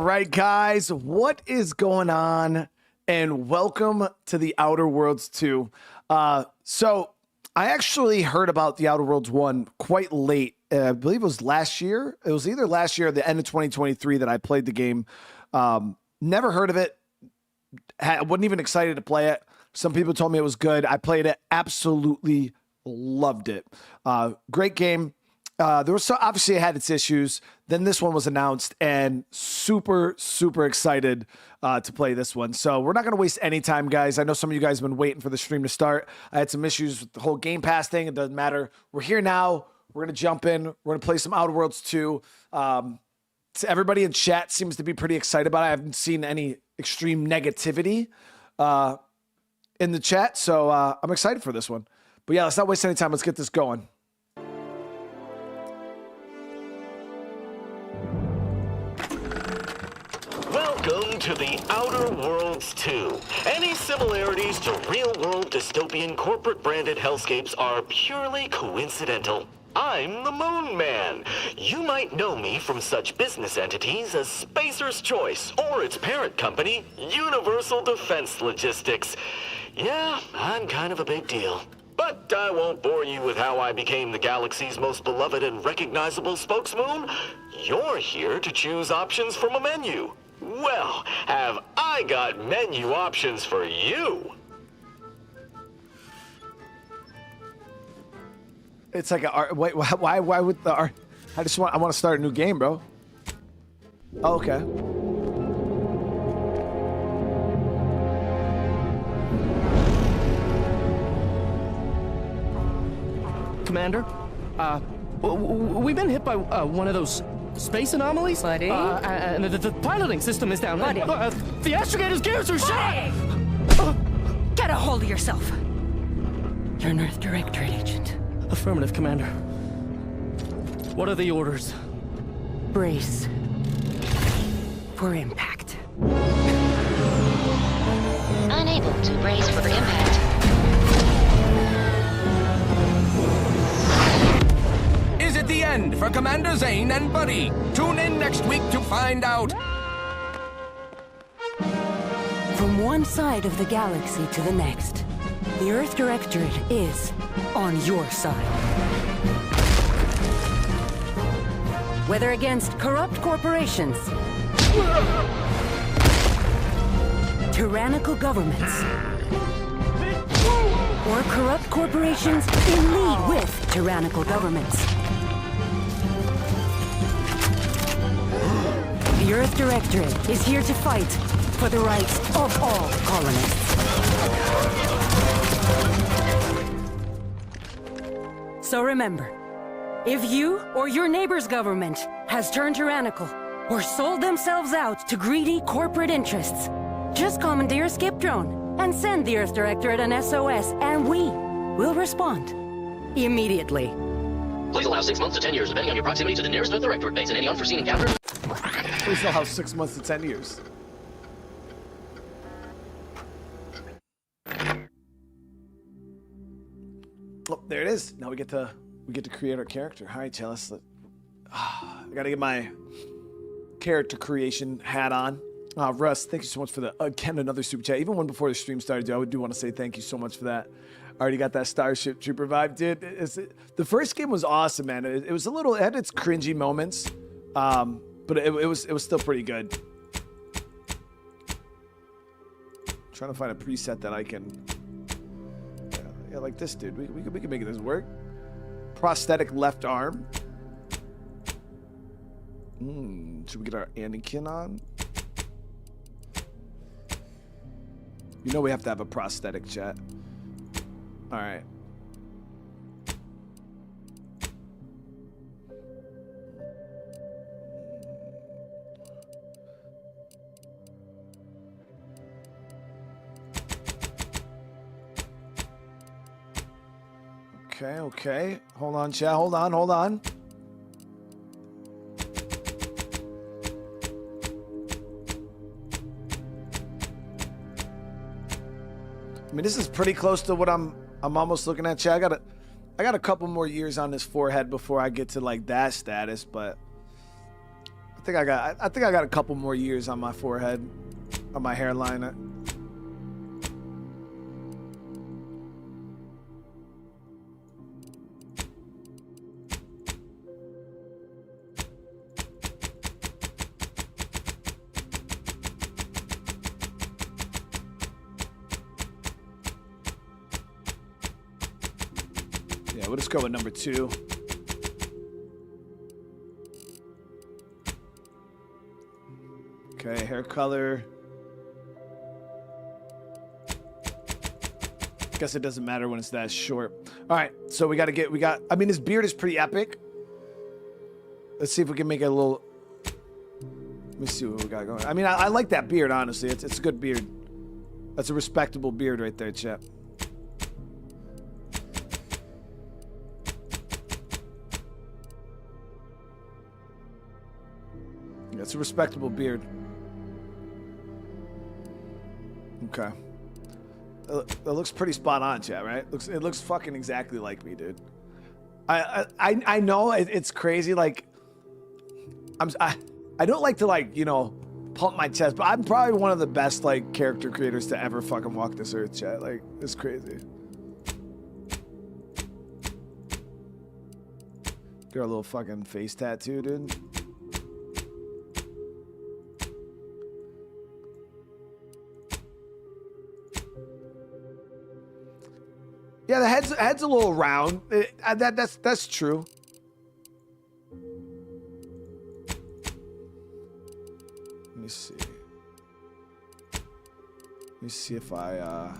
right, guys, what is going on? And welcome to the Outer Worlds 2. So I actually heard about the Outer Worlds 1 quite late. I believe it was last year. It was either last year or the end of 2023 that I played the game. Never heard of it. Wasn't even excited to play it. Some people told me it was good. I played it. Absolutely loved it. Great game. There was obviously it had its issues. Then this one was announced, and super excited to play this one. So we're not going to waste any time, guys. I know some of you guys have been waiting for the stream to start. I had some issues with the whole Game Pass thing. It doesn't matter. We're here now. We're going to jump in. We're going to play some Outer Worlds 2. So everybody in chat seems to be pretty excited about it. I haven't seen any extreme negativity in the chat, so I'm excited for this one. But yeah, let's not waste any time. Let's get this going. Welcome to the Outer Worlds 2. Any similarities to real-world dystopian corporate-branded hellscapes are purely coincidental. I'm the Moon Man. You might know me from such business entities as Spacer's Choice or its parent company, Universal Defense Logistics. Yeah, I'm kind of a big deal. But I won't bore you with how I became the galaxy's most beloved and recognizable spokesmoon. You're here to choose options from a menu. Well, have I got menu options for you? It's like a wait. Why would the art? I want to start a new game, bro. Oh, okay. Commander, we've been hit by one of those space anomalies. Buddy? And the piloting system is down. Buddy? The astrogator's gears are shot! Get a hold of yourself. You're an Earth Directorate agent. Affirmative, Commander. What are the orders? Brace for impact. Unable to brace for impact. Is it the end for Commander Zane and Buddy? Tune in next week to find out. From one side of the galaxy to the next, the Earth Directorate is on your side. Whether against corrupt corporations, tyrannical governments, or corrupt corporations in league with tyrannical governments, the Earth Directorate is here to fight for the rights of all colonists. So remember, if you or your neighbor's government has turned tyrannical or sold themselves out to greedy corporate interests, just commandeer a skip drone and send the Earth Directorate an SOS, and we will respond immediately. Please allow 6 months to 10 years, depending on your proximity to the nearest Earth Directorate base and any unforeseen encounters. Please allow 6 months to 10 years. Oh, there it is. Now we get to create our character. All right, Chalice. I gotta get my character creation hat on. Russ, thank you so much for again another super chat. Even one before the stream started, dude, I do want to say thank you so much for that. I already got that Starship Trooper vibe, dude. The first game was awesome, man. It was it had its cringy moments, but it was still pretty good. Trying to find a preset that I can. Yeah, like this, dude. We can make this work. Prosthetic left arm. Should we get our Anakin on? You know we have to have a prosthetic, chat. All right. Okay. Hold on, chat. Hold on. I mean, this is pretty close to what I'm almost looking at, chat. I got a couple more years on this forehead before I get to like that status, but I think I got a couple more years on my forehead, on my hairline. Yeah, we'll just go with number 2. Okay, hair color. Guess it doesn't matter when it's that short. All right, so I mean, his beard is pretty epic. Let's see if we can make it a little. Let me see what we got going. I mean, I like that beard, honestly. It's a good beard. That's a respectable beard right there, chap. Yeah, it's a respectable beard. Okay. That looks pretty spot on, chat, right? It looks fucking exactly like me, dude. I know it's crazy. Like, I don't like to, like, you know, pump my chest, but I'm probably one of the best, like, character creators to ever fucking walk this earth, chat. Like, it's crazy. Got a little fucking face tattoo, dude. Yeah, the head's a little round. That's true. Let me see. Let me see if I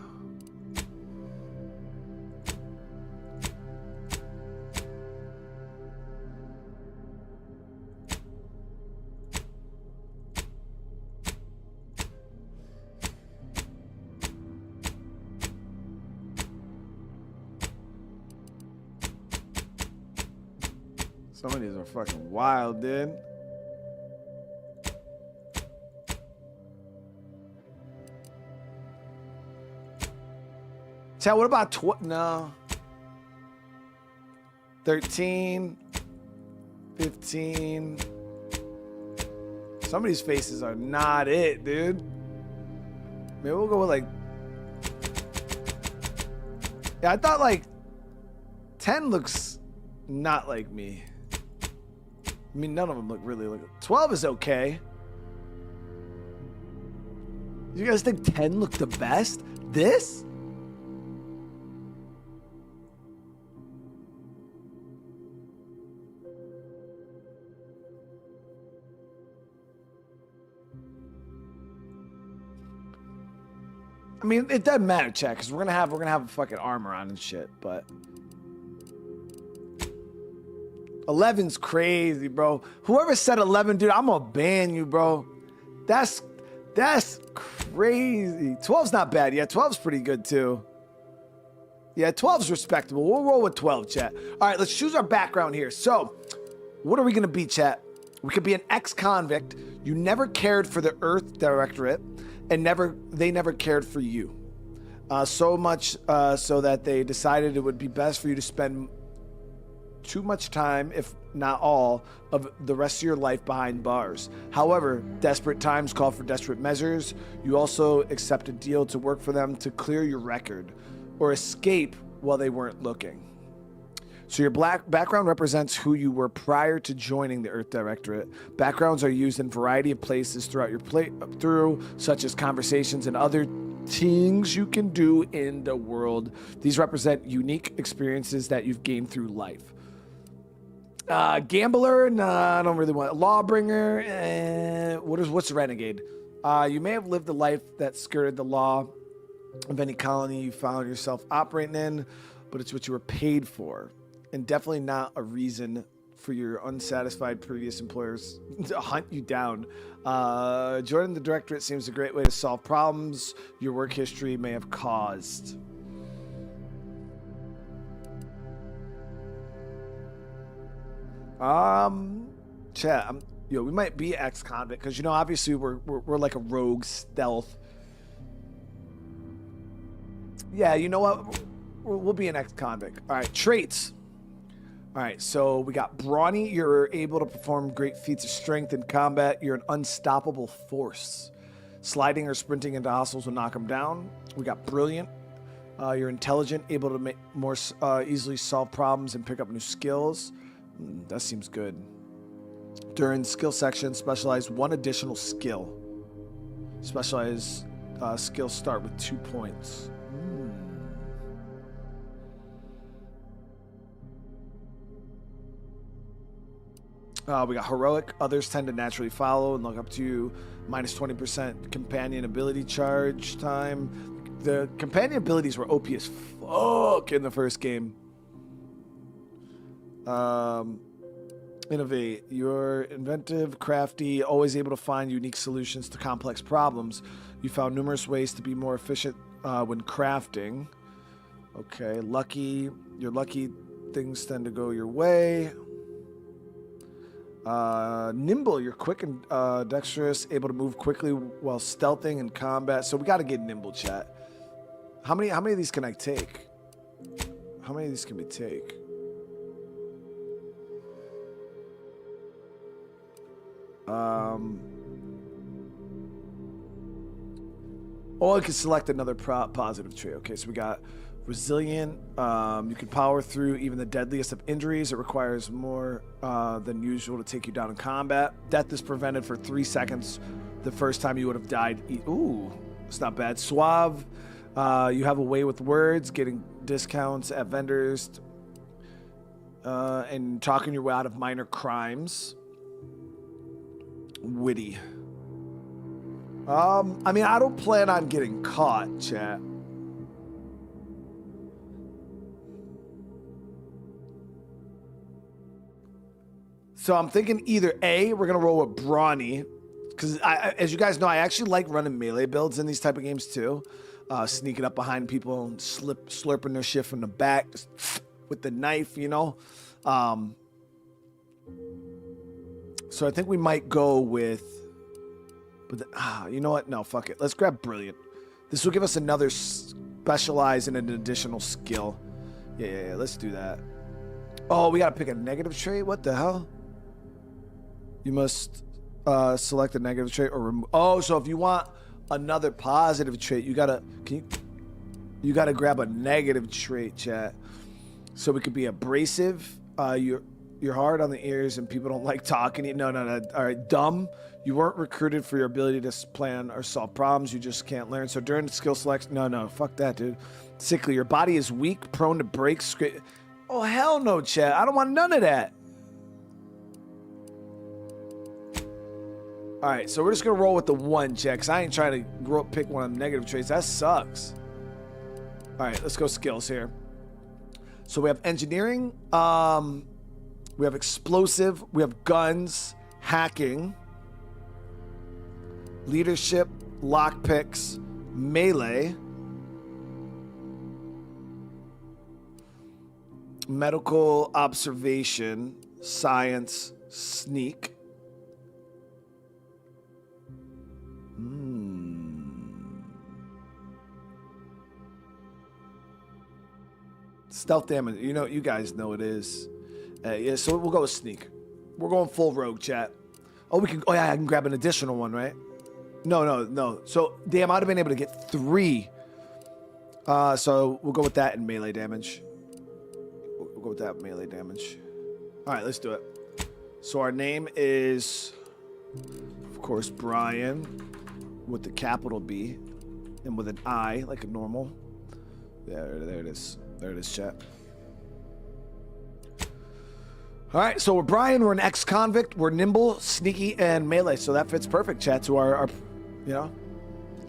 some of these are fucking wild, dude. Chat, what about no. 13, 15. Some of these faces are not it, dude. Maybe we'll go with like. Yeah, I thought like 10 looks not like me. I mean, none of them look really like. 12 is okay. You guys think 10 looked the best? This? I mean, it doesn't matter, chat, because we're gonna have fucking armor on and shit, but 11's crazy, bro. Whoever said 11, dude, I'm gonna ban you, bro. That's crazy. 12's not bad. Yeah, 12's pretty good too. Yeah, 12's respectable. We'll roll with 12, chat. All right, let's choose our background here. So, what are we gonna be, chat? We could be an ex-convict. You never cared for the Earth Directorate, and they never cared for you. So much so that they decided it would be best for you to spend too much time, if not all, of the rest of your life behind bars. However, desperate times call for desperate measures. You also accept a deal to work for them to clear your record or escape while they weren't looking. So your background represents who you were prior to joining the Earth Directorate. Backgrounds are used in a variety of places throughout your playthrough, such as conversations and other things you can do in the world. These represent unique experiences that you've gained through life. Gambler, nah, I don't really want it. Lawbringer, what's renegade? You may have lived a life that skirted the law of any colony you found yourself operating in, but it's what you were paid for, and definitely not a reason for your unsatisfied previous employers to hunt you down. Joining the Directorate seems a great way to solve problems your work history may have caused. Chat, we might be ex-convict because, you know, obviously we're like a rogue stealth. Yeah, you know what? We'll be an ex-convict. All right, traits. All right, so we got brawny. You're able to perform great feats of strength in combat. You're an unstoppable force. Sliding or sprinting into hostiles will knock them down. We got brilliant. You're intelligent, able to make more easily solve problems and pick up new skills. That seems good. During skill section, specialize 1 additional skill. Specialized skills start with 2 points. We got heroic. Others tend to naturally follow and look up to you. Minus 20% companion ability charge time. The companion abilities were OP as fuck in the first game. Innovate. You're inventive, crafty, always able to find unique solutions to complex problems. You found numerous ways to be more efficient when crafting. Okay, lucky. You're lucky. Things tend to go your way. Nimble, you're quick and dexterous, able to move quickly while stealthing in combat. So we got to get nimble, chat. How many of these can I take? How many of these can we take? Oh, I can select another positive trait. Okay, so we got resilient. You can power through even the deadliest of injuries. It requires more than usual to take you down in combat. Death is prevented for 3 seconds the first time you would have died. Ooh, it's not bad. Suave. You have a way with words, getting discounts at vendors, and talking your way out of minor crimes. Witty. I mean, I don't plan on getting caught, chat. So I'm thinking either A, we're going to roll with Brawny, because as you guys know, I actually like running melee builds in these type of games too. Sneaking up behind people and slurping their shit from the back just with the knife, you know. So I think we might go with you know what? No, fuck it. Let's grab Brilliant. This will give us another specialize and an additional skill. Yeah, let's do that. Oh, we got to pick a negative trait? What the hell? You must select a negative trait or remove. Oh, so if you want another positive trait, you gotta you gotta grab a negative trait, chat. So we could be abrasive. You're hard on the ears and people don't like talking to you. No. All right, dumb. You weren't recruited for your ability to plan or solve problems. You just can't learn. So during the skill selection, no, fuck that, dude. Sickly. Your body is weak, prone to break. Oh, hell no, chat. I don't want none of that. All right, so we're just going to roll with the 1, chat, because I ain't trying to pick one of the negative traits. That sucks. All right, let's go skills here. So we have engineering. We have explosive. We have guns, hacking, leadership, lockpicks, melee, medical observation, science, sneak. Stealth damage. You know, you guys know it is. Yeah, so we'll go with sneak. We're going full rogue, chat. Oh, we can. Oh yeah, I can grab an additional one, right? No. So damn, I'd have been able to get 3. So we'll go with that in melee damage. We'll go with that melee damage. All right, let's do it. So our name is, of course, Brian, with the capital B, and with an I, like a normal. There it is. There it is, chat. All right, so we're Brian. We're an ex-convict. We're nimble, sneaky, and melee. So that fits perfect, chat. To our you know,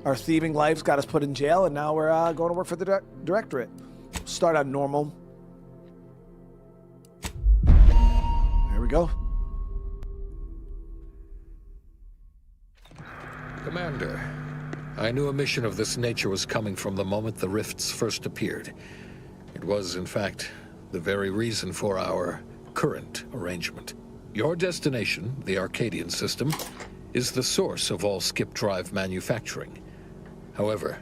our thieving lives got us put in jail, and now we're going to work for the directorate. Start on normal. There we go. Commander, I knew a mission of this nature was coming from the moment the rifts first appeared. It was, in fact, the very reason for our current arrangement. Your destination, the Arcadian system, is the source of all skip drive manufacturing. However,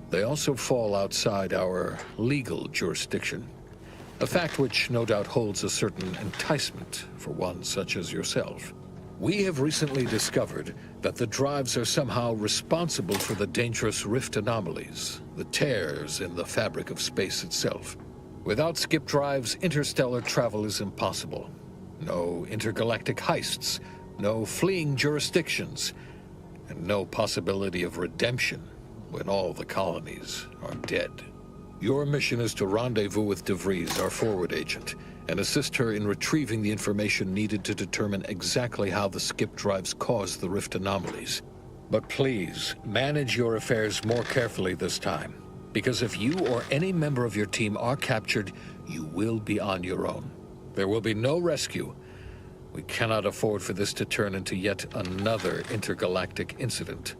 they also fall outside our legal jurisdiction. A fact which no doubt holds a certain enticement for one such as yourself. We have recently discovered that the drives are somehow responsible for the dangerous rift anomalies, the tears in the fabric of space itself. Without skip drives, interstellar travel is impossible. No intergalactic heists, no fleeing jurisdictions, and no possibility of redemption when all the colonies are dead. Your mission is to rendezvous with DeVries, our forward agent, and assist her in retrieving the information needed to determine exactly how the skip drives cause the rift anomalies. But please, manage your affairs more carefully this time, because if you or any member of your team are captured, you will be on your own. There will be no rescue. We cannot afford for this to turn into yet another intergalactic incident.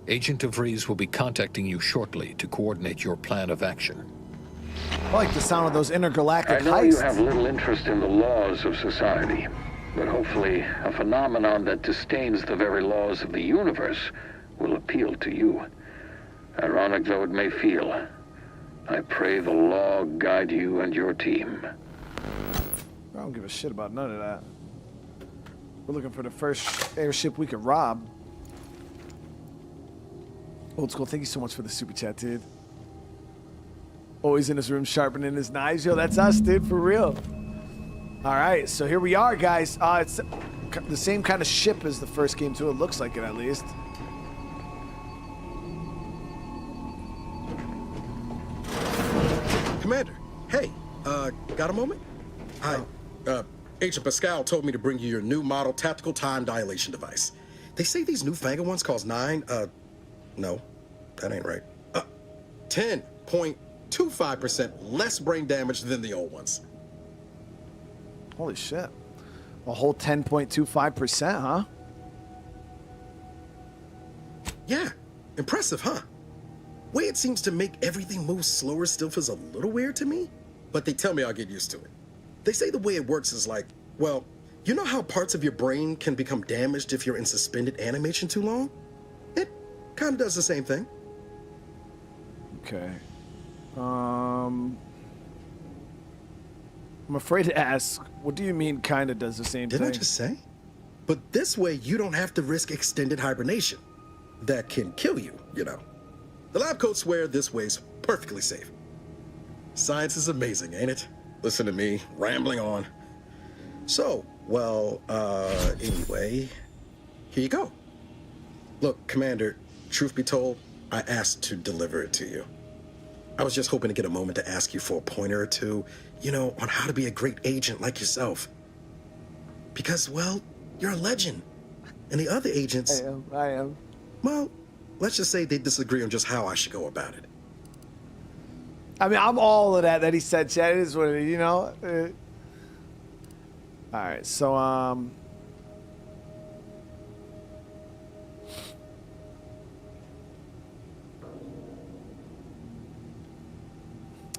Agent DeVries will be contacting you shortly to coordinate your plan of action. I like the sound of those intergalactic I know heists. you have little interest in the laws of society, but hopefully a phenomenon that disdains the very laws of the universe will appeal to you. Ironic though it may feel, I pray the law guide you and your team. I don't give a shit about none of that. We're looking for the first airship we could rob. Old School, thank you so much for the super chat, dude. Always in his room sharpening his knives. Yo, that's us, dude, for real. All right, so here we are, guys. It's the same kind of ship as the first game, too. It looks like it, at least. Commander, hey, got a moment? Agent Pascal told me to bring you your new model tactical time dilation device. They say these newfangled ones cost no, that ain't right. 10.25% less brain damage than the old ones. Holy shit. A whole 10.25%, huh? Yeah, impressive, huh? Way it seems to make everything move slower still feels a little weird to me, but they tell me I'll get used to it. They say the way it works is like, well, you know how parts of your brain can become damaged if you're in suspended animation too long? It kind of does the same thing. Okay. I'm afraid to ask, what do you mean kind of does the same thing? Didn't I just say? But this way, you don't have to risk extended hibernation. That can kill you, you know. The lab coats swear this way's perfectly safe. Science is amazing, ain't it? Listen to me, rambling on. So, well, anyway, here you go. Look, Commander, truth be told, I asked to deliver it to you. I was just hoping to get a moment to ask you for a pointer or two, you know, on how to be a great agent like yourself. Because, well, you're a legend. And the other agents... I am. Well, let's just say they disagree on just how I should go about it. I mean, I'm all of that he said, Chad. It is what it is, you know? All right, so,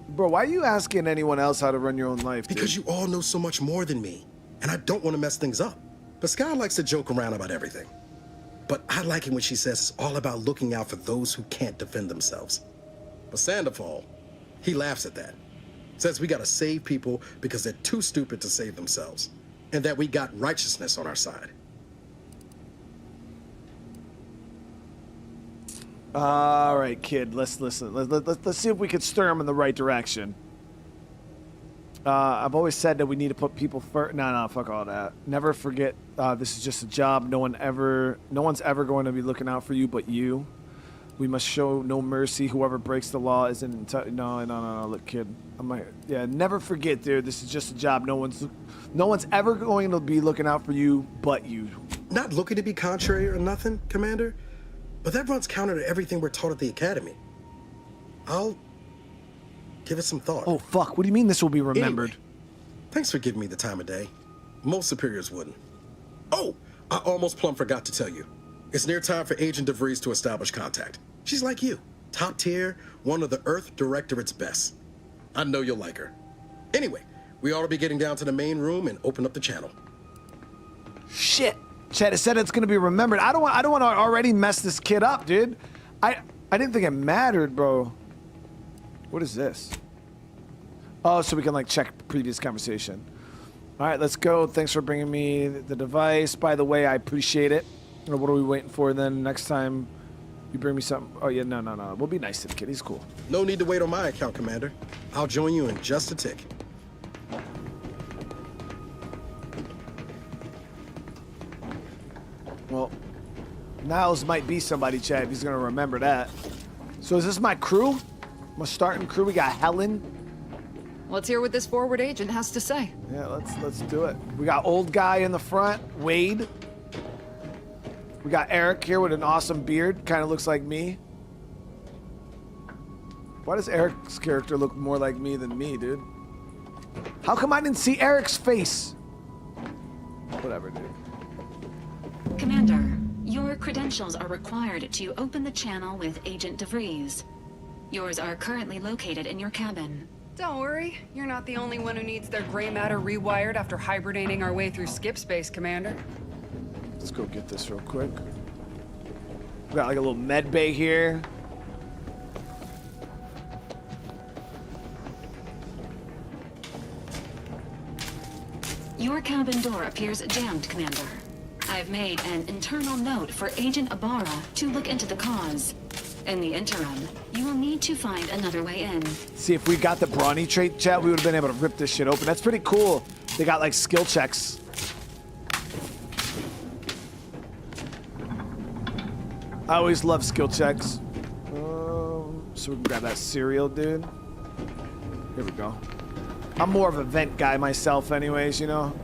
bro, why are you asking anyone else how to run your own life, dude? Because you all know so much more than me, and I don't want to mess things up. Pascal likes to joke around about everything. But I like it when she says it's all about looking out for those who can't defend themselves. But Sandoval, he laughs at that. Says we gotta save people because they're too stupid to save themselves. And that we got righteousness on our side. All right, kid, let's listen. Let's see if we can stir him in the right direction. I've always said that we need to put people first. No, fuck all that. Never forget, this is just a job. No one's ever going to be looking out for you but you. We must show no mercy. Whoever breaks the law isn't. No. Look, kid. Never forget, dude. This is just a job. No one's ever going to be looking out for you but you. Not looking to be contrary or nothing, Commander, but that runs counter to everything we're taught at the Academy. I'll give it some thought. Oh, fuck. What do you mean this will be remembered? Anyway, thanks for giving me the time of day. Most superiors wouldn't. Oh, I almost plumb forgot to tell you. It's near time for Agent DeVries to establish contact. She's like you. Top tier, one of the Earth Directorate's best. I know you'll like her. Anyway, we ought to be getting down to the main room and open up the channel. Shit. Chad, it said it's going to be remembered. I don't want to already mess this kid up, dude. I didn't think it mattered, bro. What is this? Oh, so we can like check previous conversation. All right, let's go. Thanks for bringing me the device. By the way, I appreciate it. What are we waiting for then? Next time you bring me something. Oh yeah, no. We'll be nice to the kid. He's cool. No need to wait on my account, Commander. I'll join you in just a tick. Well, Niles might be somebody, Chad. He's gonna remember that. So is this my crew? My starting crew? We got Helen. Let's hear what this forward agent has to say. Yeah, let's do it. We got old guy in the front, Wade. We got Eric here with an awesome beard. Kind of looks like me. Why does Eric's character look more like me than me, dude? How come I didn't see Eric's face? Whatever, dude. Commander, your credentials are required to open the channel with Agent DeVries. Yours are currently located in your cabin. Don't worry, you're not the only one who needs their gray matter rewired after hibernating our way through skip space, Commander. Let's go get this real quick. We got like a little med bay here. Your cabin door appears jammed, Commander. I've made an internal note for Agent Ibarra to look into the cause. In the interim, you will need to find another way in. See, if we got the brawny trait, chat, we would have been able to rip this shit open. That's pretty cool. They got like skill checks. I always love skill checks. So we can grab that cereal, dude. Here we go. I'm more of a vent guy myself anyways, you know?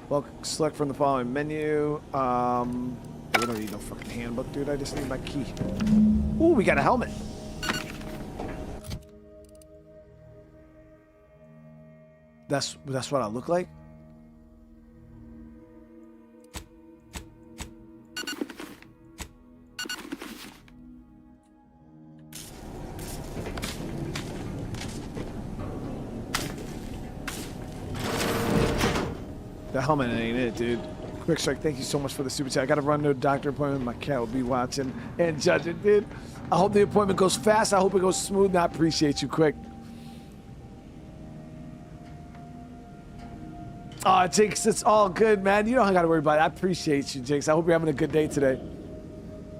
Well, select from the following menu. We don't need no fucking handbook, dude. I just need my key. Ooh, we got a helmet. That's what I look like? The helmet ain't it, dude. Quick Strike, thank you so much for the super chat. I gotta run to a doctor appointment. My cat will be watching and judging, dude. I hope the appointment goes fast. I hope it goes smooth, and I appreciate you, Quick. Oh, Jinx, it's all good, man. You don't gotta worry about it. I appreciate you, Jinx. I hope you're having a good day today.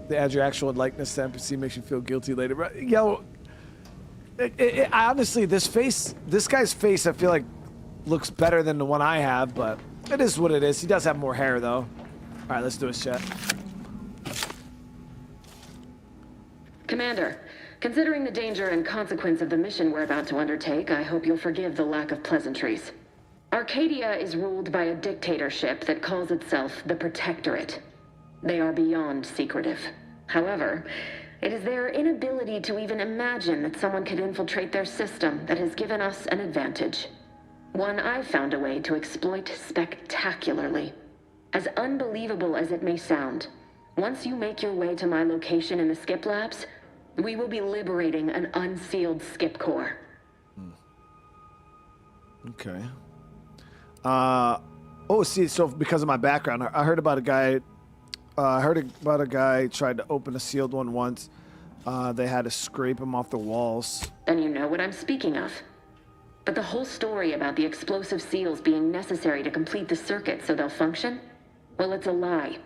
They add your actual likeness to NPC makes you feel guilty later. But, yo, honestly, this guy's face, I feel like looks better than the one I have, but it is what it is. He does have more hair, though. All right, let's do a chat. Commander, considering the danger and consequence of the mission we're about to undertake, I hope you'll forgive the lack of pleasantries. Arcadia is ruled by a dictatorship that calls itself the Protectorate. They are beyond secretive. However, it is their inability to even imagine that someone could infiltrate their system that has given us an advantage. One I've found a way to exploit spectacularly. As unbelievable as it may sound, once you make your way to my location in the skip labs, we will be liberating an unsealed skip core. Okay. Oh, see, so because of my background, I heard about a guy. Tried to open a sealed one once. They had to scrape him off the walls. Then you know what I'm speaking of. But the whole story about the explosive seals being necessary to complete the circuit so they'll function? Well, it's a lie.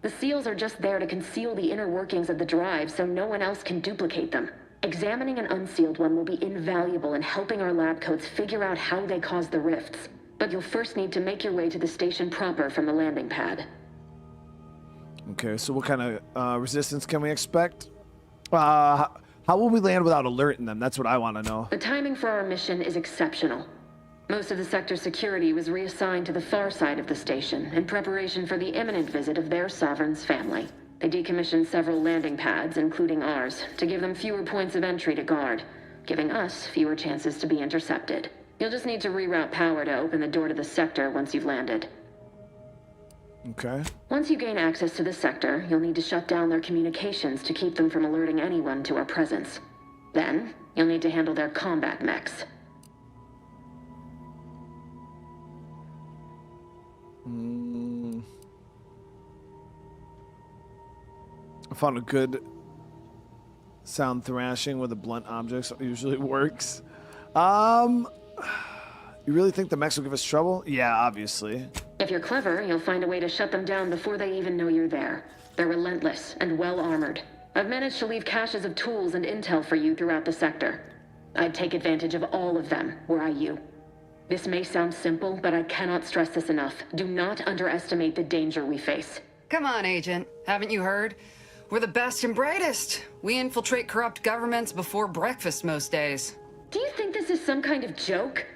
The seals are just there to conceal the inner workings of the drive so no one else can duplicate them. Examining an unsealed one will be invaluable in helping our lab coats figure out how they cause the rifts. But you'll first need to make your way to the station proper from the landing pad. Okay, so what kind of resistance can we expect? How will we land without alerting them? That's what I want to know. The timing for our mission is exceptional. Most of the sector's security was reassigned to the far side of the station in preparation for the imminent visit of their sovereign's family. They decommissioned several landing pads, including ours, to give them fewer points of entry to guard, giving us fewer chances to be intercepted. You'll just need to reroute power to open the door to the sector once you've landed. Okay. Once you gain access to the sector, you'll need to shut down their communications to keep them from alerting anyone to our presence. Then, you'll need to handle their combat mechs. I found a good sound thrashing with a blunt object, so it usually works. You really think the mechs will give us trouble? Yeah, obviously. If you're clever, you'll find a way to shut them down before they even know you're there. They're relentless and well-armored. I've managed to leave caches of tools and intel for you throughout the sector. I'd take advantage of all of them, were I you. This may sound simple, but I cannot stress this enough. Do not underestimate the danger we face. Come on, Agent. Haven't you heard? We're the best and brightest. We infiltrate corrupt governments before breakfast most days. Do you think this is some kind of joke?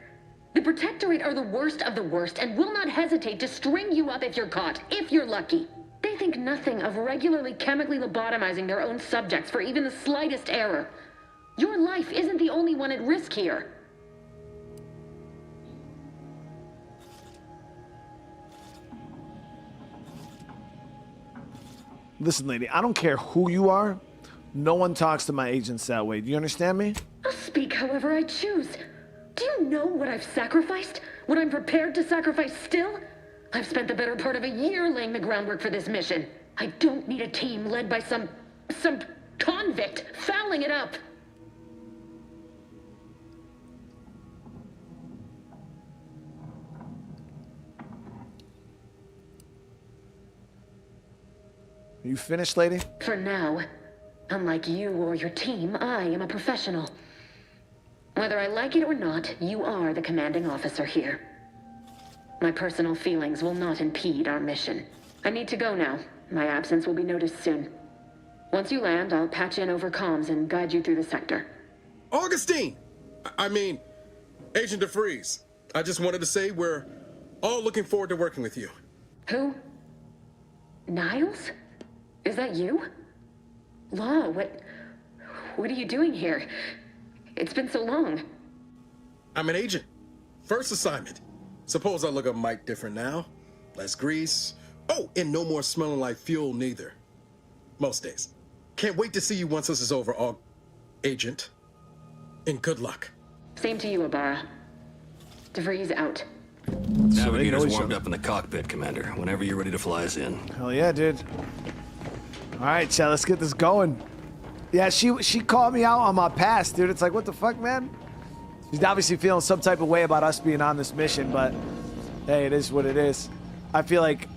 The Protectorate are the worst of the worst and will not hesitate to string you up if you're caught, if you're lucky. They think nothing of regularly chemically lobotomizing their own subjects for even the slightest error. Your life isn't the only one at risk here. Listen, lady, I don't care who you are. No one talks to my agents that way. Do you understand me? I'll speak however I choose. Do you know what I've sacrificed? What I'm prepared to sacrifice still? I've spent the better part of a year laying the groundwork for this mission. I don't need a team led by some convict fouling it up. Are you finished, lady? For now. Unlike you or your team, I am a professional. Whether I like it or not, you are the commanding officer here. My personal feelings will not impede our mission. I need to go now. My absence will be noticed soon. Once you land, I'll patch in over comms and guide you through the sector. Augustine! I mean, Agent DeFreeze. I just wanted to say we're all looking forward to working with you. Who? Niles? Is that you? Law, what are you doing here? It's been so long. I'm an agent. First assignment. Suppose I look a mite different now. Less grease. Oh, and no more smelling like fuel neither. Most days. Can't wait to see you once this is over, Agent. And good luck. Same to you, Abara. DeVries out. Navigator's warmed up in the cockpit, Commander. Whenever you're ready to fly us in. Hell yeah, dude. All right, Chad, let's get this going. Yeah, she called me out on my past, dude. It's like, what the fuck, man? She's obviously feeling some type of way about us being on this mission, but hey, it is what it is. I feel like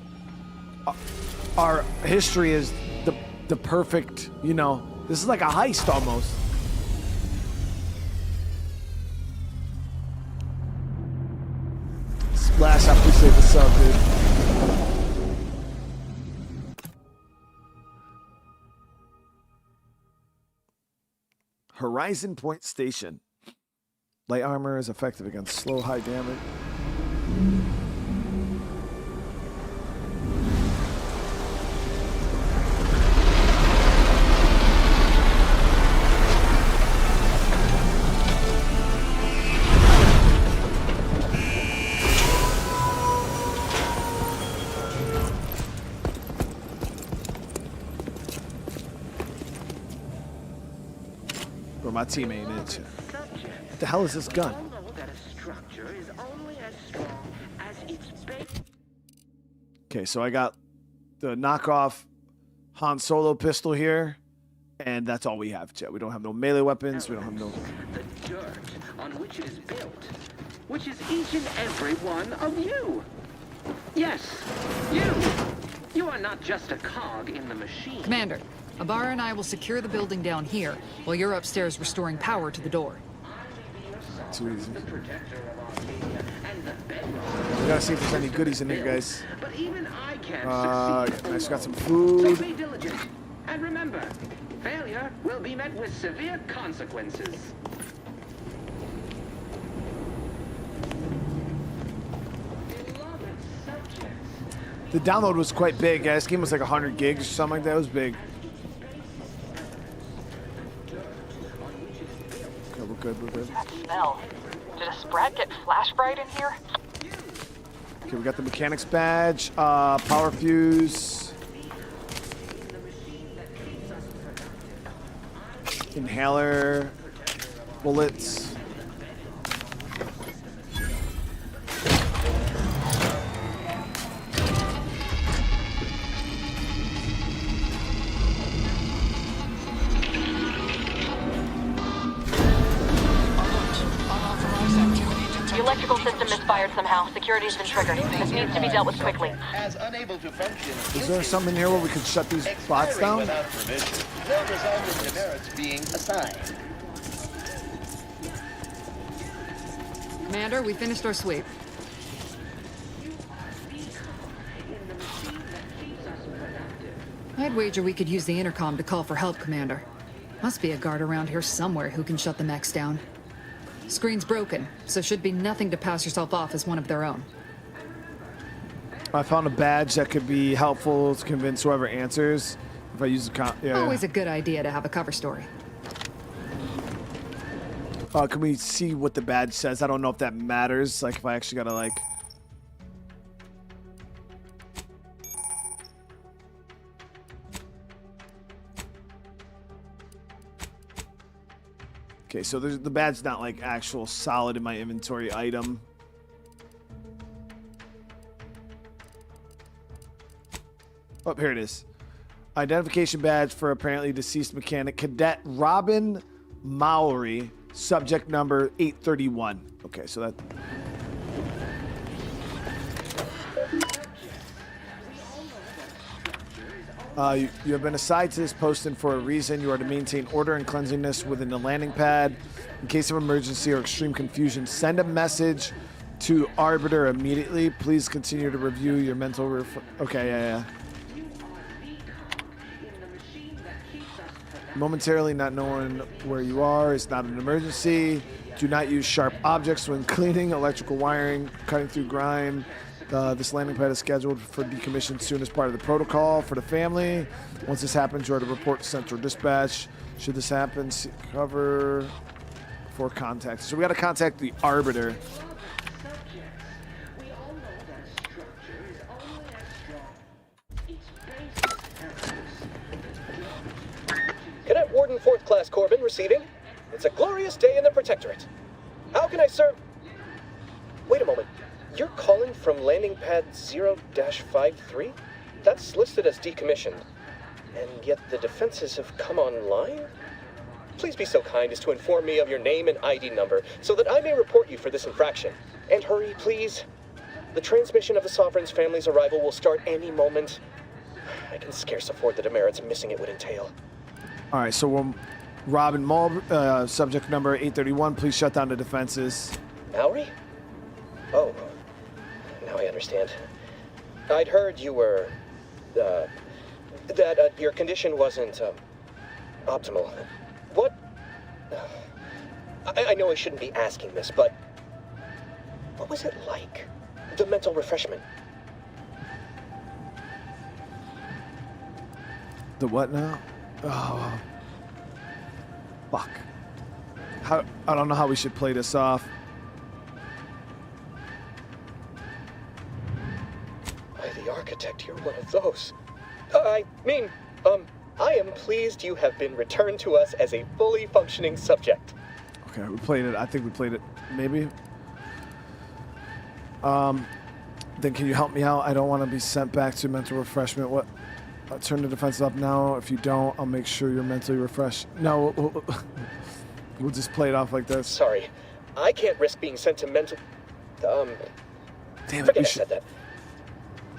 our history is the perfect, you know, this is like a heist almost. Splash, I appreciate the sub, dude. Horizon Point Station. Light armor is effective against slow, high damage. Or my teammate in it. What the hell is this gun? Okay, so I got the knockoff Han Solo pistol here, and that's all we have, Chet. We don't have no melee weapons. We don't have no. The dirt on which it is built, which is each and every one of you. Yes, you. You are not just a cog in the machine. Commander, Abara and I will secure the building down here, while you're upstairs restoring power to the door. Too easy. We gotta see if there's any goodies in here, guys. But even I can't I succeed. just got some food. So be diligent. And remember, failure will be met with severe consequences. The download was quite big, guys. This game was like 100 gigs or something like that. It was big. Okay, we're good, we're good. That smell. Did a sprat get flash bright in here? Okay, we got the mechanics badge, power fuse, inhaler, bullets. The electrical system misfired somehow. Security's been triggered. This needs to be dealt with quickly. As unable to function. Is there something here where we could shut these bots down? Without permission. No result in demerits being assigned. Commander, we finished our sweep. I'd wager we could use the intercom to call for help, Commander. Must be a guard around here somewhere who can shut the mechs down. Screen's broken, so should be nothing to pass yourself off as one of their own. I found a badge that could be helpful to convince whoever answers. If I use the Always a good idea to have a cover story. Can we see what the badge says? I don't know if that matters. Like if I actually gotta like. Okay, so the badge's not like actual solid in my inventory item. Oh, here it is. Identification badge for apparently deceased mechanic Cadet Robin Mowry, subject number 831. Okay, so that. You have been assigned to this posting for a reason. You are to maintain order and cleanliness within the landing pad. In case of emergency or extreme confusion, send a message to Arbiter immediately. Please continue to review your mental okay, yeah. Momentarily not knowing where you are is not an emergency. Do not use sharp objects when cleaning, electrical wiring, cutting through grime. This landing pad is scheduled for decommission soon as part of the protocol for the family. Once this happens, you are to report to Central Dispatch. Should this happen, seek cover for contact. So we got to contact the Arbiter. Cadet Warden 4th Class Corbin receiving. It's a glorious day in the Protectorate. How can I serve? Wait a moment. You're calling from landing pad 0-53? That's listed as decommissioned. And yet the defenses have come online? Please be so kind as to inform me of your name and ID number so that I may report you for this infraction. And hurry, please. The transmission of the Sovereign's family's arrival will start any moment. I can scarce afford the demerits missing it would entail. All right, so we're Robin Mulberry, subject number 831. Please shut down the defenses. Mowry? Oh, now I understand. I'd heard you were, that your condition wasn't, optimal. What? I know I shouldn't be asking this, but what was it like? The mental refreshment. The what now? Oh, fuck. I don't know how we should play this off. By the architect, you're one of those. I mean, I am pleased you have been returned to us as a fully functioning subject. Okay, we played it. I think we played it. Maybe. Then can you help me out? I don't want to be sent back to mental refreshment. What? I'll turn the defense up now. If you don't, I'll make sure you're mentally refreshed. No, we'll just play it off like this. Sorry, I can't risk being sent to mental... Damn it, forget I said that.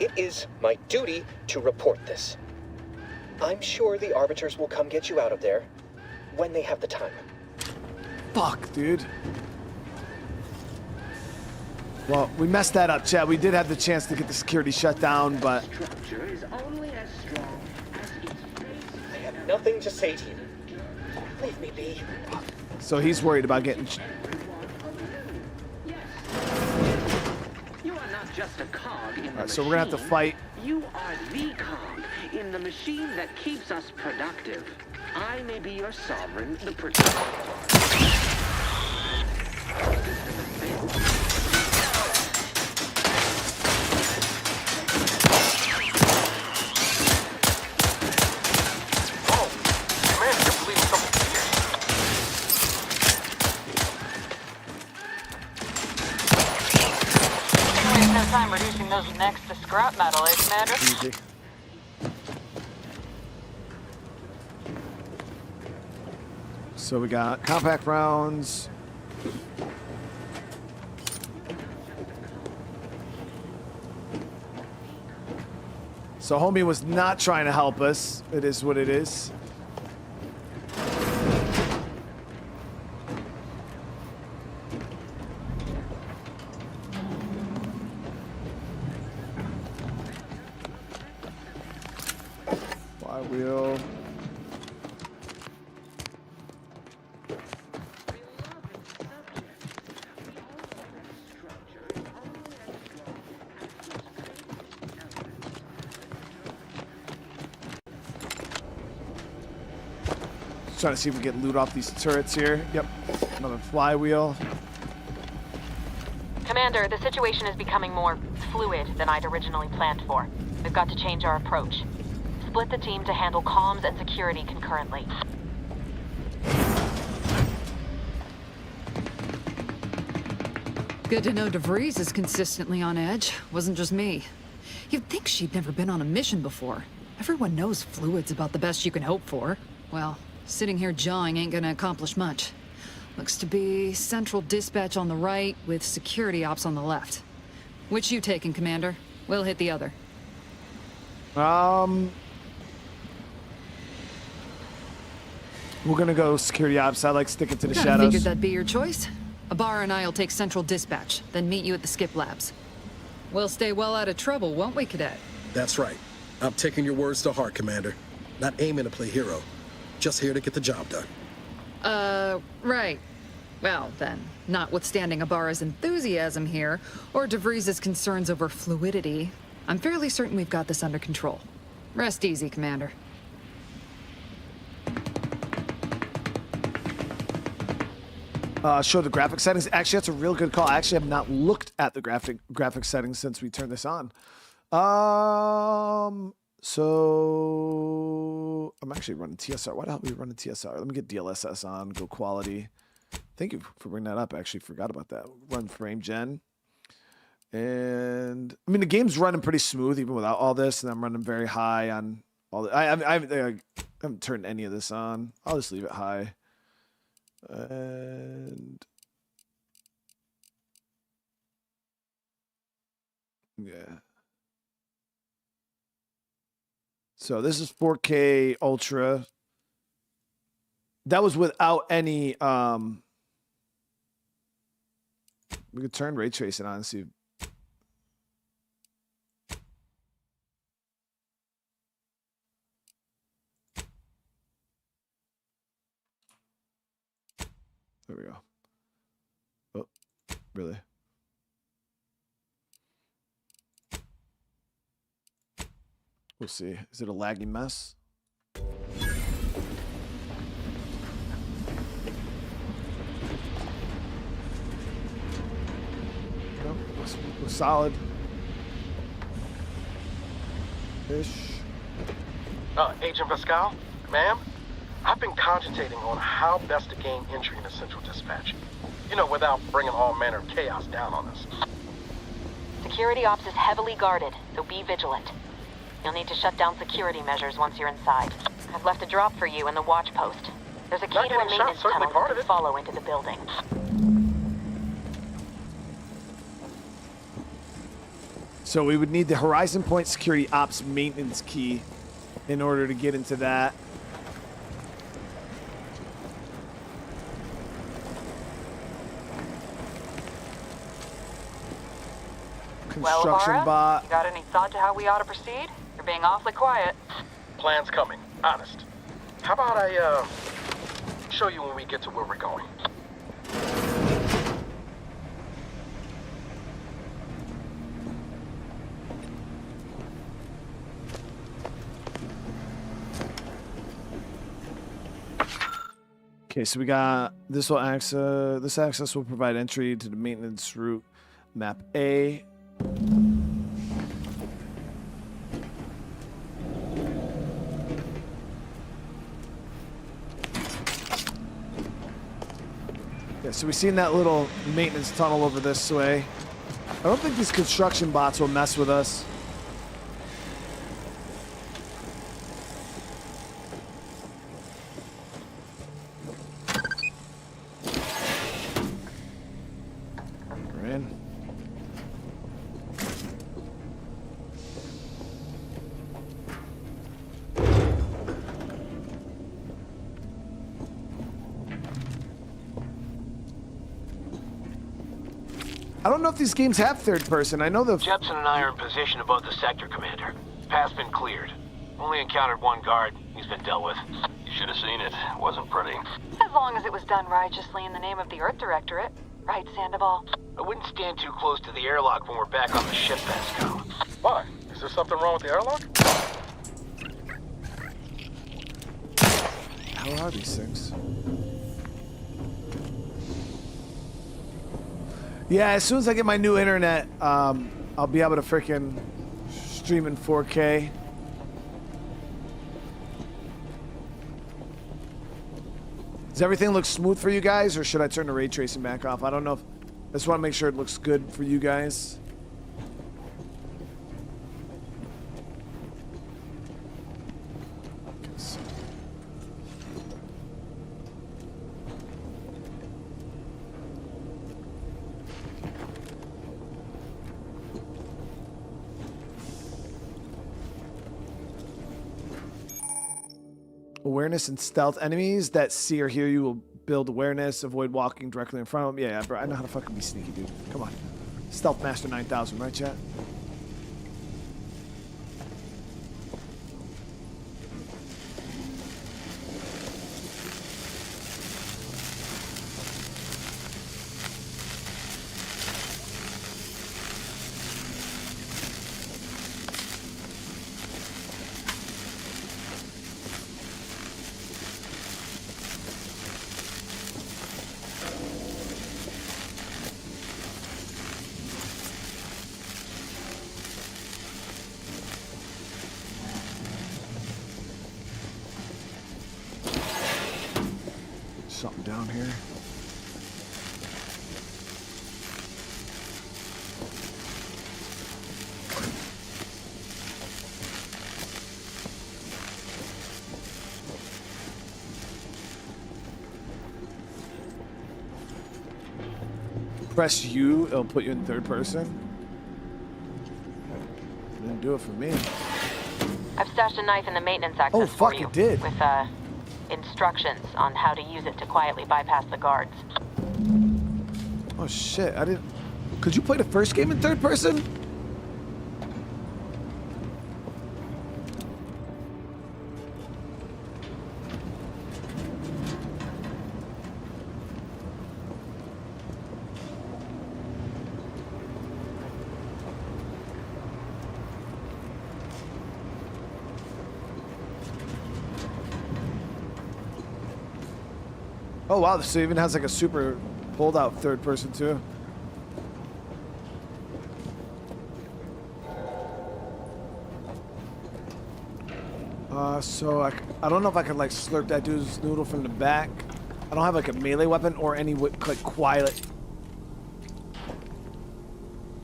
It is my duty to report this. I'm sure the Arbiters will come get you out of there when they have the time. Fuck, dude. Well, we messed that up, Chad. We did have the chance to get the security shut down, but... I have nothing to say to you. Leave me be. So he's worried about getting... You are not just a cog in the Alright, so we're gonna have to fight. You are the cog in the machine that keeps us productive. I may be your sovereign, the protector. Time reducing those necks to scrap metal, eh, Commander? Easy. So we got compact rounds. So homie was not trying to help us. It is what it is. Flywheel. Trying to see if we can loot off these turrets here. Yep, another flywheel. Commander, the situation is becoming more fluid than I'd originally planned for. We've got to change our approach. Split the team to handle comms and security concurrently. Good to know DeVries is consistently on edge. Wasn't just me. You'd think she'd never been on a mission before. Everyone knows fluid's about the best you can hope for. Well, sitting here jawing ain't gonna accomplish much. Looks to be central dispatch on the right with security ops on the left. Which you taking, Commander? We'll hit the other. We're gonna go security ops. I like sticking to the shadows. Figured that'd be your choice. Abar and I'll take central dispatch, then meet you at the skip labs. We'll stay well out of trouble, won't we, Cadet? That's right. I'm taking your words to heart, Commander. Not aiming to play hero. Just here to get the job done. Right. Well, then, notwithstanding Ibarra's enthusiasm here, or DeVries' concerns over fluidity, I'm fairly certain we've got this under control. Rest easy, Commander. Show the graphic settings. Actually, that's a real good call. I actually have not looked at the graphic settings since we turned this on. So I'm actually running TSR. Why the hell are we running TSR? Let me get DLSS on, go quality. Thank you for bringing that up. I actually forgot about that. Run frame gen. And I mean, the game's running pretty smooth even without all this. And I'm running very high on all the, I haven't turned any of this on. I'll just leave it high. And yeah. So this is 4K Ultra. That was without any we could turn ray tracing on and see. There we go. Oh, really? We'll see. Is it a laggy mess? No, we're solid. Ish. Agent Pascal, ma'am, I've been cogitating on how best to gain entry into Central Dispatch. You know, without bringing all manner of chaos down on us. Security ops is heavily guarded, so be vigilant. You'll need to shut down security measures once you're inside. I've left a drop for you in the watch post. There's a key to a maintenance tunnel you can follow into the building. So we would need the Horizon Point Security Ops maintenance key in order to get into that. Construction well, bot. You got any thought to how we ought to proceed? You're being awfully quiet. Plan's coming, honest. How about I, show you when we get to where we're going? Okay, so we got this access will provide entry to the maintenance route map A. Yeah, so we've seen that little maintenance tunnel over this way. I don't think these construction bots will mess with us. We're in. I don't know if these games have third person. I know the... Jepson and I are in position above the sector, Commander. Path's been cleared. Only encountered one guard. He's been dealt with. You should have seen it. It wasn't pretty. As long as it was done righteously in the name of the Earth Directorate. Right, Sandoval? I wouldn't stand too close to the airlock when we're back on the ship, Pascal. Why? Is there something wrong with the airlock? How are these things? Yeah, as soon as I get my new internet, I'll be able to freaking stream in 4K. Does everything look smooth for you guys, or should I turn the ray tracing back off? I don't know. I just want to make sure it looks good for you guys. Awareness and stealth. Enemies that see or hear you will build awareness. Avoid walking directly in front of them. Yeah, bro. I know how to fucking be sneaky, dude. Come on. Stealth Master 9000, right, chat? Something down here. Press U, it'll put you in third person. Didn't do it for me. I've stashed a knife in the maintenance access Oh, fuck, for you. it did. With, instructions on how to use it to quietly bypass the guards. Oh shit, I didn't... Could you play the first game in third person? Oh wow, this even has like a super pulled out third person too. So I don't know if I could like slurp that dude's noodle from the back. I don't have like a melee weapon or any like quiet.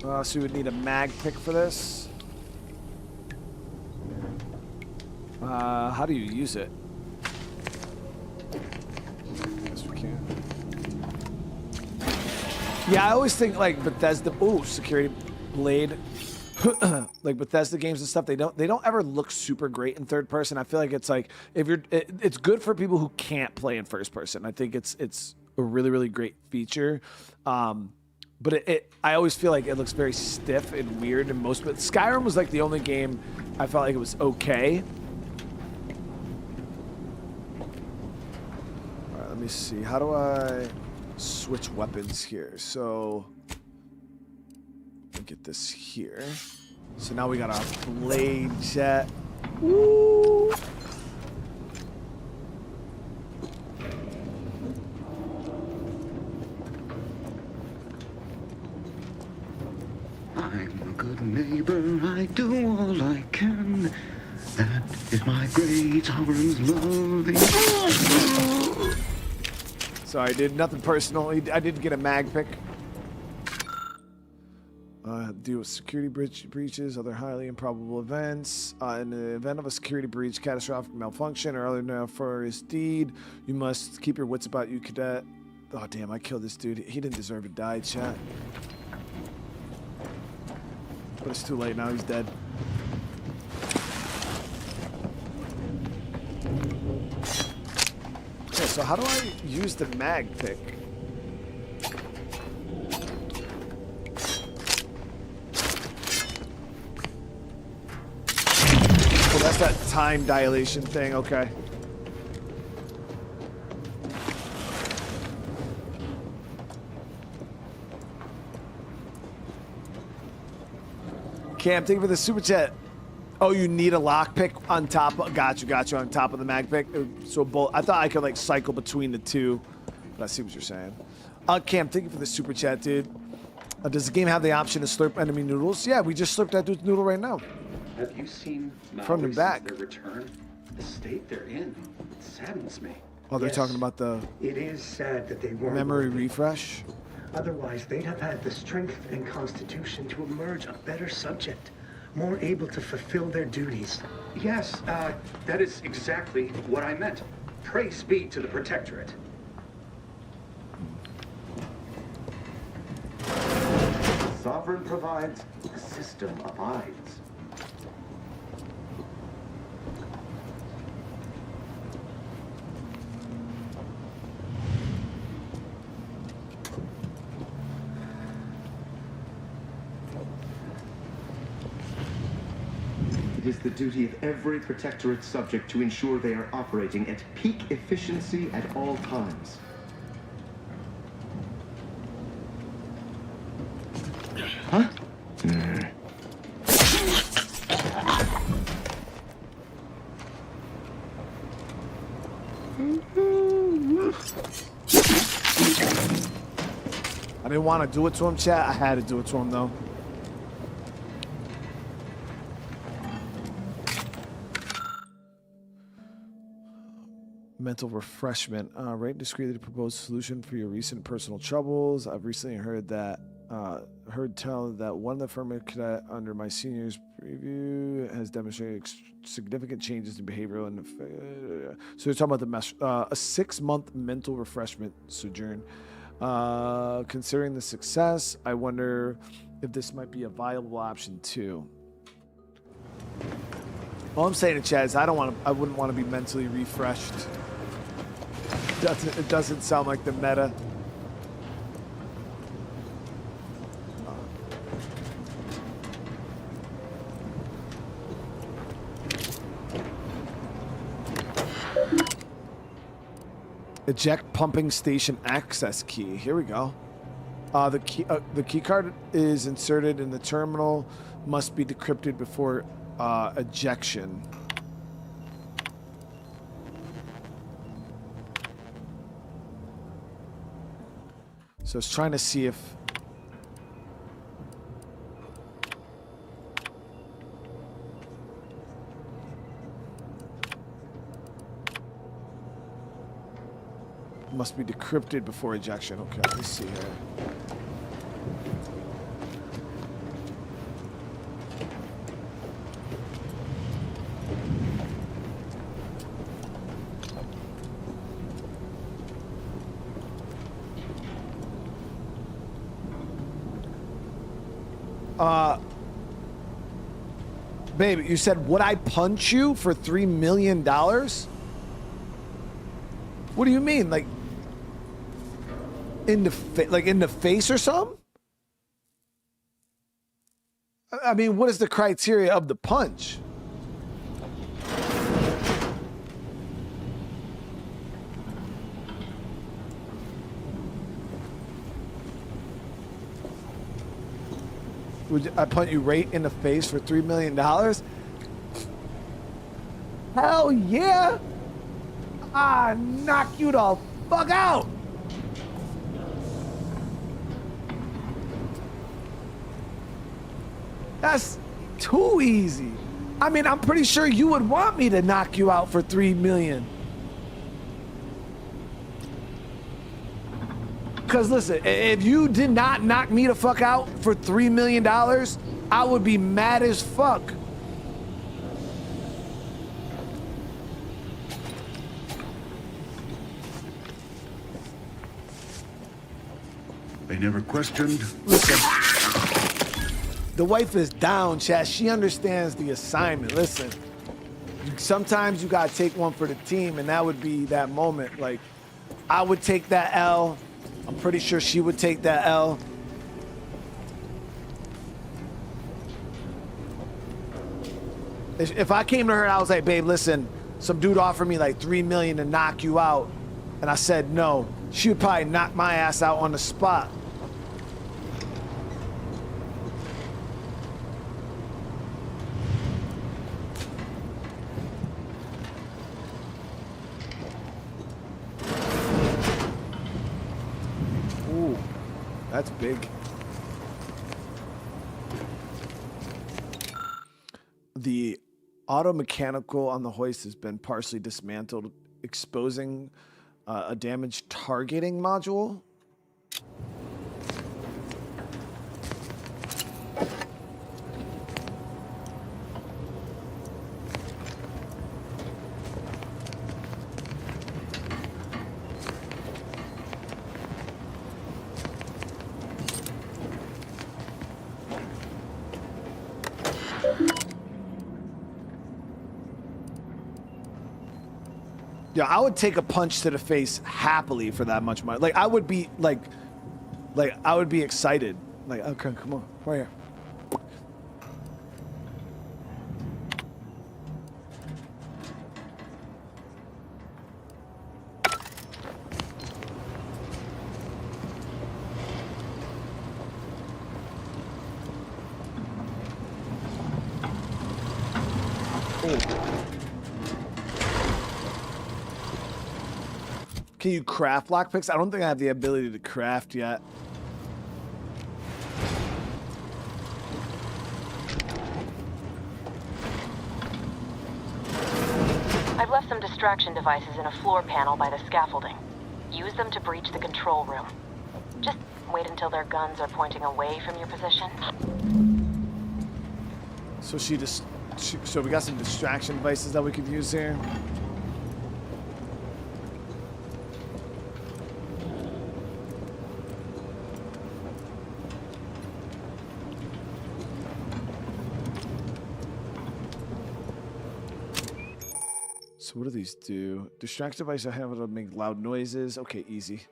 So we would need a mag pick for this. How do you use it? Yeah, I always think like Bethesda. Ooh, security blade. Like Bethesda games and stuff, they don't ever look super great in third person. I feel like it's like if you're, it's good for people who can't play in first person. I think it's a really great feature. But I always feel like it looks very stiff and weird in most. But Skyrim was like the only game I felt like it was okay. All right, let me see. How do I switch weapons here? So let me get this here. So now we got our blade jet. Woo! I'm a good neighbor, I do all I can. That is my great tolerance loving. So I did nothing personal. I did get a mag pick. Deal with security breaches, other highly improbable events. In the event of a security breach, catastrophic malfunction, or other nefarious deed, you must keep your wits about you, cadet. Oh, damn, I killed this dude. He didn't deserve to die, chat. But it's too late now. He's dead. Okay, so how do I use the mag pick? just that time dilation thing. Okay. Cam, thank you for the super chat. Oh, you need a lockpick on top of, got you on top of the mag pick. So both, I thought I could like cycle between the two, but I see what you're saying. Cam, thank you for the super chat, dude. Does the game have the option to slurp enemy noodles? Yeah, we just slurped that dude's noodle right now. Have you seen From the back. Their return? The state they're in, it saddens me. Oh, they're talking about the It is sad that they weren't memory worthy. refresh. Otherwise, they'd have had the strength and constitution to emerge a better subject, more able to fulfill their duties. Yes, that is exactly what I meant. Praise be to the Protectorate. The sovereign provides, the system abides. It is the duty of every Protectorate subject to ensure they are operating at peak efficiency at all times. Huh? I didn't want to do it to him, chat. I had to do it to him, though. Mental refreshment. Rate and discreetly the proposed solution for your recent personal troubles. I've recently heard tell that one of the affirmative cadet under my senior's preview has demonstrated significant changes in behavioral and so they're talking about a 6-month mental refreshment sojourn. Considering the success, I wonder if this might be a viable option too. All I'm saying in chat is I wouldn't want to be mentally refreshed. It doesn't sound like the meta. Eject pumping station access key. Here we go. The key card is inserted in the terminal. Must be decrypted before ejection. So it's trying to see if must be decrypted before ejection. Okay, let's see here. Babe, you said, would I punch you for $3 million? What do you mean? Like, in the face or something? I mean, what is the criteria of the punch? Would I punch you right in the face for $3 million? Hell yeah! I knock you the fuck out! That's too easy. I mean, I'm pretty sure you would want me to knock you out for $3 million. Because listen, if you did not knock me the fuck out for $3 million, I would be mad as fuck. They never questioned. Listen, the wife is down, chat. She understands the assignment. Listen, sometimes you gotta take one for the team, and that would be that moment. Like, I would take that L. I'm pretty sure she would take that L. If I came to her and I was like, babe, listen, some dude offered me like $3 million to knock you out, and I said no, she would probably knock my ass out on the spot. Ooh, that's big. The auto mechanical on the hoist has been partially dismantled, exposing a damaged targeting module. Yeah, I would take a punch to the face happily for that much money. Like, I would be like I would be excited. Like, okay, come on, right here. Can you craft lockpicks? I don't think I have the ability to craft yet. I've left some distraction devices in a floor panel by the scaffolding. Use them to breach the control room. Just wait until their guns are pointing away from your position. So so we got some distraction devices that we could use here. So what do these do? Distract device I have to make loud noises. Okay, easy.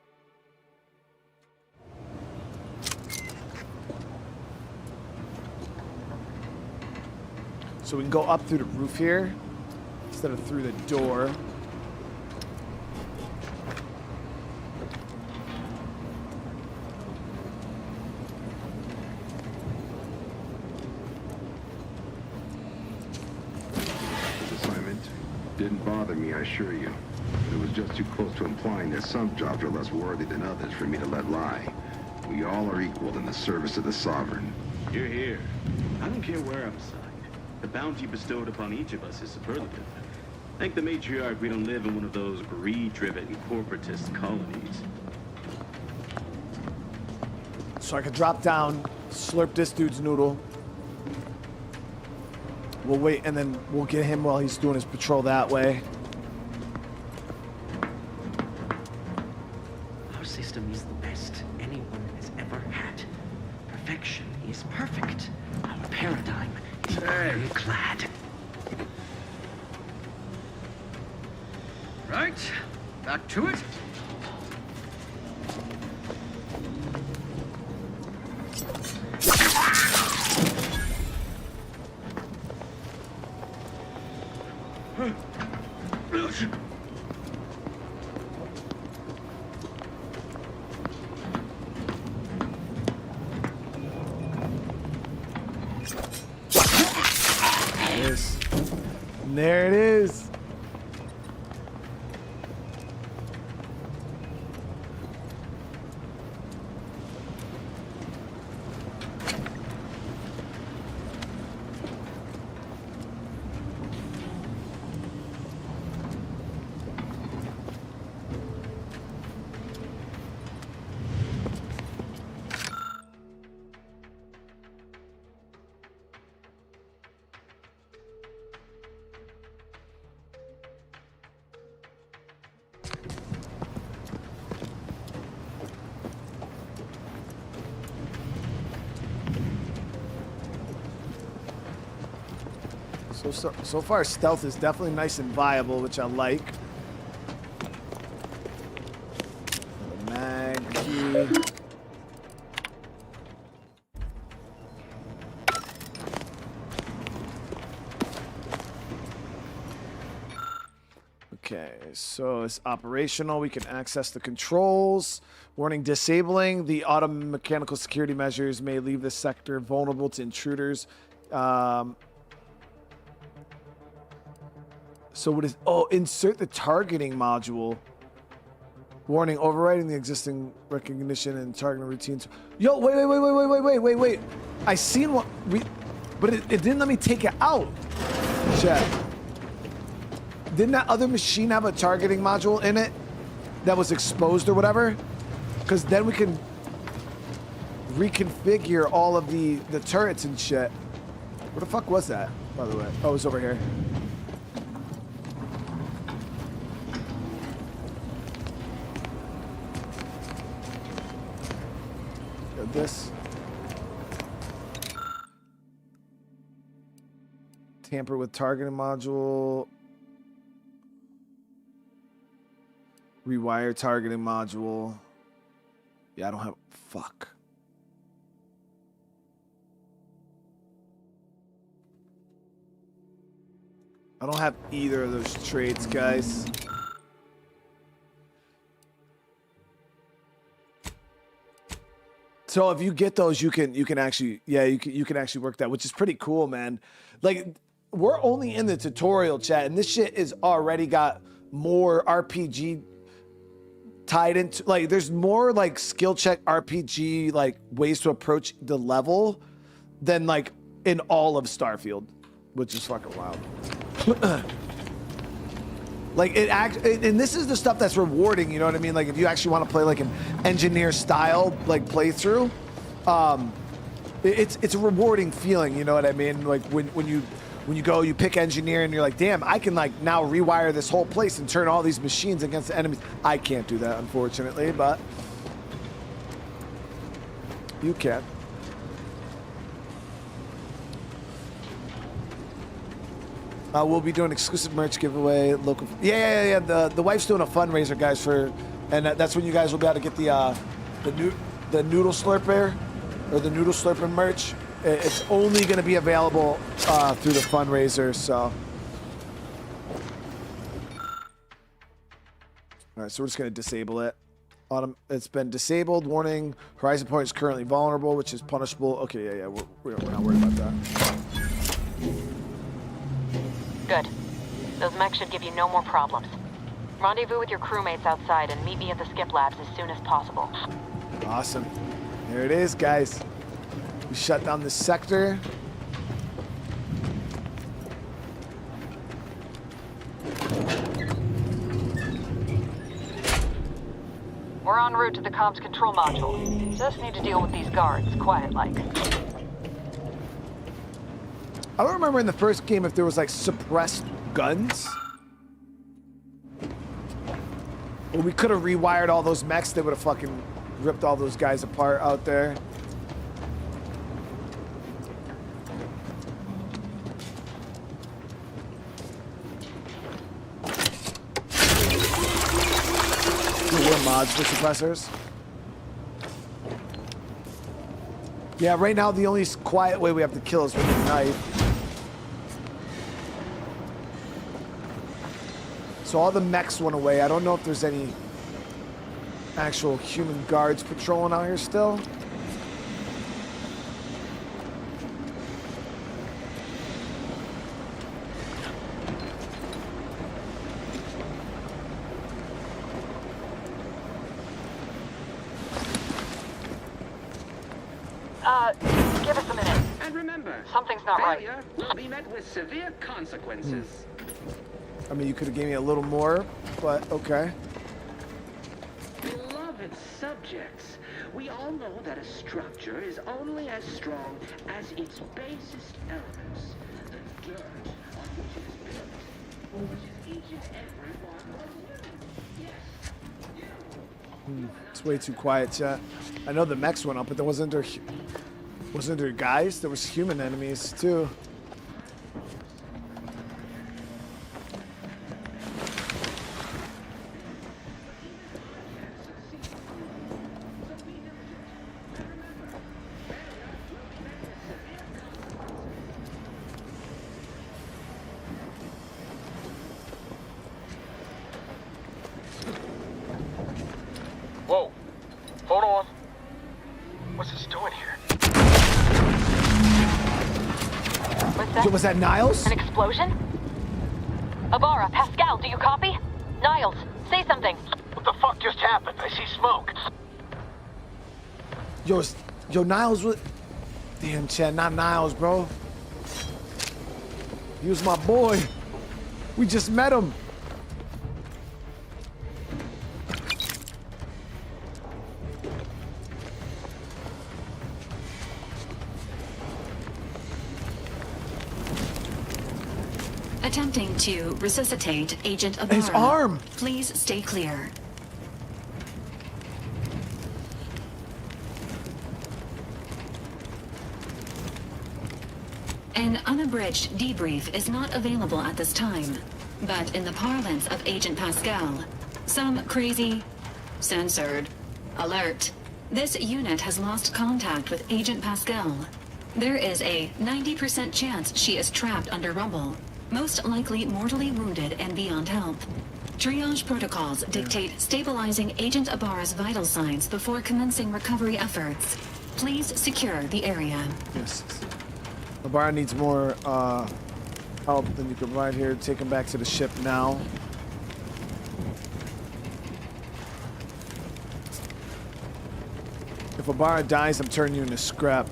So we can go up through the roof here instead of through the door. Didn't bother me, I assure you. But it was just too close to implying that some jobs are less worthy than others for me to let lie. We all are equal in the service of the Sovereign. You're here. I don't care where I'm assigned. The bounty bestowed upon each of us is superlative. Thank the matriarch we don't live in one of those greed-driven corporatist colonies. So I could drop down, slurp this dude's noodle. We'll wait, and then we'll get him while he's doing his patrol that way. Our system is the best anyone has ever had. Perfection is perfect. Our paradigm is ironclad. Right, back to it. There it is. So far, stealth is definitely nice and viable, which I like. Mag key. Okay, so it's operational. We can access the controls. Warning, disabling the auto-mechanical security measures may leave the sector vulnerable to intruders. So what is... Oh, insert the targeting module. Warning, overriding the existing recognition and targeting routines. Yo, wait. I seen what we... But it didn't let me take it out. Chat. Didn't that other machine have a targeting module in it that was exposed or whatever? Because then we can reconfigure all of the turrets and shit. Where the fuck was that, by the way? Oh, it was over here. Got this. Tamper with targeting module. Rewire targeting module. Yeah, I don't have... Fuck. I don't have either of those traits, guys. So if you get those, you can actually... Yeah, you can actually work that, which is pretty cool, man. Like, we're only in the tutorial, chat, and this shit is already got more RPG... tied into, like, there's more like skill check RPG like ways to approach the level than like in all of Starfield, which is fucking wild. Like and this is the stuff that's rewarding, you know what I mean? Like if you actually want to play like an engineer style like playthrough, it's a rewarding feeling, you know what I mean? Like when you go, you pick engineer and you're like, damn, I can like now rewire this whole place and turn all these machines against the enemies. I can't do that, unfortunately, but you can. We'll be doing exclusive merch giveaway, local. Yeah. The wife's doing a fundraiser, guys, and that's when you guys will be able to get the noodle slurper or the noodle slurper merch. It's only going to be available through the fundraiser, so. All right, so we're just going to disable it. It's been disabled. Warning, Horizon Point is currently vulnerable, which is punishable. Okay, yeah, we're not worried about that. Good. Those mechs should give you no more problems. Rendezvous with your crewmates outside and meet me at the skip labs as soon as possible. Awesome. There it is, guys. We shut down this sector. We're en route to the comms control module. Just need to deal with these guards, quiet-like. I don't remember in the first game if there was like suppressed guns. Well, we could have rewired all those mechs. They would have fucking ripped all those guys apart out there. Mods for suppressors. Yeah, right now the only quiet way we have to kill is with a knife. So all the mechs went away. I don't know if there's any actual human guards patrolling out here still. Give us a minute. And remember, something's not right. Failure will be met with severe consequences. I mean, you could have gave me a little more, but okay. Beloved subjects, we all know that a structure is only as strong as its basest elements. The dirt on which it is built, which is each and every one of you. Yes, It's way too quiet, chat. I know the mechs went up, but there wasn't there guys? There was human enemies too. access. So was that Niles? An explosion? Abara, Pascal, do you copy? Niles, say something. What the fuck just happened? I see smoke. Yo, Niles was... Damn, Chad, not Niles, bro. He was my boy. We just met him. Attempting to resuscitate Agent Abara. His arm! Please stay clear. An unabridged debrief is not available at this time, but in the parlance of Agent Pascal, some crazy, censored, alert. This unit has lost contact with Agent Pascal. There is a 90% chance she is trapped under rubble, most likely mortally wounded and beyond help. Triage protocols dictate stabilizing Agent Abara's vital signs before commencing recovery efforts. Please secure the area. Yes. Abara needs more help than you can provide here. Take him back to the ship now. If Abara dies, I'm turning you into scrap.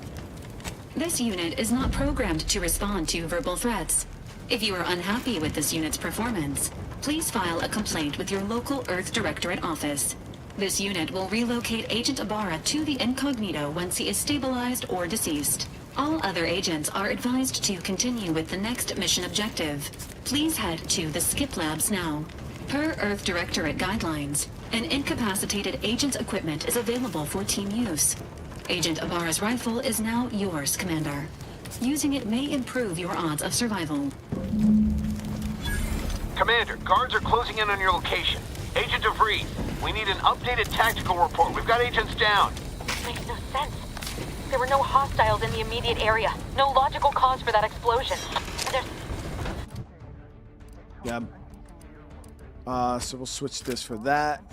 This unit is not programmed to respond to verbal threats. If you are unhappy with this unit's performance, please file a complaint with your local Earth Directorate office. This unit will relocate Agent Abara to the incognito once he is stabilized or deceased. All other agents are advised to continue with the next mission objective. Please head to the Skip Labs now. Per Earth Directorate guidelines, an incapacitated agent's equipment is available for team use. Agent Abara's rifle is now yours, Commander. Using it may improve your odds of survival. Commander, guards are closing in on your location. Agent DeVries, we need an updated tactical report. We've got agents down. This makes no sense. There were no hostiles in the immediate area. No logical cause for that explosion. There's... Yeah. So we'll switch this for that.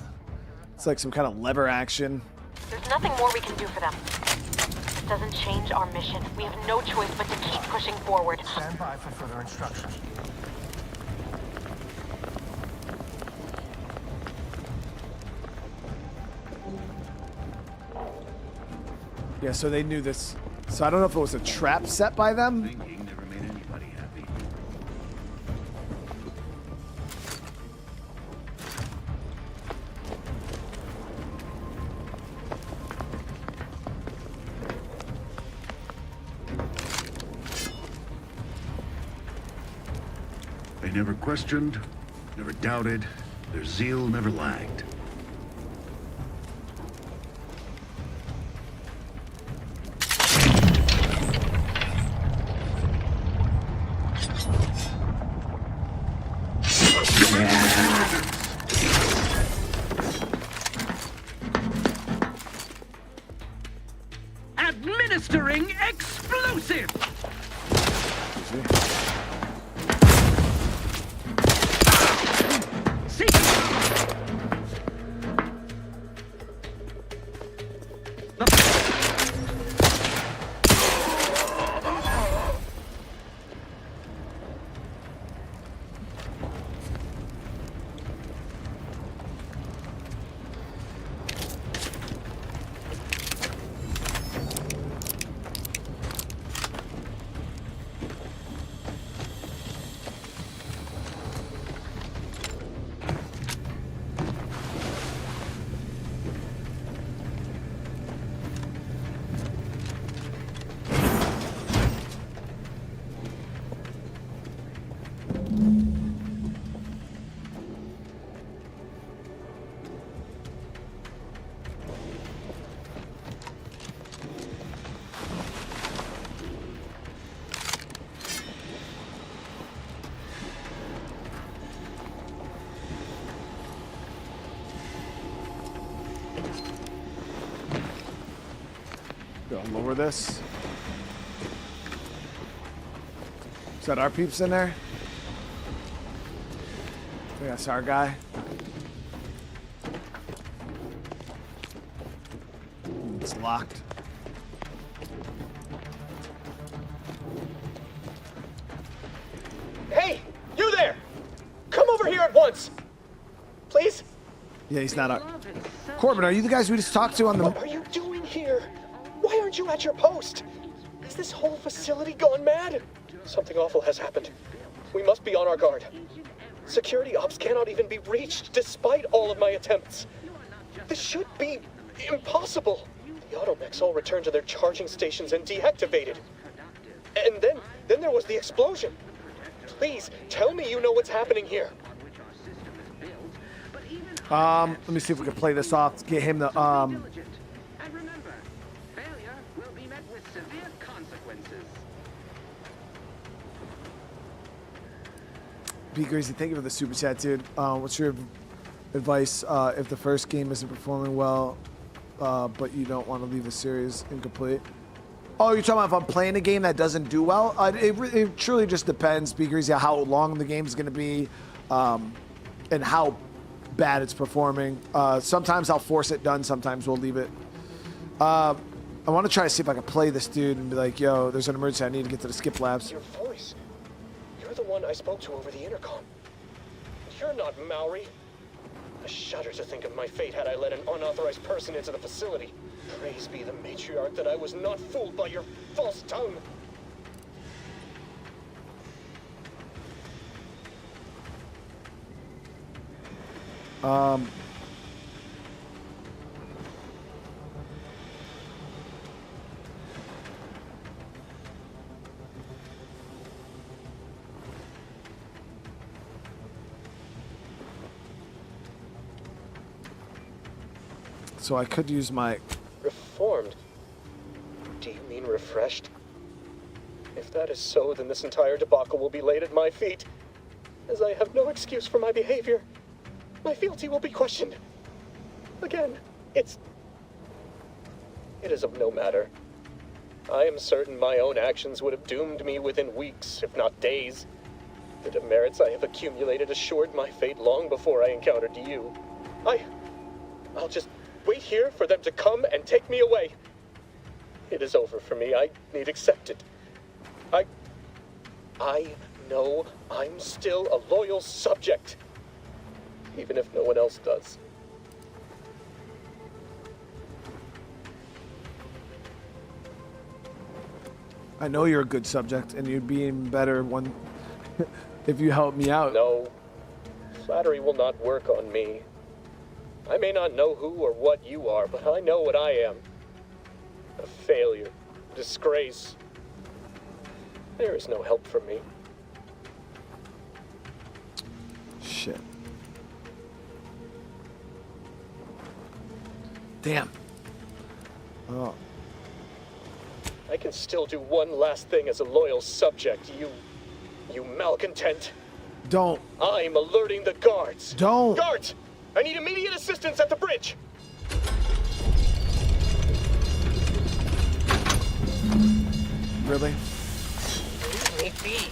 It's like some kind of lever action. There's nothing more we can do for them. This doesn't change our mission. We have no choice but to keep pushing forward. Stand by for further instructions. Yeah, so they knew this. So I don't know if it was a trap set by them. Thinking never made anybody happy. They never questioned, never doubted. Their zeal never lagged. Administering explosive! Lower this. Is that our peeps in there? I think that's our guy. It's locked. Yeah, he's not a... Corbin, are you the guys we just talked to on the... What are you doing here? Why aren't you at your post? Is this whole facility gone mad? Something awful has happened. We must be on our guard. Security ops cannot even be reached despite all of my attempts. This should be impossible. The automechs all returned to their charging stations and deactivated. And then there was the explosion. Please, tell me you know what's happening here. Let me see if we can play this off to get him the, And remember, failure will be met with severe consequences. P. Greasy, thank you for the super chat, dude. What's your advice if the first game isn't performing well, but you don't want to leave the series incomplete? Oh, you're talking about if I'm playing a game that doesn't do well? It truly just depends, P. Greasy, how long the game's going to be and how bad it's performing. Sometimes I'll force it done, sometimes we'll leave it. I want to try to see if I can play this dude and be like, yo, there's an emergency, I need to get to the skip labs. Your voice. You're the one I spoke to over the intercom. You're not Maori. I shudder to think of my fate had I let an unauthorized person into the facility. Praise be the matriarch that I was not fooled by your false tongue. So I could use my... Reformed? Do you mean refreshed? If that is so, then this entire debacle will be laid at my feet. As I have no excuse for my behavior, my fealty will be questioned. Again, it is of no matter. I am certain my own actions would have doomed me within weeks, if not days. The demerits I have accumulated assured my fate long before I encountered you. I'll just wait here for them to come and take me away. It is over for me. I need accept it. I know I'm still a loyal subject, even if no one else does. I know you're a good subject, and you'd be even better one if you help me out. No, flattery will not work on me. I may not know who or what you are, but I know what I am. A failure, a disgrace. There is no help for me. Shit. Damn. Oh. I can still do one last thing as a loyal subject, you malcontent. Don't. I'm alerting the guards. Don't. Guards! I need immediate assistance at the bridge. Really? Leave me be.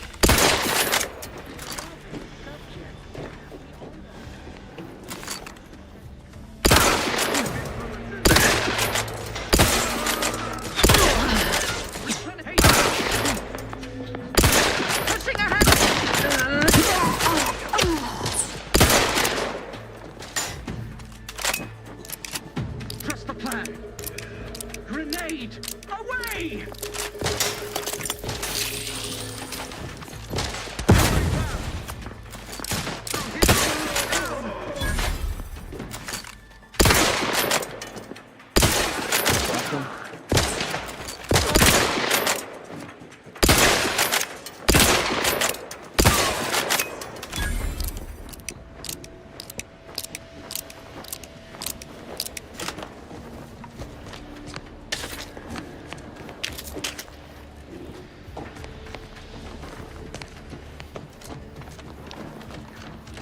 Trust the plan. Grenade! Away!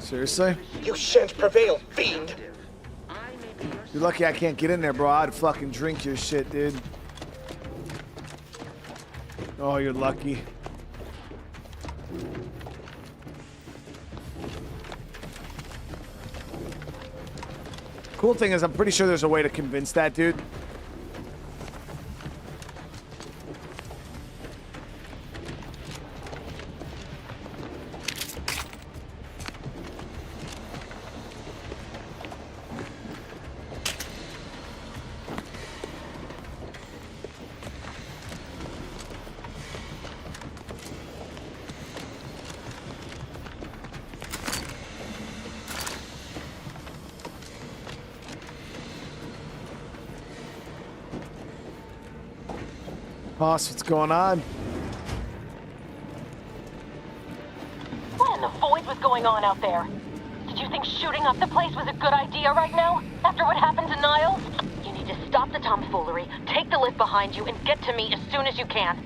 Seriously? You shan't prevail, fiend! You're lucky I can't get in there, bro. I'd fucking drink your shit, dude. Oh, you're lucky. Cool thing is, I'm pretty sure there's a way to convince that dude. Boss, what's going on? What in the void was going on out there? Did you think shooting up the place was a good idea right now? After what happened to Niles? You need to stop the tomfoolery, take the lift behind you, and get to me as soon as you can.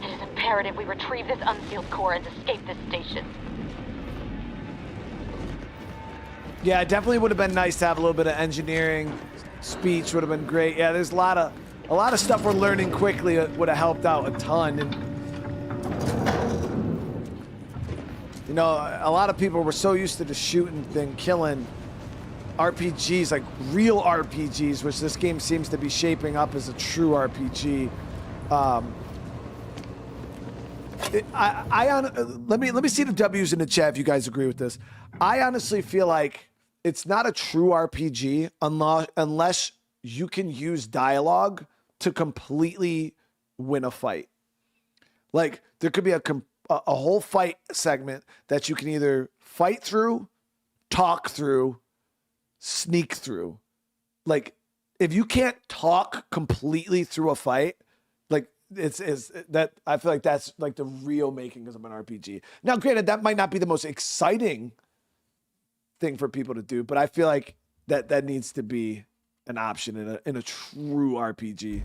It is imperative we retrieve this unsealed core and escape this station. Yeah, it definitely would have been nice to have a little bit of engineering. Speech would have been great. Yeah, there's a lot of stuff we're learning quickly that would have helped out a ton. And you know, a lot of people were so used to the shooting thing, killing RPGs, like real RPGs, which this game seems to be shaping up as a true RPG. Let me see the W's in the chat if you guys agree with this. I honestly feel like it's not a true RPG unless you can use dialogue to completely win a fight. Like there could be a whole fight segment that you can either fight through, talk through, sneak through. Like if you can't talk completely through a fight, like it's that I feel like that's like the real makings of an RPG. Now, granted, that might not be the most exciting thing for people to do, but I feel like that needs to be an option in a true RPG.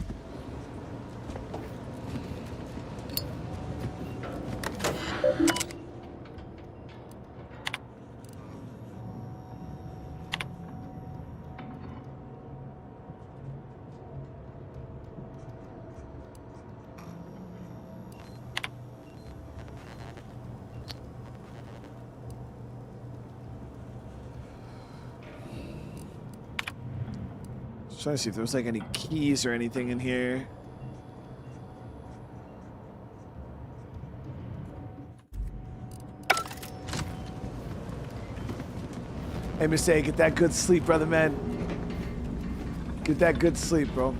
Trying to see if there's like any keys or anything in here. Hey, Miss A, get that good sleep, brother, man. Get that good sleep, bro.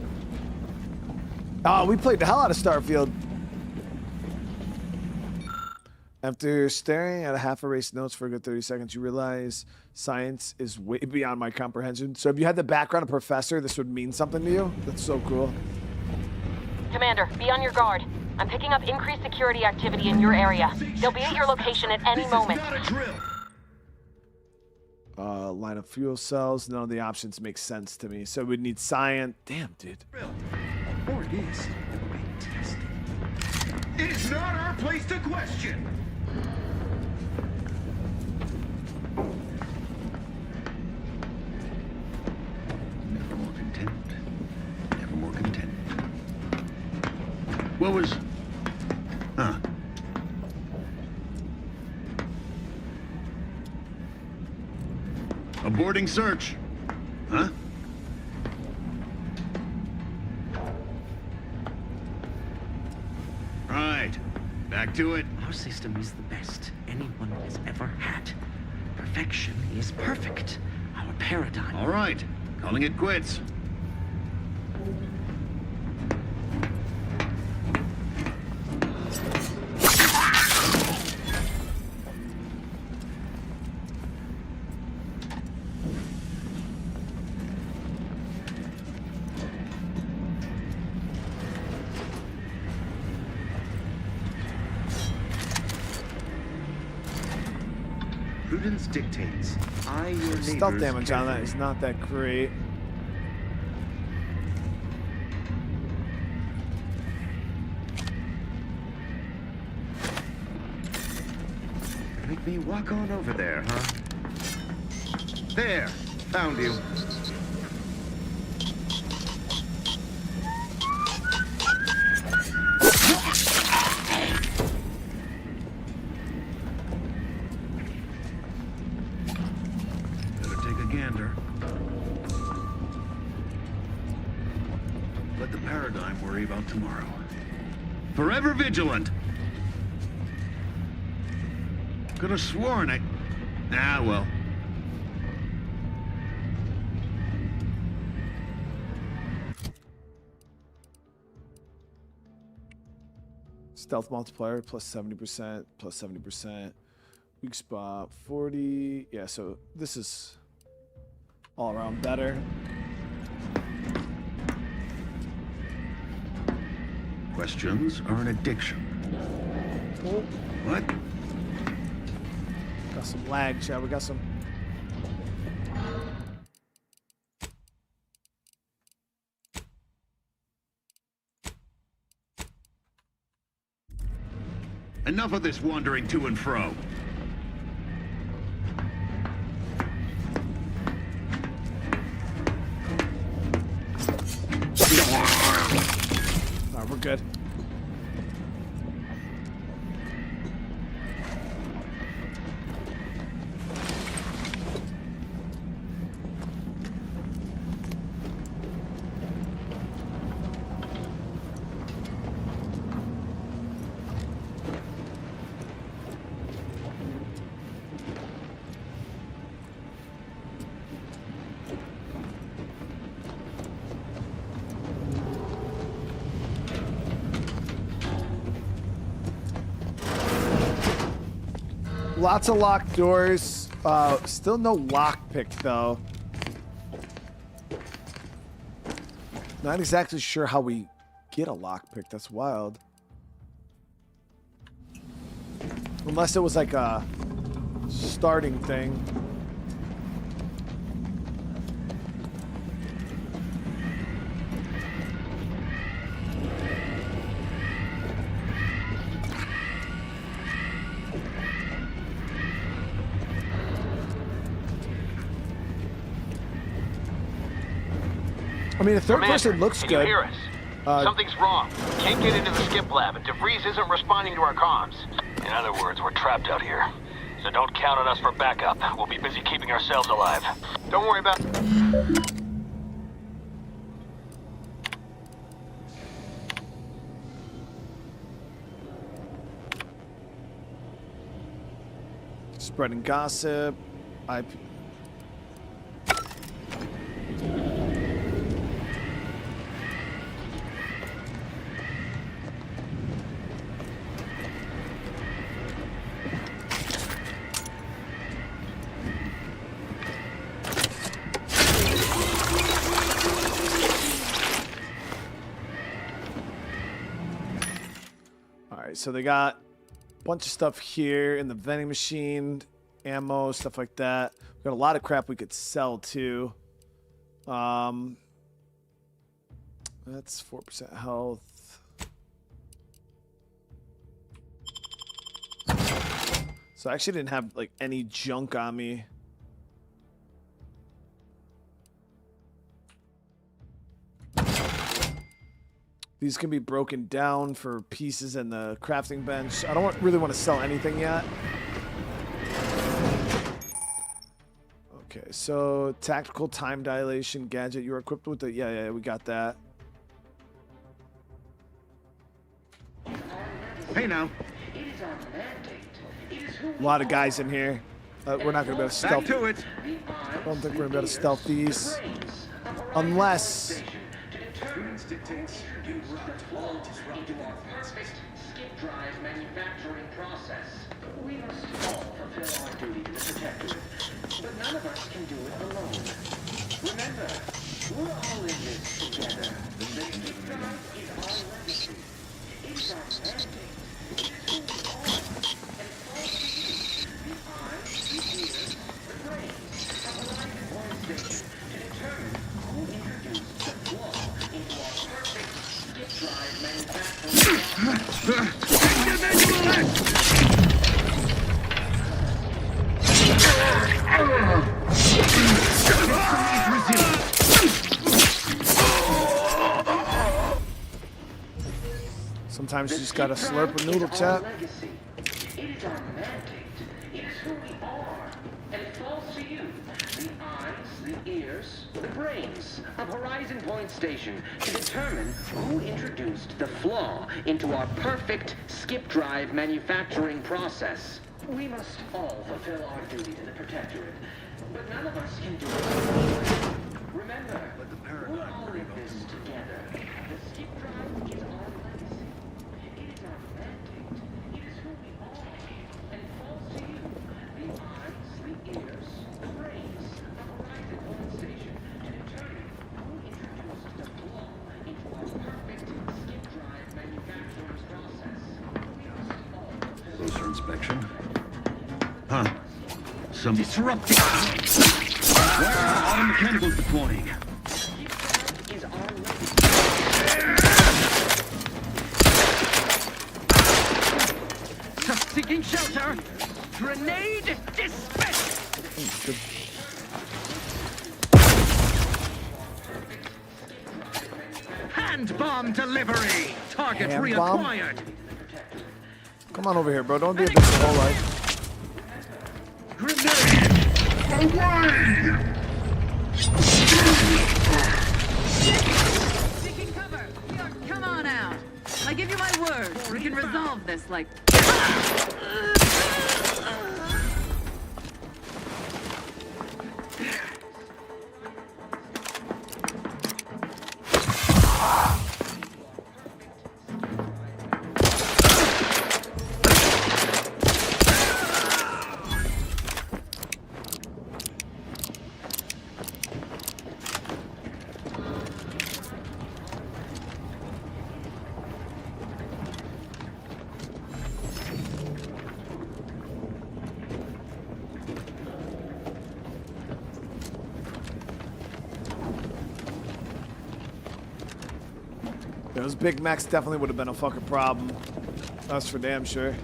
Oh, we played the hell out of Starfield. After staring at a half-erased notes for a good 30 seconds, you realize science is way beyond my comprehension. So if you had the background of professor, this would mean something to you? That's so cool. Commander, be on your guard. I'm picking up increased security activity in your area. They'll be at your location at any moment. Line of fuel cells. None of the options make sense to me. So we'd need science. Damn, dude. Or it is. It's not our place to question. Never more content. Never more content. What was... Huh. Aborting search. Huh? Right. Back to it. Our system is the best anyone has ever had. Perfection is perfect. Our paradigm. All right. Calling it quits. Prudence dictates. I, your Stealth damage on that is not that great. Make me walk on over there, huh? There! Found you. Better take a gander. Let the paradigm worry about tomorrow. Forever vigilant! Could have sworn I... Ah, well. Stealth multiplier plus 70%, plus 70%. Weak spot 40. Yeah, so this is all around better. Questions are an addiction. What? Got some lag, Chad. We got some. Enough of this wandering to and fro. Alright, we're good. Lots of locked doors. Still no lockpick though. Not exactly sure how we get a lockpick. That's wild. Unless it was like a starting thing. I mean, the third person looks can good. You hear us? Something's wrong. We can't get into the skip lab, and DeVries isn't responding to our comms. In other words, we're trapped out here. So don't count on us for backup. We'll be busy keeping ourselves alive. Don't worry about... Spreading gossip. IP. So they got a bunch of stuff here in the vending machine, ammo, stuff like that. We've got a lot of crap we could sell too. That's 4% health. So I actually didn't have like any junk on me. These can be broken down for pieces in the crafting bench. I don't really want to sell anything yet. Okay, so tactical time dilation gadget. You're equipped with the... Yeah, we got that. Hey now. A lot of guys in here. We're not going to be able to stealth. Back to it. I don't think we're going to be able to stealth these. Unless... dictates you interrupt all disruptive perfect skip drive manufacturing process. We must all fulfill our duty to the protectorate, but none of us can do it alone. Remember, we're all in this together. The skip drive is our legacy. It is our mandate. It is who we are. And all the eyes, the ears, the brains of Horizon Point Station to determine who introduced the flaw into our perfect skip drive manufacturing Sometimes you just gotta slurp a noodle, chat. It is our mandate. It is who we are. And it falls to you, the eyes, the ears, the brains of Horizon Point Station to determine who introduced the flaw into our perfect skip drive manufacturing process. We must all fulfill our duty to the Protectorate, but none of us can do it alone. Remember, we're all in this together. The skip drive is our legacy. It is our mandate. It is who we are. And it falls to you, the eyes, the ears, the brains of Horizon Point Station to determine who introduced the flaw into our perfect skip drive manufacturing closer inspection. Huh. Some disrupting. Where are auto mechanicals deploying? Seeking shelter. Grenade dispatched. Hand bomb delivery. Target Hand bomb? reacquired. Come on over here, bro. Don't be a bitch the whole life. Grenade. Taking cover. Come on out. I give you my word. We can resolve this like... Those Big Macs definitely would have been a fucking problem. That's for damn sure.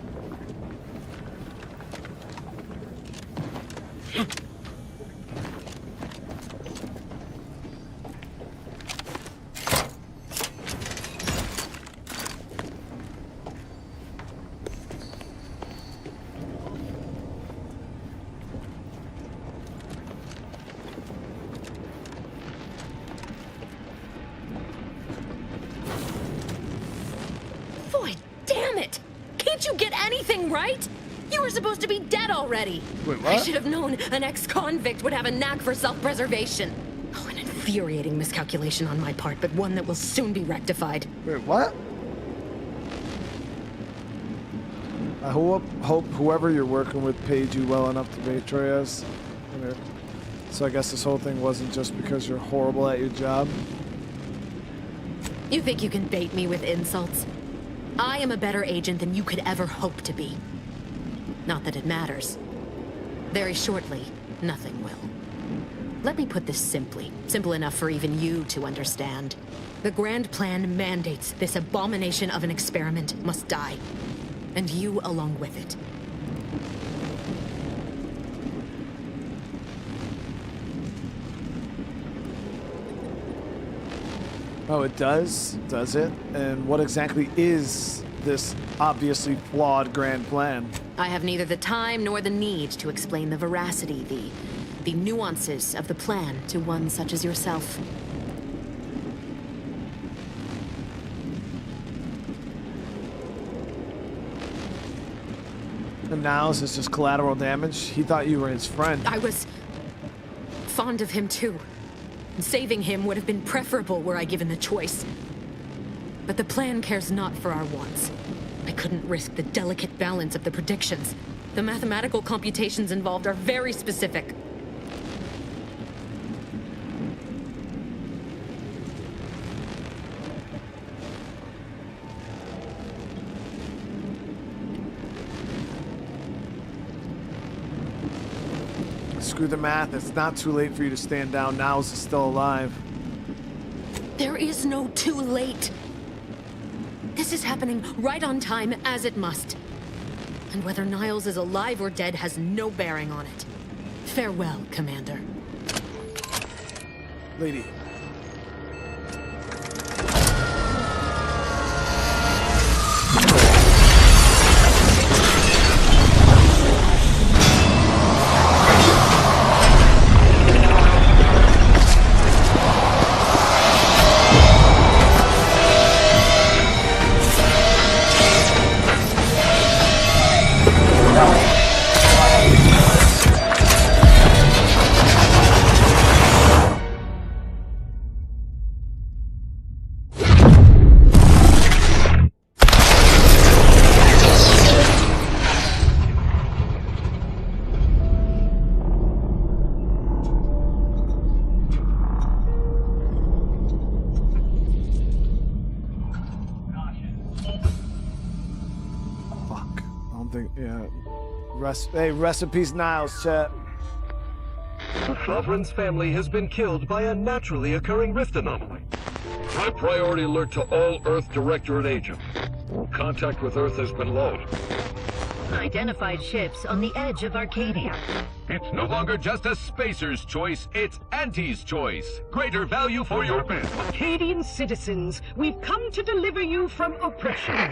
Boy, damn it! Can't you get anything right? You were supposed to be dead already. Wait, what? I should have known an ex-convict would have a knack for self-preservation. Oh, an infuriating miscalculation on my part, but one that will soon be rectified. Wait, what? I hope whoever you're working with paid you well enough to betray us. So I guess this whole thing wasn't just because you're horrible at your job. You think you can bait me with insults? I am a better agent than you could ever hope to be. Not that it matters. Very shortly, nothing will. Let me put this simply. Simple enough for even you to understand. The grand plan mandates this abomination of an experiment must die. And you along with it. Oh, it does? Does it? And what exactly is this obviously flawed grand plan? I have neither the time nor the need to explain the veracity, the nuances of the plan to one such as yourself. And now is this just collateral damage? He thought you were his friend. I was fond of him too. Saving him would have been preferable were I given the choice. But the plan cares not for our wants. I couldn't risk the delicate balance of the predictions. The mathematical computations involved are very specific. Screw the math. It's not too late for you to stand down. Niles is still alive. There is no too late. This is happening right on time, as it must. And whether Niles is alive or dead has no bearing on it. Farewell, Commander. Lady. something. Yeah. Hey, rest in peace, Niles, chat. The Sovereign's family has been killed by a naturally occurring rift anomaly. High priority alert to all Earth Directorate agents. Contact with Earth has been low. Identified ships on the edge of Arcadia. It's no longer just a spacer's choice, it's Auntie's choice. Greater value for your bid. Arcadian citizens, we've come to deliver you from oppression.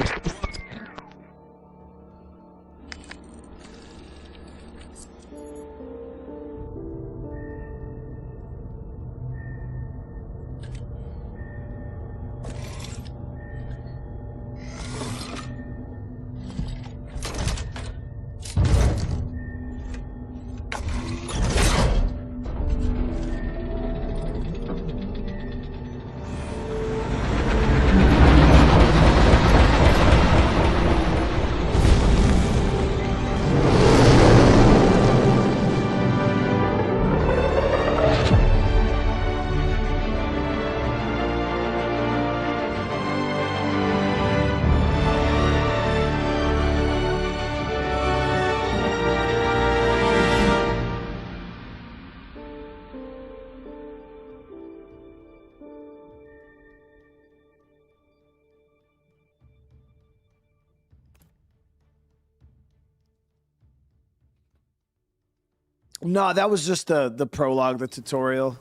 No, that was just the prologue, the tutorial.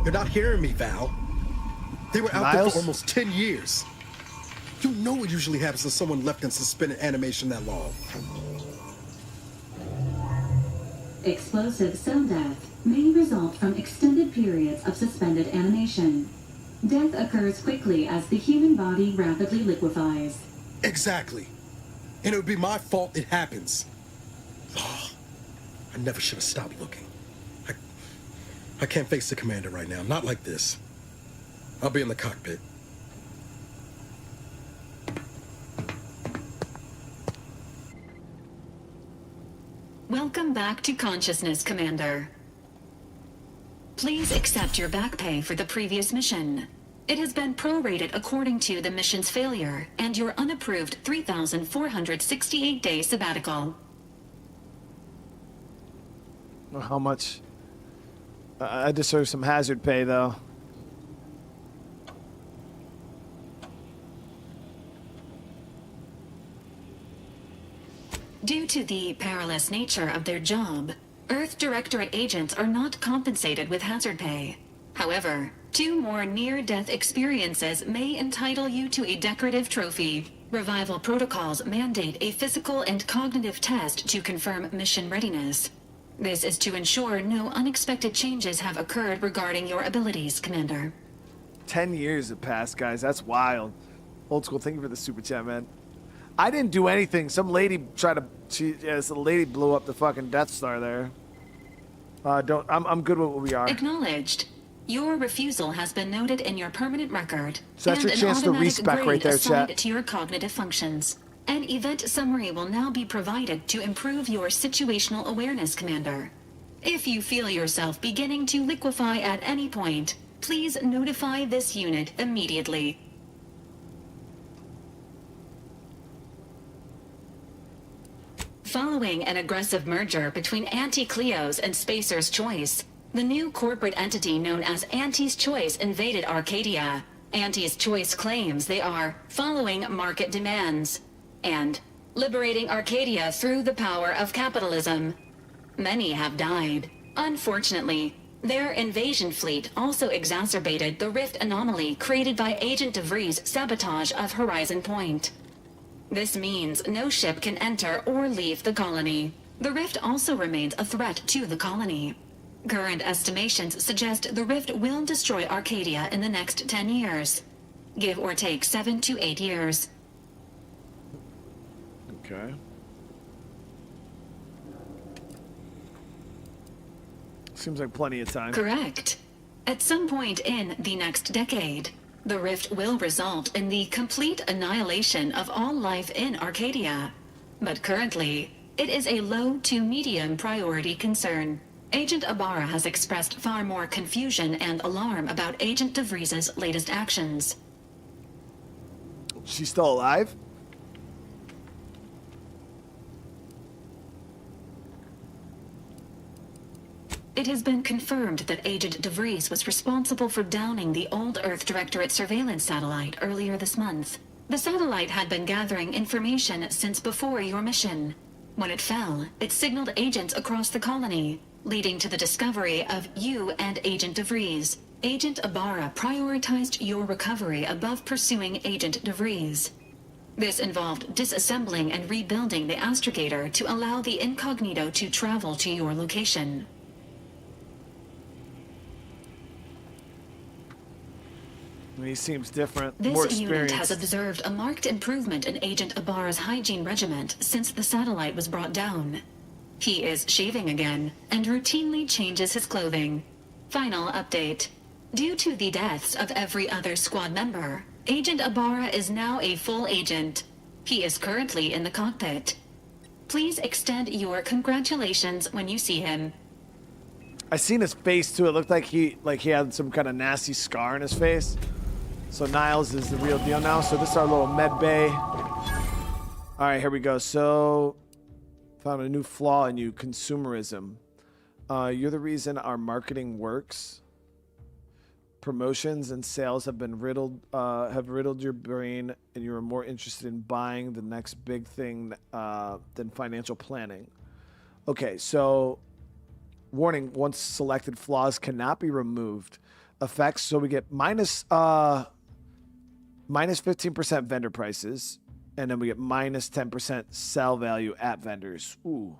You're not hearing me, Val. They were out there for almost 10 years. You know what usually happens to someone left in suspended animation that long. Explosive cell death may result from extended periods of suspended animation. Death occurs quickly as the human body rapidly liquefies. Exactly. And it would be my fault it happens. Oh, I never should have stopped looking. I can't face the commander right now, not like this. I'll be in the cockpit. Welcome back to consciousness, Commander. Please accept your back pay for the previous mission. It has been prorated according to the mission's failure and your unapproved 3,468-day sabbatical. How much? I deserve some hazard pay, though. Due to the perilous nature of their job, Earth Directorate agents are not compensated with hazard pay. However, 2 more near-death experiences may entitle you to a decorative trophy. Revival protocols mandate a physical and cognitive test to confirm mission readiness. This is to ensure no unexpected changes have occurred regarding your abilities, Commander. 10 years have passed, guys. That's wild. Old school, thank you for the super chat, man. I didn't do anything. Some lady tried to... some lady blew up the fucking Death Star there. I'm good with what we are. Acknowledged. Your refusal has been noted in your permanent record. So that's your chance to respec right there, chat. To your cognitive functions. An event summary will now be provided to improve your situational awareness, Commander. If you feel yourself beginning to liquefy at any point, please notify this unit immediately. Following an aggressive merger between Anti-Cleo's and Spacer's Choice, the new corporate entity known as Auntie's Choice invaded Arcadia. Auntie's Choice claims they are following market demands and liberating Arcadia through the power of capitalism. Many have died. Unfortunately, their invasion fleet also exacerbated the rift anomaly created by Agent DeVries' sabotage of Horizon Point. This means no ship can enter or leave the colony. The rift also remains a threat to the colony. Current estimations suggest the rift will destroy Arcadia in the next 10 years. Give or take 7 to 8 years. Okay. Seems like plenty of time. Correct. At some point in the next decade, the rift will result in the complete annihilation of all life in Arcadia. But currently, it is a low to medium priority concern. Agent Ibarra has expressed far more confusion and alarm about Agent DeVries' latest actions. She's still alive? It has been confirmed that Agent DeVries was responsible for downing the old Earth Directorate surveillance satellite earlier this month. The satellite had been gathering information since before your mission. When it fell, it signaled agents across the colony, leading to the discovery of you and Agent DeVries. Agent Ibarra prioritized your recovery above pursuing Agent DeVries. This involved disassembling and rebuilding the astrogator to allow the incognito to travel to your location. He seems different, This more unit experienced. has observed a marked improvement in Agent Ibarra's hygiene regiment since the satellite was brought down. He is shaving again and routinely changes his clothing. Final update. Due to the deaths of every other squad member, Agent Ibarra is now a full agent. He is currently in the cockpit. Please extend your congratulations when you see him. I seen his face too. It looked like he had some kind of nasty scar in his face. So Niles is the real deal now. So this is our little med bay. All right, here we go. So found a new flaw in you, consumerism. You're the reason our marketing works. Promotions and sales have been riddled your brain, and you are more interested in buying the next big thing than financial planning. Okay, so warning: once selected flaws cannot be removed. Effects: so we get minus 15% vendor prices, and then we get minus 10% sell value at vendors. Ooh.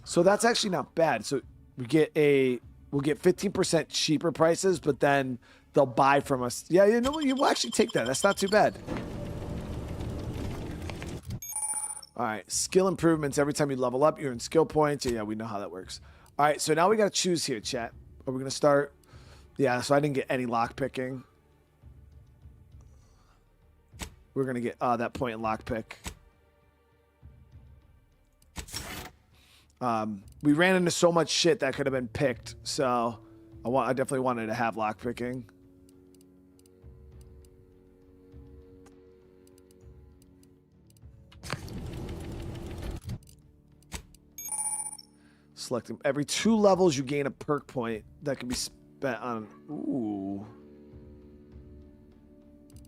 So that's actually not bad. So we'll get 15% cheaper prices, but then they'll buy from us. Yeah, you know what? You will actually take that. That's not too bad. All right, skill improvements. Every time you level up, you earn skill points. Yeah, we know how that works. All right, so now we got to choose here, chat. Are we going to start? Yeah, so I didn't get any lock picking. We're going to get that point in lock pick. We ran into so much shit that could have been picked, so I definitely wanted to have lock picking. Select them. Every 2 levels, you gain a perk point that can be spent on. Ooh.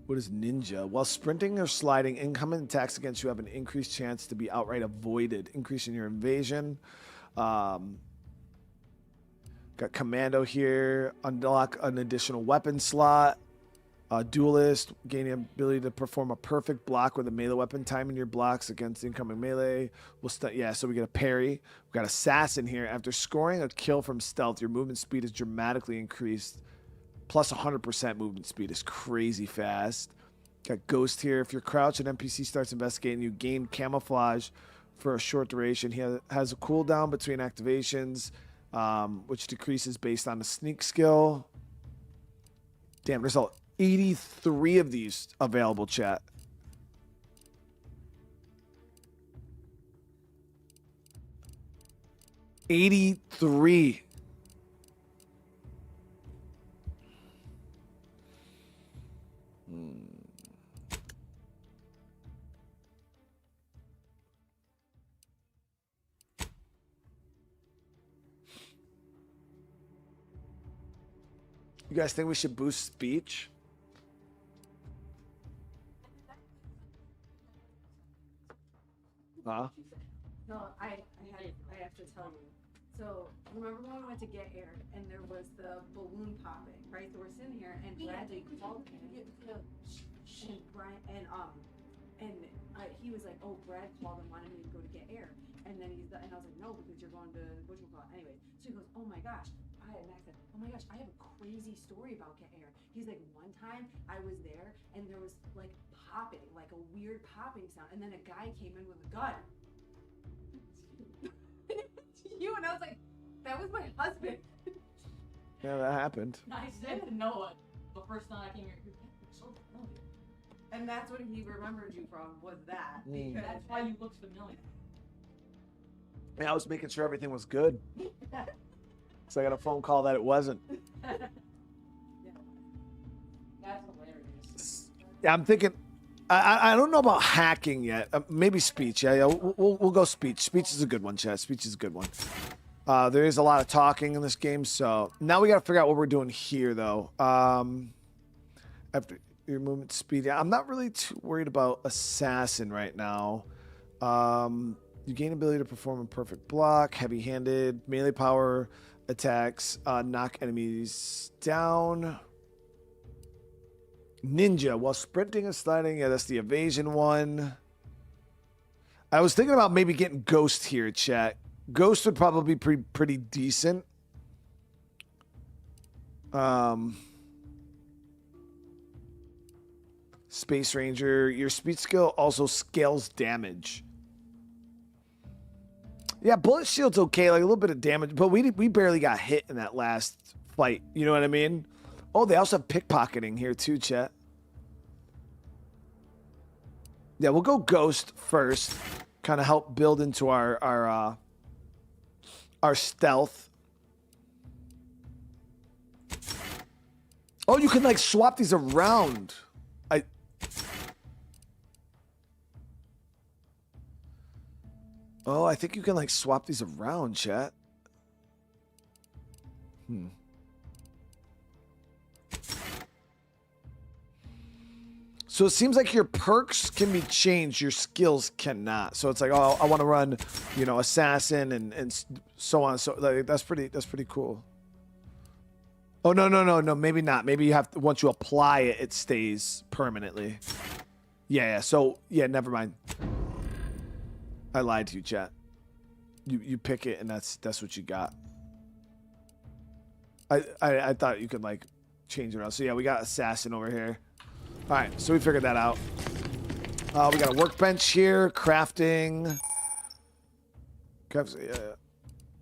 What is ninja? While sprinting or sliding, incoming attacks against you have an increased chance to be outright avoided, increasing your invasion. Got commando here. Unlock an additional weapon slot. Duelist, gaining ability to perform a perfect block with a melee weapon, timing your blocks against incoming melee. Yeah, so we get a parry. We got assassin here. After scoring a kill from stealth, your movement speed is dramatically increased. Plus 100% movement speed is crazy fast. Got ghost here. If you're crouched, an NPC starts investigating. You gain camouflage for a short duration. He has a cooldown between activations, which decreases based on the sneak skill. Damn, there's 83 of these available, chat. $83. You guys think we should boost speech? Huh? No, I have to tell you. So remember when we went to get air and there was the balloon popping, right? So we're sitting here and Bradley called me, and Brian and he was like, "Oh, Brad called and wanted me to go to get air," and then I was like, "No, because you're going to whatchamacallit." Anyways, so he goes, "Oh my gosh." Max said, "Oh my gosh, I have a crazy story about get air." He's like, "One time I was there and there was like popping, like a weird popping sound, and then a guy came in with a gun." You and I was like, "That was my husband." Yeah, that happened. I didn't know it. The first time I came here, you're so familiar. And that's what he remembered you from, was that. Because that's why you looked familiar. Yeah, I was making sure everything was good. So I got a phone call that it wasn't. Yeah. That's hilarious. Yeah, I'm thinking I don't know about hacking yet. Maybe speech. Yeah, we'll go speech. Speech is a good one, chat. Speech is a good one. There is a lot of talking in this game, so now we got to figure out what we're doing here, though. After your movement speed, I'm not really too worried about assassin right now. You gain ability to perform a perfect block, heavy-handed, melee power attacks, knock enemies down. Ninja, while sprinting and sliding. Yeah, that's the evasion one. I was thinking about maybe getting Ghost here, chat. Ghost would probably be pretty decent. Space Ranger. Your speed skill also scales damage. Yeah, bullet shield's okay, like a little bit of damage, but we barely got hit in that last fight. You know what I mean? Oh, they also have pickpocketing here too, chat. Yeah, we'll go Ghost first. Kind of help build into our stealth. Oh, you can like swap these around. I think you can like swap these around, chat. So it seems like your perks can be changed, your skills cannot. So it's like, oh, I want to run, you know, assassin and so on. So like, that's pretty cool. Oh no, maybe not. Maybe you have to, once you apply it, it stays permanently. Yeah. So yeah, never mind. I lied to you, chat. You pick it and that's what you got. I thought you could like change it around. So yeah, we got assassin over here. All right, so we figured that out. We got a workbench here, crafting.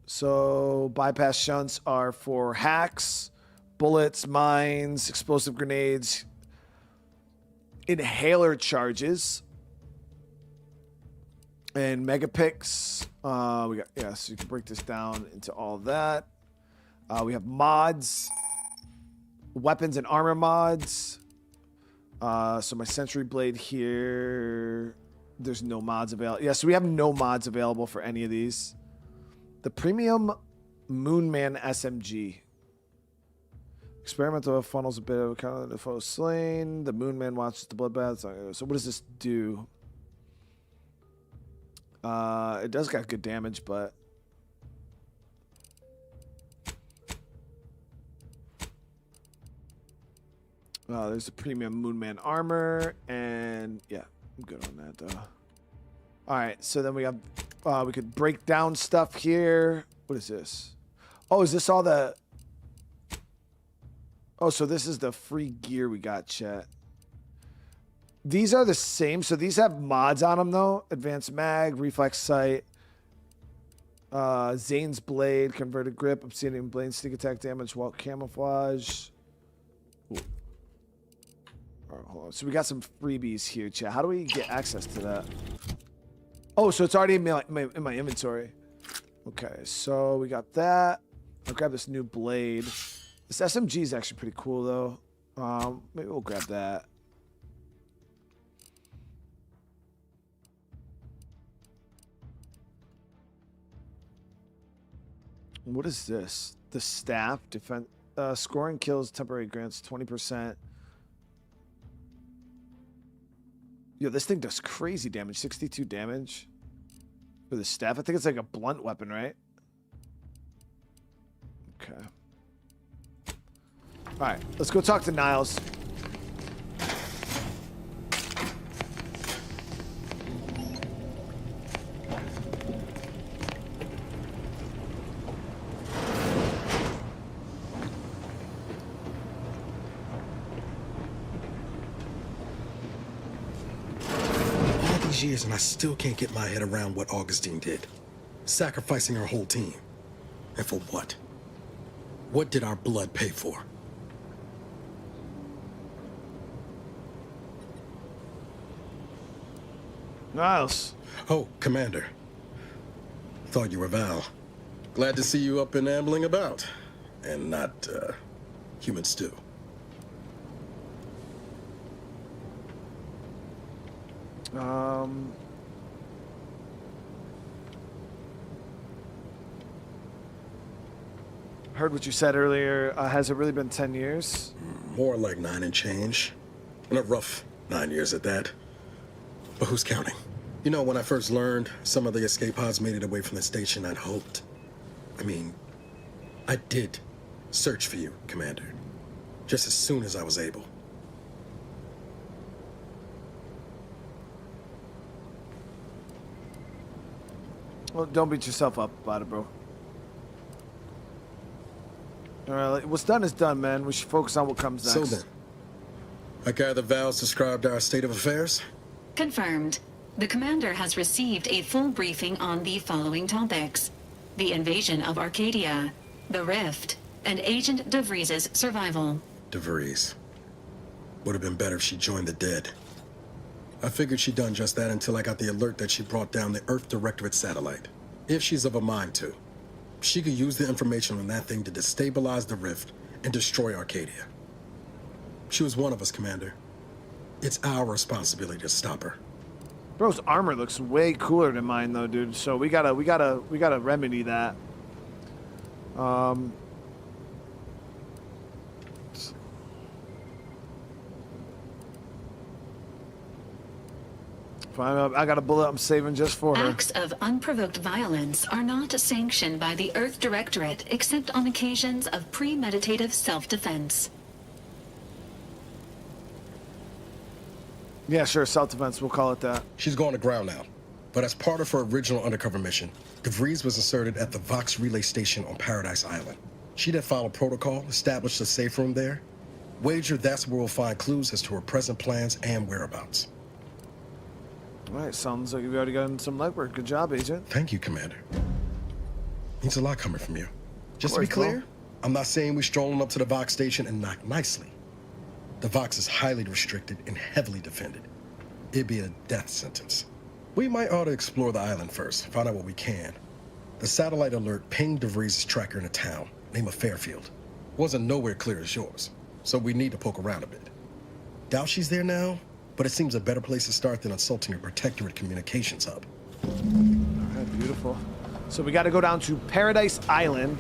So bypass shunts are for hacks, bullets, mines, explosive grenades, inhaler charges, and megapicks. We got so you can break this down into all that. We have mods, weapons and armor mods. So my Sentry Blade here, there's no mods available. Yeah, so we have no mods available for any of these. The Premium Moonman SMG. Experimental funnels a bit of kind of the foe slain. The Moonman watches the bloodbath. So what does this do? It does got good damage, but... there's a premium Moonman armor, and yeah, I'm good on that though. All right, so then we have, we could break down stuff here. What is this? Oh, is this all the? Oh, so this is the free gear we got, chat. These are the same, so these have mods on them though. Advanced mag, reflex sight, Zane's blade, converted grip, obsidian blade, sneak attack damage, wall camouflage. Ooh. All right, hold on. So we got some freebies here, chat. How do we get access to that? Oh, so it's already in my inventory. Okay, so we got that. I'll grab this new blade. This SMG is actually pretty cool, though. Maybe we'll grab that. What is this? The staff defense. Scoring kills temporary grants 20%. Yo, this thing does crazy damage. 62 damage for the staff. I think it's like a blunt weapon, right? Okay. All right, let's go talk to Niles. Years and I still can't get my head around what Augustine did. Sacrificing our whole team. And for what? What did our blood pay for? Niles. Oh, Commander. Thought you were Val. Glad to see you up and ambling about. And not, human stew. Heard what you said earlier. Has it really been 10 years? More like 9 and change. And a rough 9 years at that. But who's counting? You know, when I first learned some of the escape pods made it away from the station, I'd hoped. I mean, I did search for you, Commander. Just as soon as I was able. Well, don't beat yourself up about it, bro. Alright, what's done is done, man. We should focus on what comes next. So then, I gather Val's described our state of affairs? Confirmed. The commander has received a full briefing on the following topics: the invasion of Arcadia, the Rift, and Agent DeVries' survival. DeVries. Would have been better if she joined the dead. I figured she'd done just that until I got the alert that she brought down the Earth Directorate satellite. If she's of a mind to, she could use the information on that thing to destabilize the Rift and destroy Arcadia. She was one of us, Commander. It's our responsibility to stop her. Bro's armor looks way cooler than mine, though, dude. So we gotta remedy that. Fine, I got a bullet I'm saving just for her. Acts of unprovoked violence are not sanctioned by the Earth Directorate except on occasions of premeditative self-defense. Yeah, sure, self-defense, we'll call it that. She's going to ground now. But as part of her original undercover mission, DeVries was inserted at the Vox Relay Station on Paradise Island. She'd have followed protocol, established a safe room there. Wager that's where we'll find clues as to her present plans and whereabouts. All right, sounds like you've already gotten some legwork. Good job, Agent. Thank you, Commander. Means a lot coming from you. Just to be Of course, clear, I'm not saying we're strolling up to the Vox station and knock nicely. The Vox is highly restricted and heavily defended. It'd be a death sentence. We might ought to explore the island first, find out what we can. The satellite alert pinged DeVries' tracker in a town, name of Fairfield. Wasn't nowhere clear as yours, so we need to poke around a bit. Doubt she's there now, but it seems a better place to start than insulting your protectorate communications hub. All right, beautiful. So we got to go down to Paradise Island.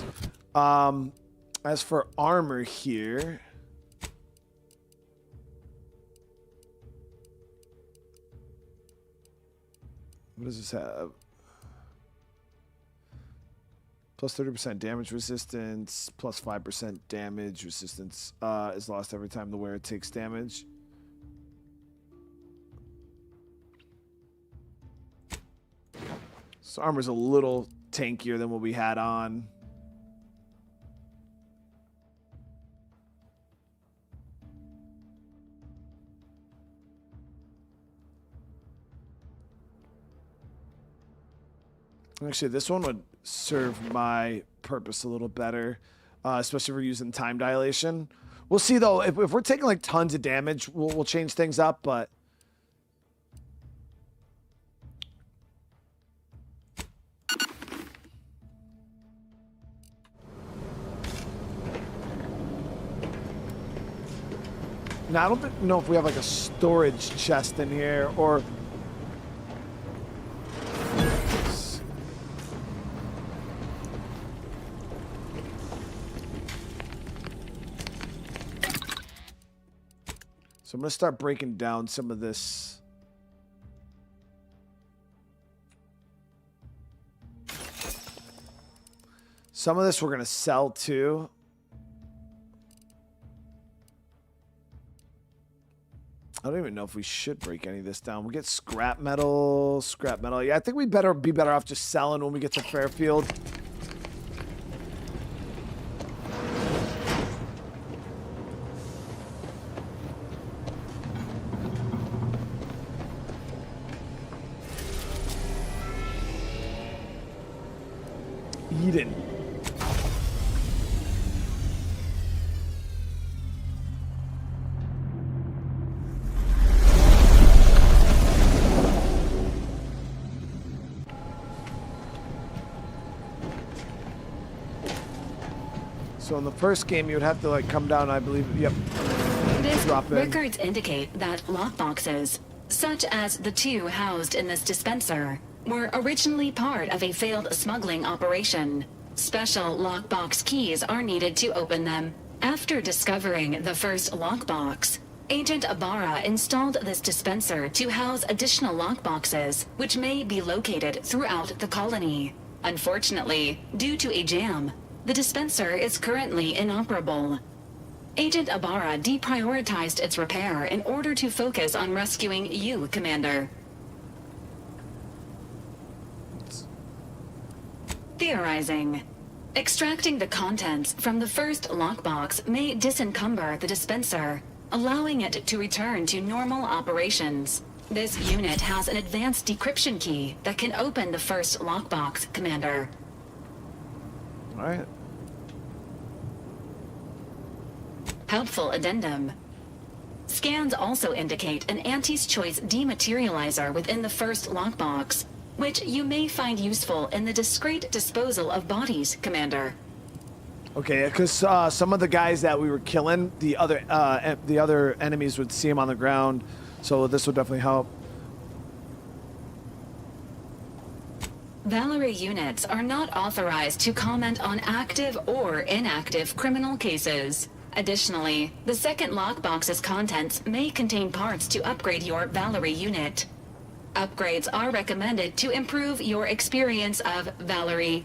As for armor here... What does this have? Plus 30% damage resistance, plus 5% damage resistance is lost every time the wearer takes damage. So armor's a little tankier than what we had on. Actually, this one would serve my purpose a little better, especially if we're using time dilation. We'll see, though. If we're taking, like, tons of damage, we'll change things up, but... Now, I don't know if we have, like, a storage chest in here, or... So I'm going to start breaking down some of this. Some of this we're going to sell too. I don't even know if we should break any of this down. We get scrap metal, scrap metal. Yeah, I think we'd be better off just selling when we get to Fairfield. Eden. So in the first game, you would have to like come down, I believe. Yep. This Drop in. records indicate that lockboxes, such as the two housed in this dispenser, were originally part of a failed smuggling operation. Special lockbox keys are needed to open them. After discovering the first lockbox, Agent Ibarra installed this dispenser to house additional lockboxes, which may be located throughout the colony. Unfortunately, due to a jam, the dispenser is currently inoperable. Agent Ibarra deprioritized its repair in order to focus on rescuing you, Commander. Theorizing. Extracting the contents from the first lockbox may disencumber the dispenser, allowing it to return to normal operations. This unit has an advanced decryption key that can open the first lockbox, Commander. All right. Helpful addendum. Scans also indicate an Auntie's Choice dematerializer within the first lockbox, which you may find useful in the discreet disposal of bodies, Commander. Okay, because some of the guys that we were killing, the other enemies would see them on the ground, so this would definitely help. Valerie units are not authorized to comment on active or inactive criminal cases. Additionally, the second lockbox's contents may contain parts to upgrade your Valerie unit. Upgrades are recommended to improve your experience of Valerie.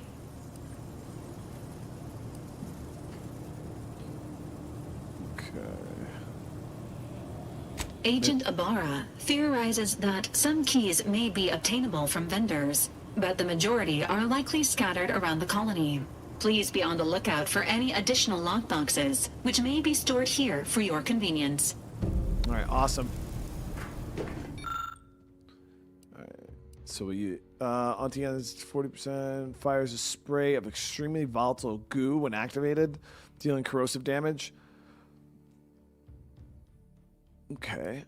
Agent Ibarra theorizes that some keys may be obtainable from vendors, but the majority are likely scattered around the colony. Please be on the lookout for any additional lockboxes, which may be stored here for your convenience. All right, awesome. All right, so you Auntie has 40%, fires a spray of extremely volatile goo when activated, dealing corrosive damage. Okay.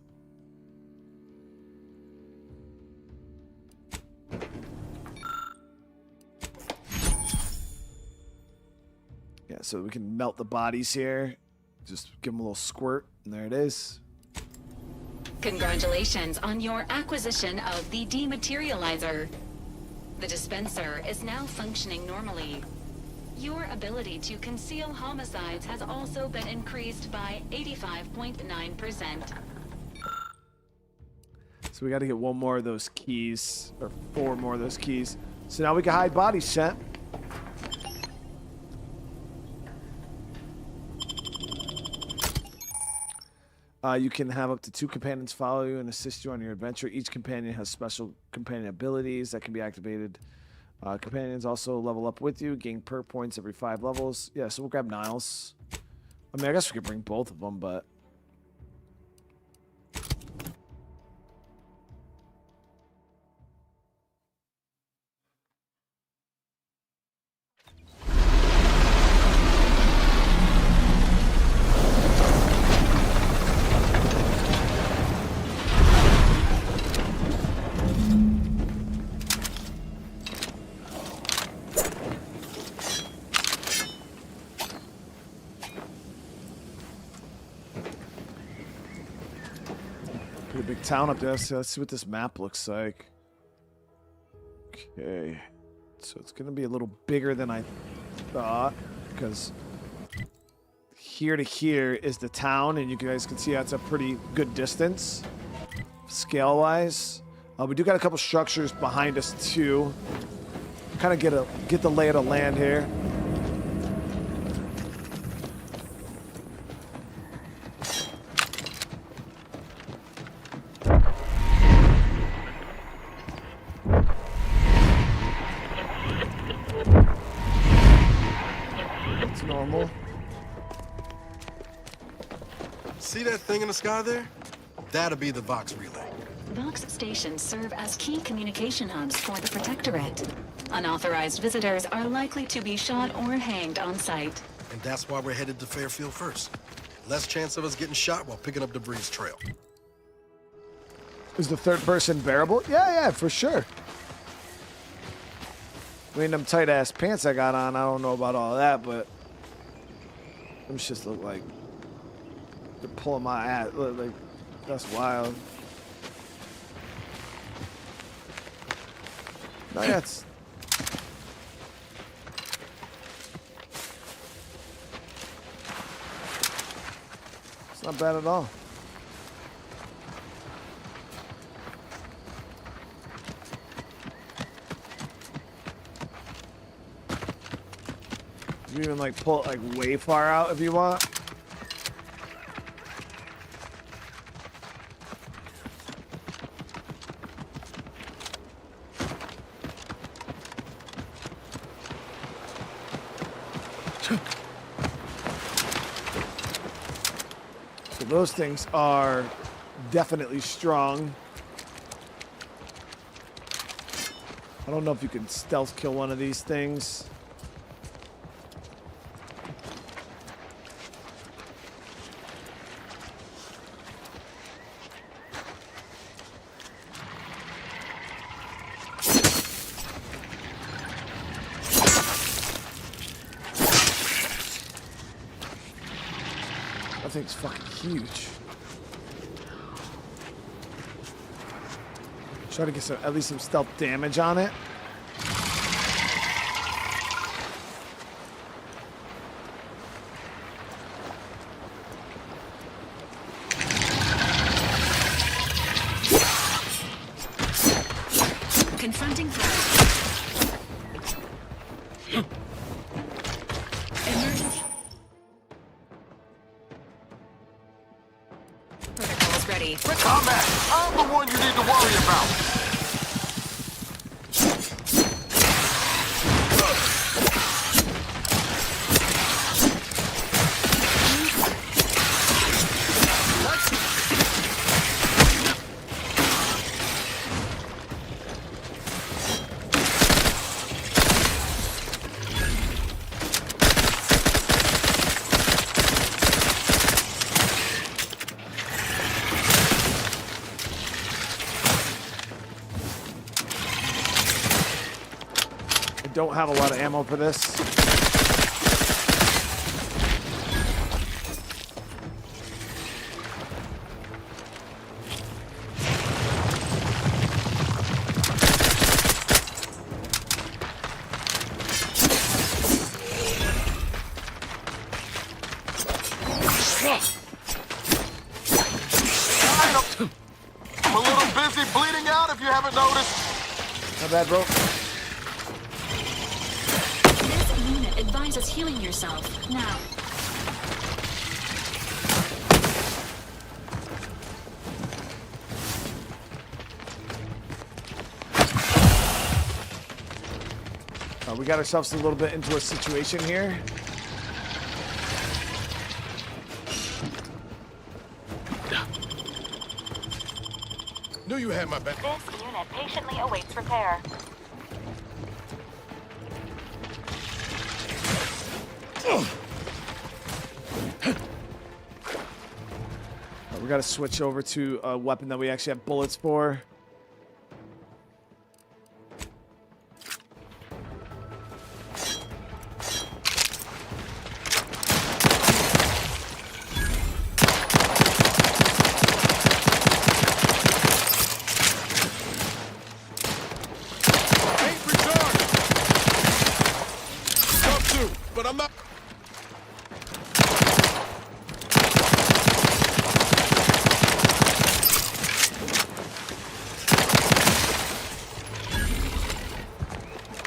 Yeah, so we can melt the bodies here. Just give them a little squirt, and there it is. Congratulations on your acquisition of the dematerializer. The dispenser is now functioning normally. Your ability to conceal homicides has also been increased by 85.9%. So we got to get one more of those keys, or 4 more of those keys. So now we can hide bodies, chat. You can have up to 2 companions follow you and assist you on your adventure. Each companion has special companion abilities that can be activated. Companions also level up with you, gain perk points every 5 levels. Yeah, so we'll grab Niles. I mean, I guess we could bring both of them, but... Big town up there. Let's see what this map looks like. Okay. So it's going to be a little bigger than I thought, because here to here is the town, and you guys can see that's a pretty good distance scale-wise. We do got a couple structures behind us too. Kind of get the lay of the land here. See that thing in the sky there? That'll be the Vox relay. Vox stations serve as key communication hubs for the Protectorate. Unauthorized visitors are likely to be shot or hanged on sight. And that's why we're headed to Fairfield first. Less chance of us getting shot while picking up debris trail. Is the third person bearable? Yeah, for sure. I mean, them tight-ass pants I got on, I don't know about all that, but them shits look like they're pulling my ass. Like, that's wild. Oh, yeah, it's not bad at all. You even like pull it like way far out if you want. So those things are definitely strong. I don't know if you can stealth kill one of these things. That thing's fucking huge. Try to get some, at least some stealth damage on it. Confronting threat. Emergency. Protocol's ready. Combat! I'm the one you need to worry about! Don't have a lot of ammo for this. I'm a little busy bleeding out if you haven't noticed. Not bad, bro. Advise us healing yourself now. We got ourselves a little bit into a situation here. Knew you had my back. This unit patiently awaits repair. We gotta switch over to a weapon that we actually have bullets for. But I'm not.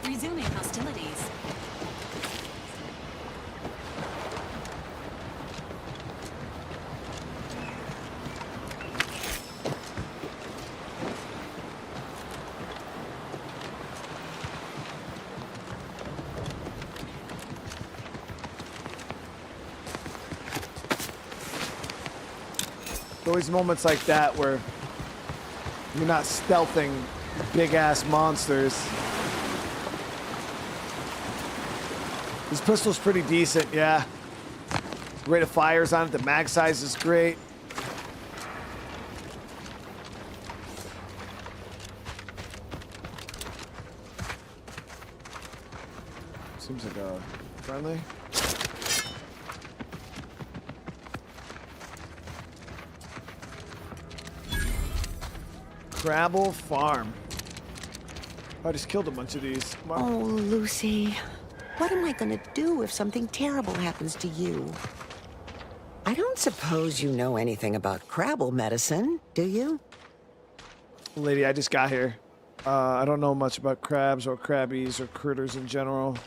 Resuming hostilities. Always moments like that where you're not stealthing big ass monsters. This pistol's pretty decent, yeah. Rate of fire's on it, the mag size is great. Seems like a friendly. Crabble Farm. I just killed a bunch of these. Oh, Lucy. What am I gonna do if something terrible happens to you? I don't suppose you know anything about crabble medicine, do you? Lady, I just got here. I don't know much about crabs or crabbies or critters in general.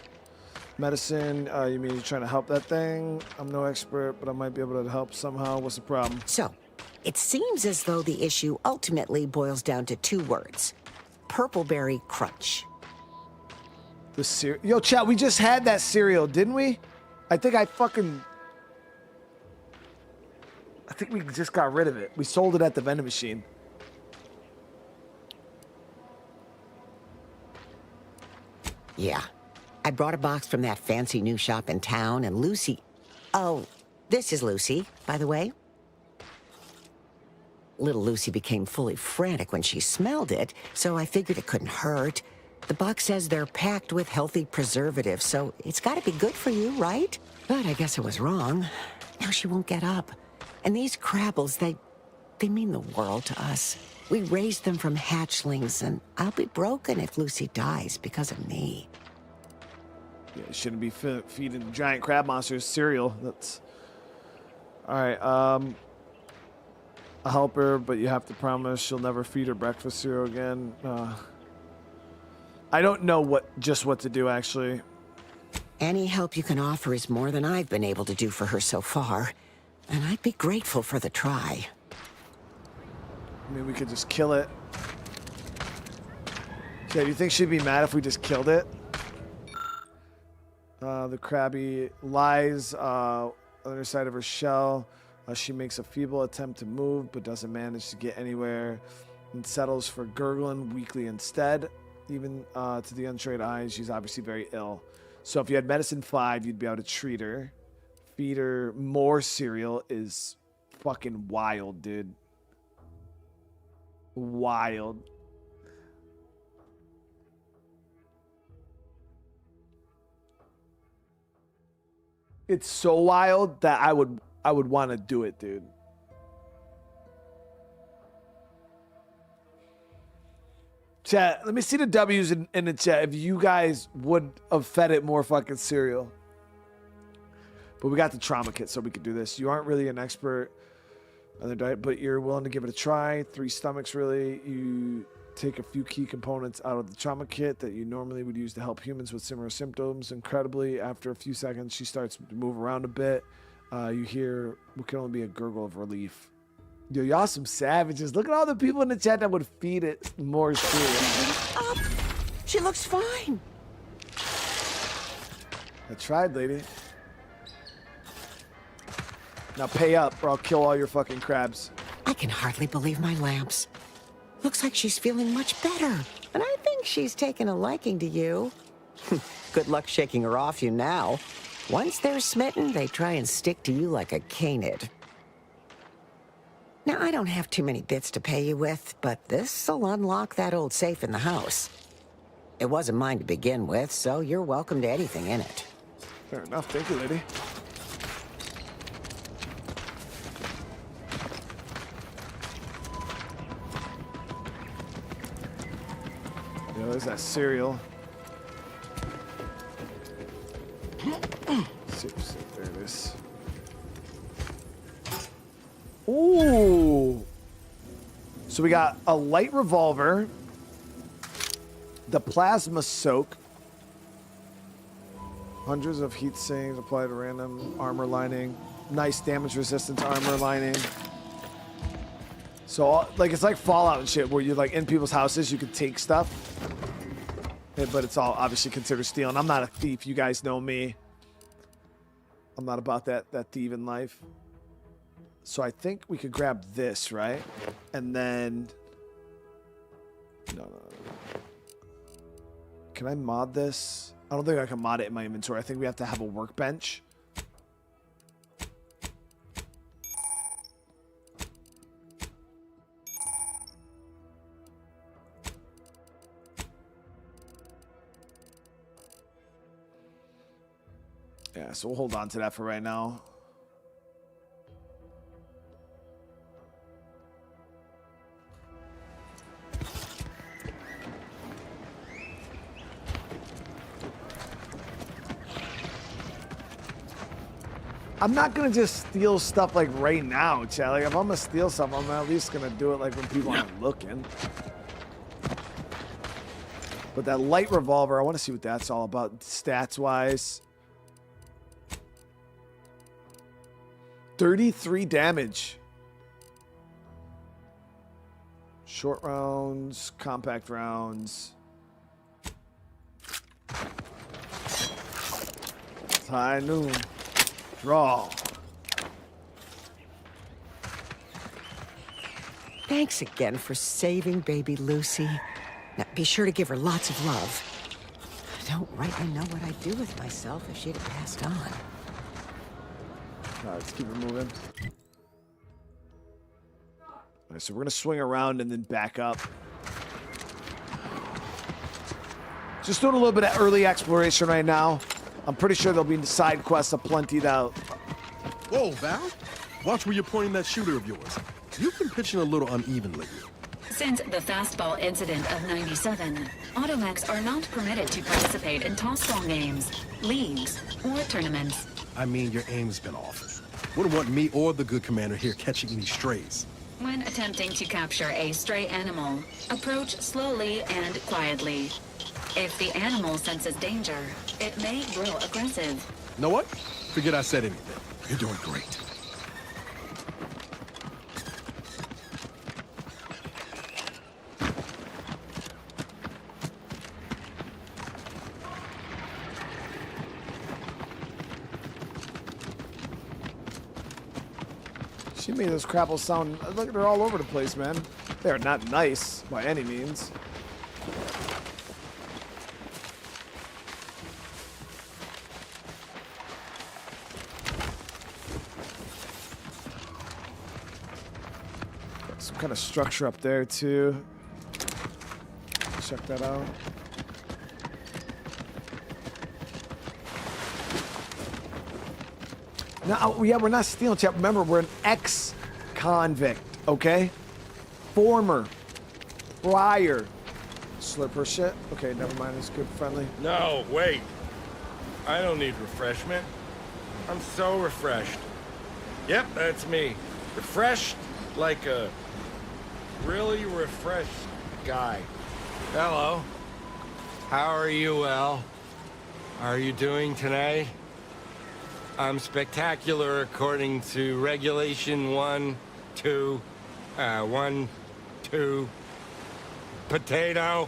Medicine, you mean you're trying to help that thing? I'm no expert, but I might be able to help somehow. What's the problem? So, it seems as though the issue ultimately boils down to 2 words. Purpleberry crunch. The cereal. Yo, chat, we just had that cereal, didn't we? I think we just got rid of it. We sold it at the vending machine. Yeah. I brought a box from that fancy new shop in town, and Lucy... Oh, this is Lucy, by the way. Little Lucy became fully frantic when she smelled it, so I figured it couldn't hurt. The box says they're packed with healthy preservatives, so it's gotta be good for you, right? But I guess I was wrong. Now she won't get up. And these crabbles, they mean the world to us. We raised them from hatchlings, and I'll be broken if Lucy dies because of me. Yeah, you shouldn't be feeding giant crab monsters cereal. That's... Alright, I'll help her, but you have to promise she'll never feed her breakfast cereal again. I don't know what to do, actually. Any help you can offer is more than I've been able to do for her so far, and I'd be grateful for the try. I mean, we could just kill it. Okay, do you think she'd be mad if we just killed it? The crabby lies on the other side of her shell. She makes a feeble attempt to move, but doesn't manage to get anywhere, and settles for gurgling weakly instead. Even to the untrained eyes, she's obviously very ill. So if you had medicine 5, you'd be able to treat her. Feed her more cereal is fucking wild, dude. Wild. It's so wild that I would want to do it, dude. Chat, let me see the W's in the chat if you guys would have fed it more fucking cereal. But we got the trauma kit, so we could do this. You aren't really an expert on the diet, but you're willing to give it a try. 3 stomachs, really. You take a few key components out of the trauma kit that you normally would use to help humans with similar symptoms. Incredibly, after a few seconds, she starts to move around a bit. You hear what can only be a gurgle of relief. Yo, y'all some savages. Look at all the people in the chat that would feed it more cereal. She looks fine. I tried, lady. Now pay up or I'll kill all your fucking crabs. I can hardly believe my lamps. Looks like she's feeling much better. And I think she's taken a liking to you. Good luck shaking her off you now. Once they're smitten, they try and stick to you like a canid. Now, I don't have too many bits to pay you with, but this'll unlock that old safe in the house. It wasn't mine to begin with, so you're welcome to anything in it. Fair enough. Thank you, lady. Yo, there's that cereal. There it is. Ooh. So we got a light revolver, the plasma soak, hundreds of heat sinks applied to random armor lining, nice damage resistance armor lining. So like it's like Fallout and shit where you're like in people's houses, you can take stuff, but it's all obviously considered stealing. I'm not a thief, you guys know me. I'm not about that thieving life. So I think we could grab this, right? And then... No. Can I mod this? I don't think I can mod it in my inventory. I think we have to have a workbench. Yeah, so we'll hold on to that for right now. I'm not gonna just steal stuff like right now, Chad. Like if I'm gonna steal something, I'm at least gonna do it like when people aren't looking. But that light revolver, I want to see what that's all about stats wise. 33 damage. Short rounds, compact rounds. High noon. Draw. Thanks again for saving baby Lucy. Now, be sure to give her lots of love. I don't rightly know what I'd do with myself if she'd have passed on. All right, let's keep it moving. All right, so we're going to swing around and then back up. Just doing a little bit of early exploration right now. I'm pretty sure there'll be side quests aplenty that... Whoa, Val. Watch where you're pointing that shooter of yours. You've been pitching a little unevenly. Since the fastball incident of '97, automechs are not permitted to participate in toss-ball games, leagues, or tournaments. I mean, your aim's been off. Wouldn't want me or the good commander here catching any strays. When attempting to capture a stray animal, approach slowly and quietly. If the animal senses danger, it may grow aggressive. Know what? Forget I said anything. You're doing great. She made those crapples sound... Look, they're all over the place, man. They're not nice by any means. Got some kind of structure up there, too. Check that out. No, yeah, we're not stealing, chat. Remember, we're an ex-convict, okay? Former. Prior. Slurper shit? Okay, never mind. It's good, friendly. No, wait. I don't need refreshment. I'm so refreshed. Yep, that's me. Refreshed like a really refreshed guy. Hello. How are you, El? How are you doing today? I'm spectacular according to regulation 1, 2, potato.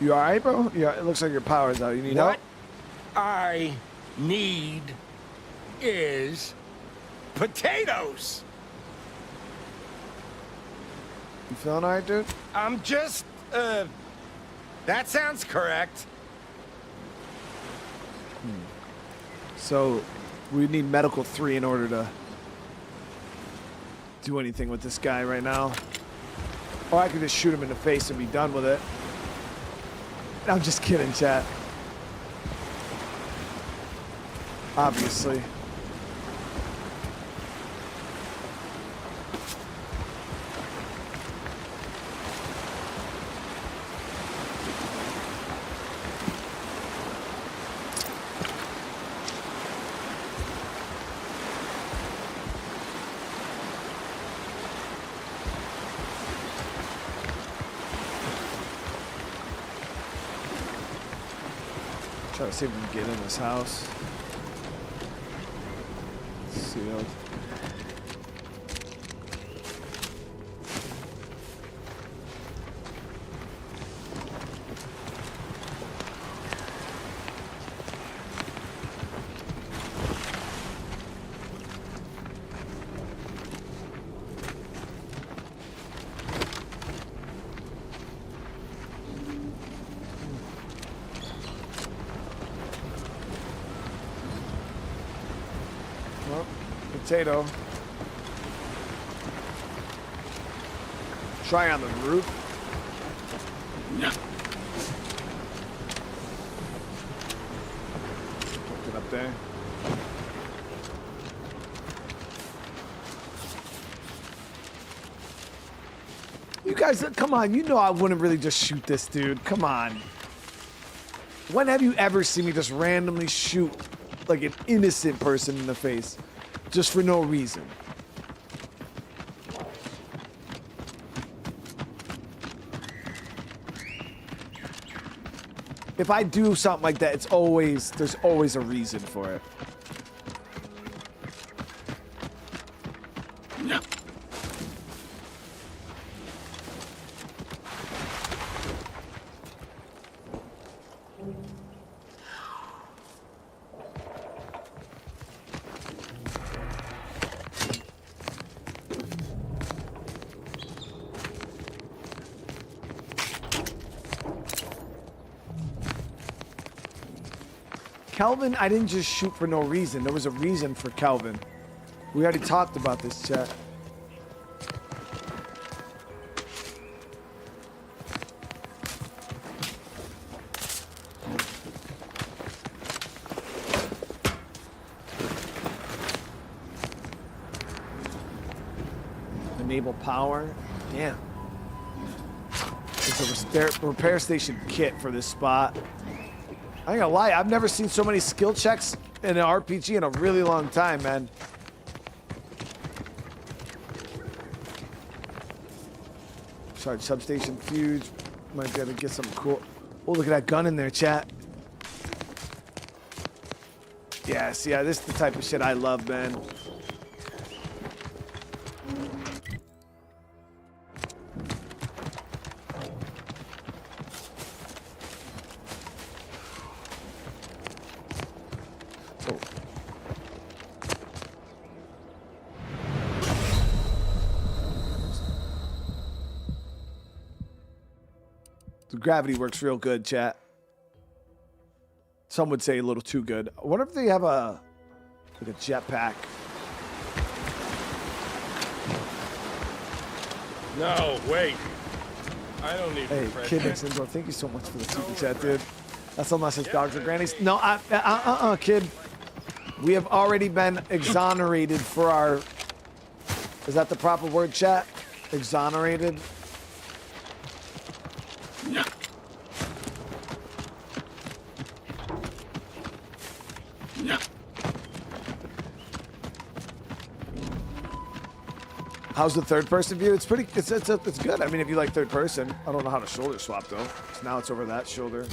You all right, bro? Yeah, it looks like your power's out. You need help? What I need is potatoes. You feeling all right, dude? I'm just, that sounds correct. So, we need medical 3 in order to do anything with this guy right now. Or I could just shoot him in the face and be done with it. I'm just kidding, chat. Obviously. Try to see if we can get in this house. Sealed. Potato. Try on the roof. Put it up there. You guys, come on. You know I wouldn't really just shoot this dude. Come on. When have you ever seen me just randomly shoot like an innocent person in the face just for no reason? If I do something like that, there's always a reason for it. No. Kelvin, I didn't just shoot for no reason. There was a reason for Kelvin. We already talked about this, chat. Enable power. Damn. There's a repair station kit for this spot. I ain't gonna lie, I've never seen so many skill checks in an RPG in a really long time, man. Charge substation fuse. Might be able to get something cool. Oh, look at that gun in there, chat. Yes, yeah, this is the type of shit I love, man. Gravity works real good, chat. Some would say a little too good. I wonder if they have like a jetpack. No, wait. I don't need Hey, Kid Nixon, bro, thank you so much for the super chat, dude. That's unless his dogs are grannies. No, kid. We have already been exonerated for our... Is that the proper word, chat? Exonerated? No. No. How's the third person view? It's pretty. It's good. I mean, if you like third person, I don't know how to shoulder swap though. So now it's over that shoulder.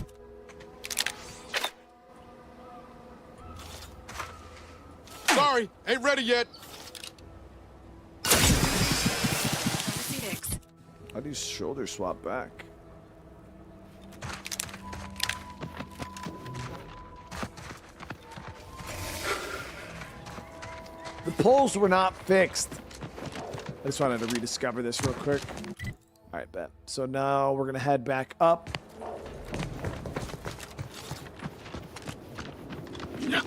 Sorry, ain't ready yet. How do you shoulder swap back? The poles were not fixed. I just wanted to rediscover this real quick. All right, bet. So now we're gonna head back up. No.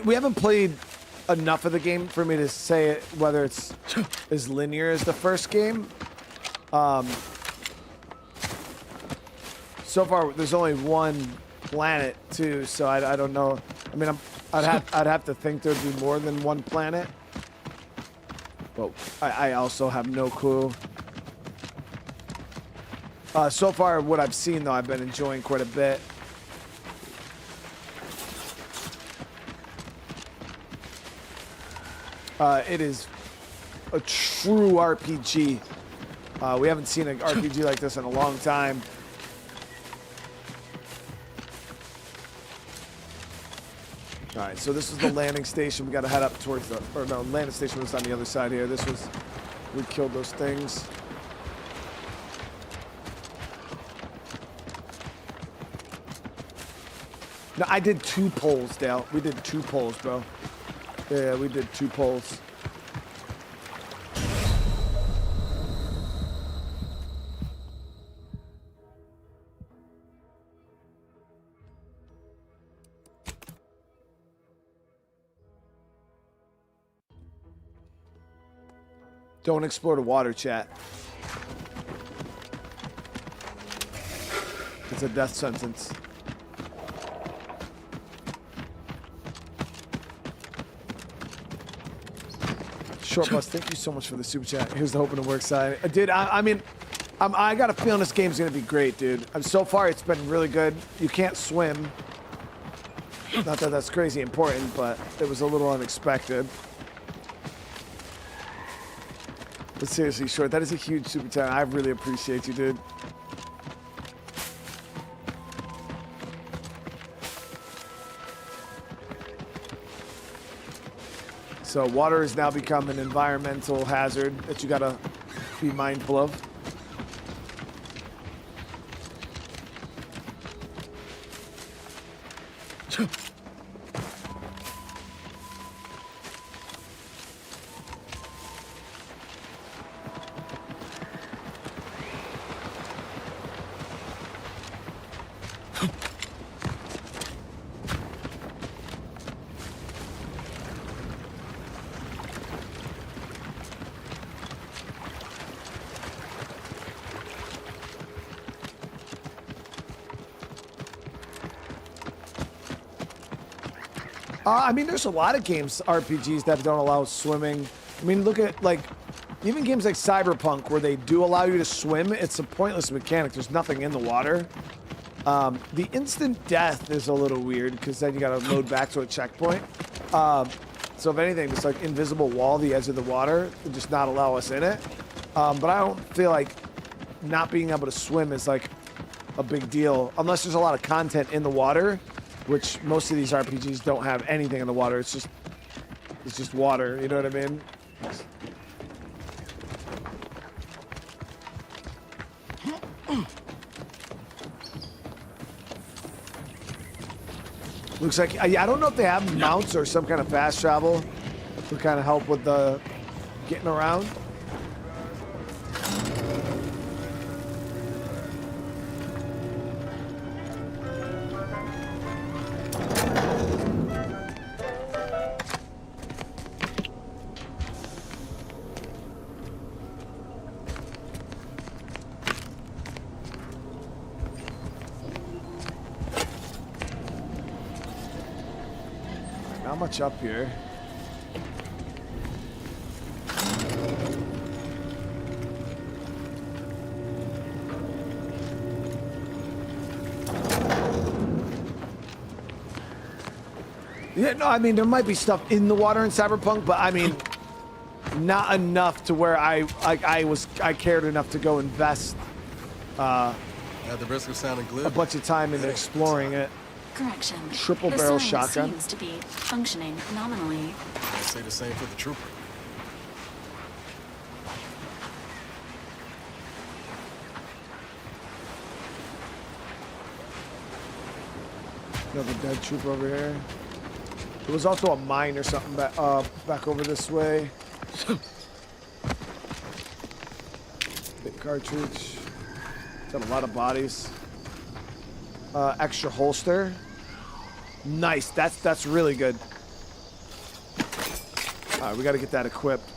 We haven't played enough of the game for me to say it, whether it's as linear as the first game. So far, there's only one planet too, so I don't know. I mean, I'd have to think there'd be more than one planet, but I also have no clue. So far, what I've seen though, I've been enjoying quite a bit. It is a true RPG. We haven't seen an RPG like this in a long time. All right, so this is the landing station. We got to head up towards the, or no, landing station was on the other side here. This was, we killed those things. No, I did 2 polls, Dale. We did 2 polls, bro. Yeah, we did 2 polls. Don't explore the water, chat. It's a death sentence. Short Bus, thank you so much for the super chat. Here's the Hope and Work side. Dude, I mean, I got a feeling this game's gonna be great, dude. So far, it's been really good. You can't swim. Not that that's crazy important, but it was a little unexpected. But seriously, Short, that is a huge super chat. I really appreciate you, dude. So water has now become an environmental hazard that you gotta be mindful of. I mean, there's a lot of games, RPGs, that don't allow swimming. I mean, look at, like, even games like Cyberpunk, where they do allow you to swim. It's a pointless mechanic. There's nothing in the water. The instant death is a little weird, because then you got to load back to a checkpoint. So if anything, this, like, invisible wall, the edge of the water, would just not allow us in it. But I don't feel like not being able to swim is, like, a big deal, unless there's a lot of content in the water, which most of these RPGs don't have anything in the water. It's just water, you know what I mean? Looks like, I don't know if they have mounts or some kind of fast travel to kind of help with the getting around. Not much up here. Yeah, no, I mean, there might be stuff in the water in Cyberpunk, but I mean, not enough to where I cared enough to go invest At the risk of sounding glib, a bunch of time into exploring it. Correction. Triple The barrel science shotgun. seems to be functioning nominally. I say the same for the trooper. Another dead trooper over here. There was also a mine or something back over this way. Big cartridge. Got a lot of bodies. Extra holster. Nice. That's really good. All right, we got to get that equipped.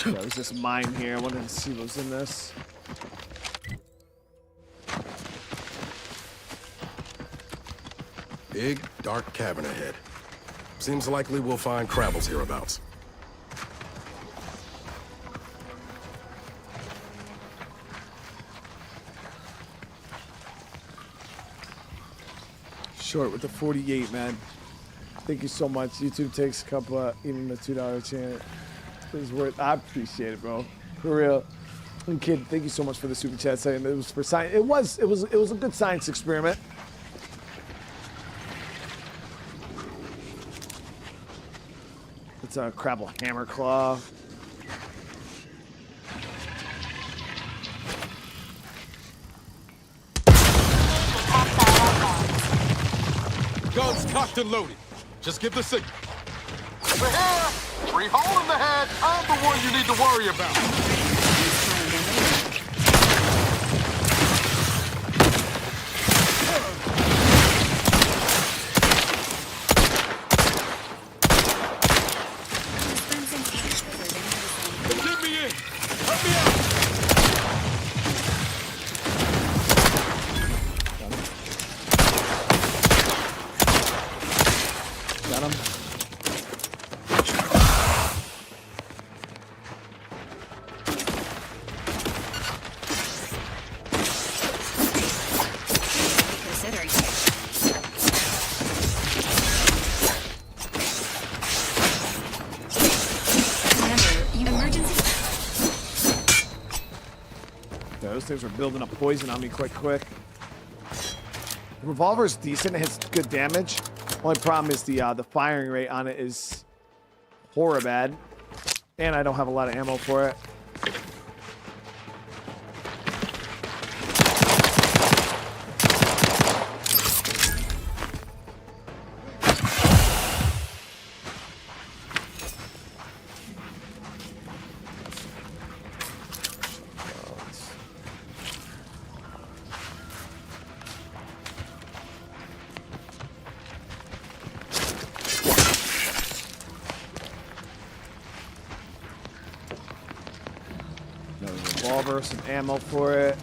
There's this mine here. I wanted to see what was in this. Big, dark cavern ahead. Seems likely we'll find Crabbles hereabouts. Short with the 48, man. Thank you so much. YouTube takes a couple, even the $2 chance. It's worth. I appreciate it, bro. For real. And kid, thank you so much for the super chat saying it was for science. It was a good science experiment. It's a Crabble hammer claw. Guns cocked and loaded. Just give the signal. Over here! 3 hole in the head. I'm the one you need to worry about. Get me in! Help me out! Got him. Considering. Emergency. Yeah, those things were building up poison on me quite quick. The revolver's decent, it hits good damage. Only problem is the firing rate on it is horrible bad. And I don't have a lot of ammo for it. Revolver, some ammo for it.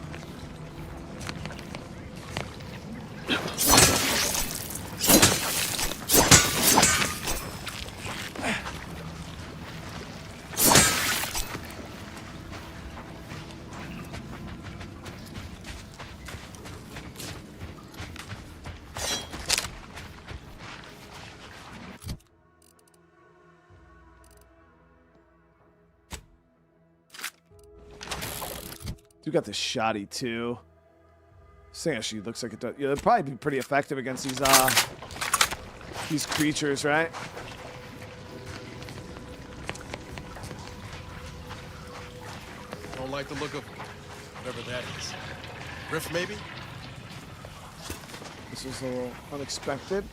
You got the shoddy too. This thing actually looks like it does. Yeah, it'll probably be pretty effective against these creatures, right? Don't like the look of whatever that is. Rift, maybe? This was a little unexpected.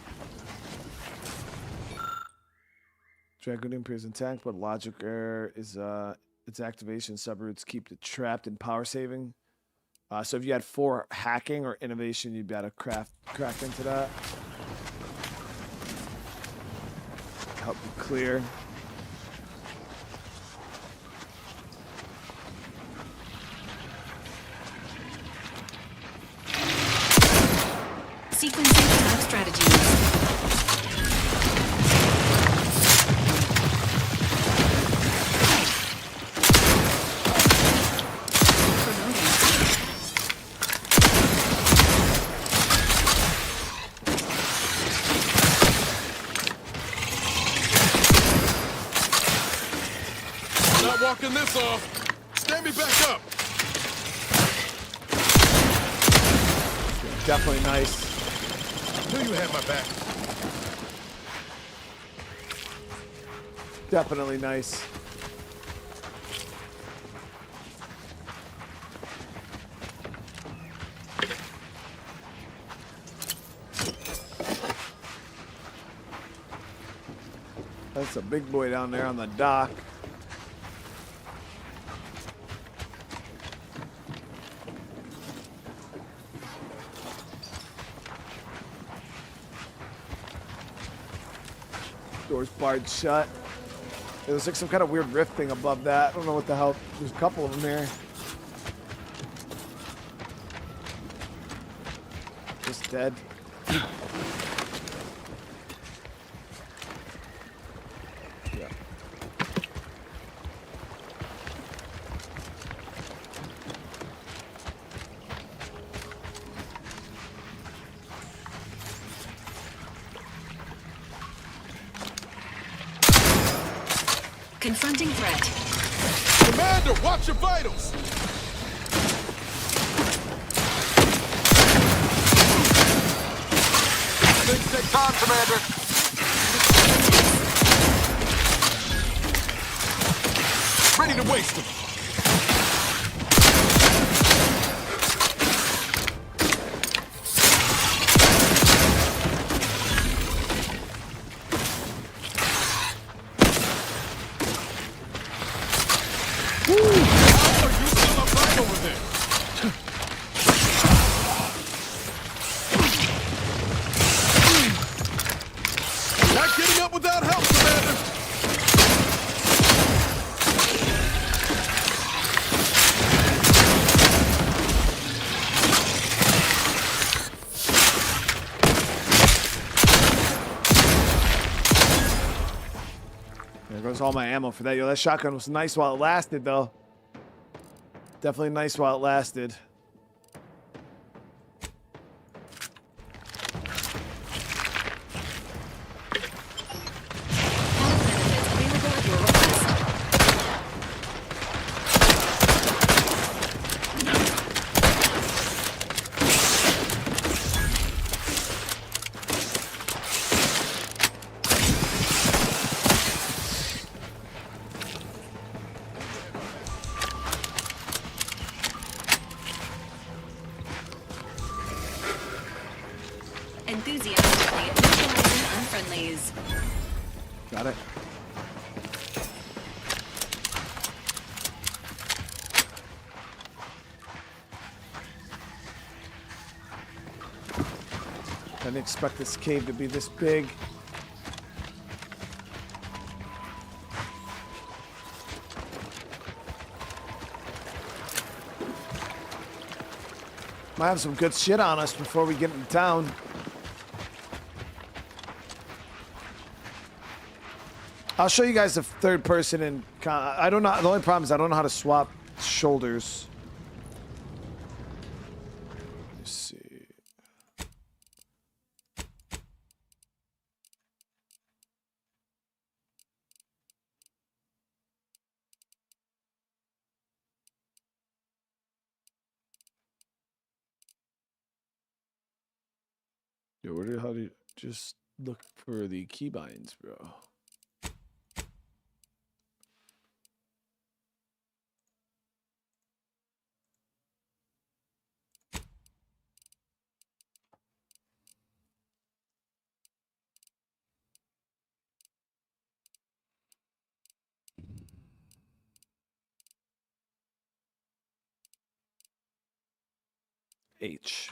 Dragonian appears intact, but logic error is its activation subroutes keep it trapped in power saving. So if you had 4 hacking or innovation, you'd be able to crack into that. Help you clear. Sequencing attack strategies. Walking this off. Stand me back up. Definitely nice. I knew you had my back. Definitely nice. That's a big boy down there on the dock. Door's barred shut. It looks like some kind of weird rift thing above that. I don't know what the hell. There's a couple of them here. Just dead. Yeah. Confronting threat. Commander, watch your vitals! Things take time, Commander. Ready to waste them. all my ammo for that. Yo, that shotgun was nice while it lasted, though. Definitely nice while it lasted. Enthusiastically neutralizing unfriendlies. Got it. Didn't expect this cave to be this big. Might have some good shit on us before we get into town. I'll show you guys the third person and I don't know. The only problem is I don't know how to swap shoulders. Let's see. Yo, how do you just look for the keybinds, bro? H.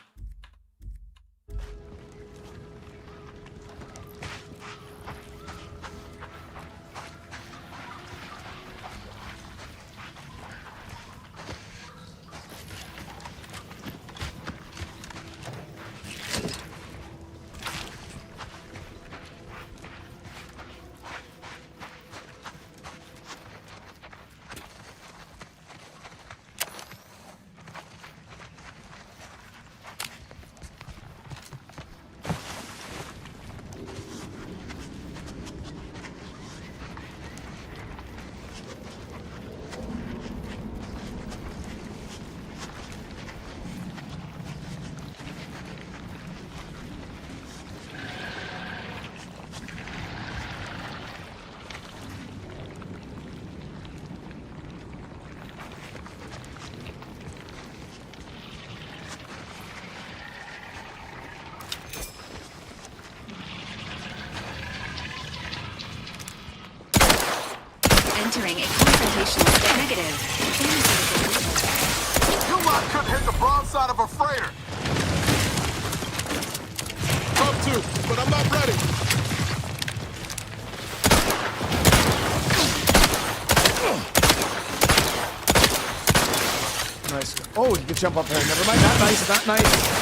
Entering a confrontational state. Negative. You lot couldn't hit the broadside of a freighter. Come to, but I'm not ready. Nice. Oh, you can jump up there. Never mind. Not nice. Not nice.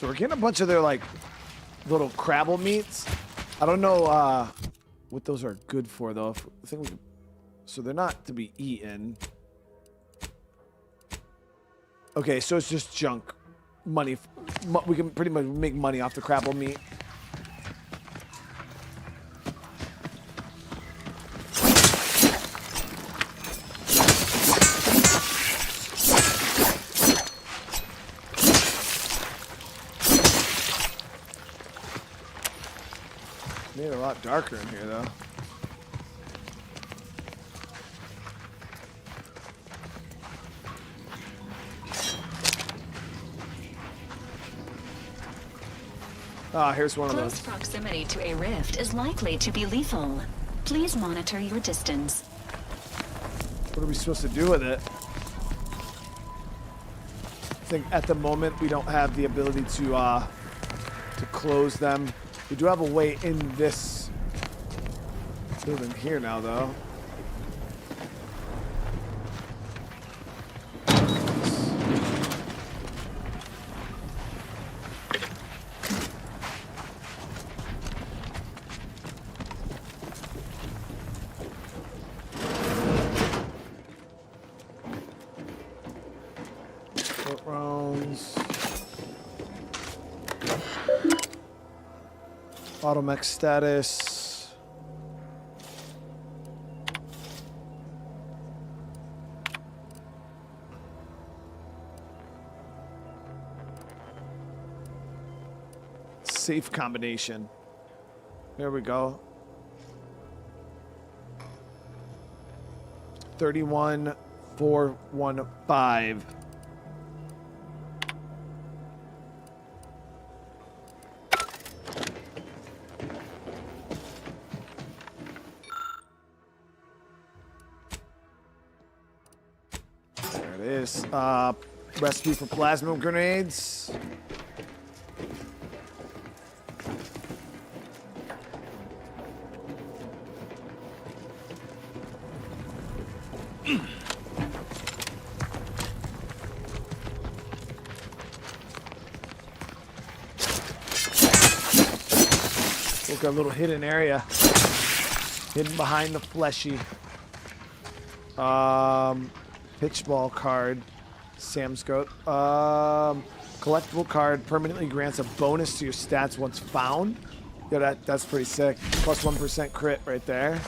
So we're getting a bunch of their like little crabble meats. I don't know what those are good for though. I think so they're not to be eaten. Okay, so it's just junk money. We can pretty much make money off the crabble meat. Made it a lot darker in here, though. Ah, here's one of those. Close proximity to a rift is likely to be lethal. Please monitor your distance. What are we supposed to do with it? I think at the moment we don't have the ability to close them. We do have a way in this building here now, though. Automech status. Safe combination. There we go. 31415. Recipe for plasma grenades. Look at a little hidden area. Hidden behind the fleshy. Pitchball card. Sam's goat. Collectible card permanently grants a bonus to your stats once found. Yeah, that's pretty sick. Plus 1% crit right there.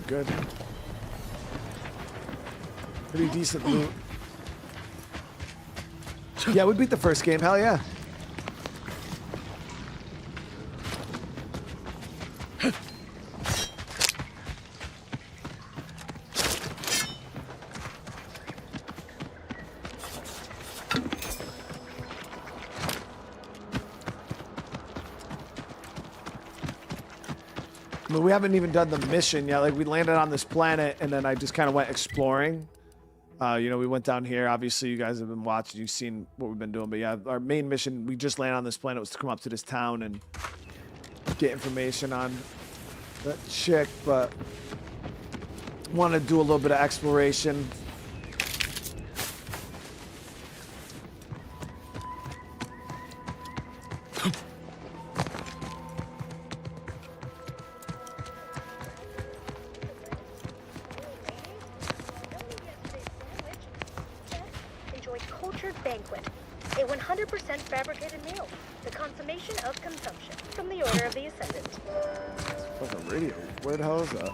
Good. Pretty decent loot. Yeah, we beat the first game. Hell yeah. I mean, we haven't even done the mission yet. Like, we landed on this planet, and then I just kind of went exploring. You know, we went down here. Obviously, you guys have been watching. You've seen what we've been doing. But yeah, our main mission, we just landed on this planet, was to come up to this town and get information on that chick. But want to do a little bit of exploration. Where the hell is that?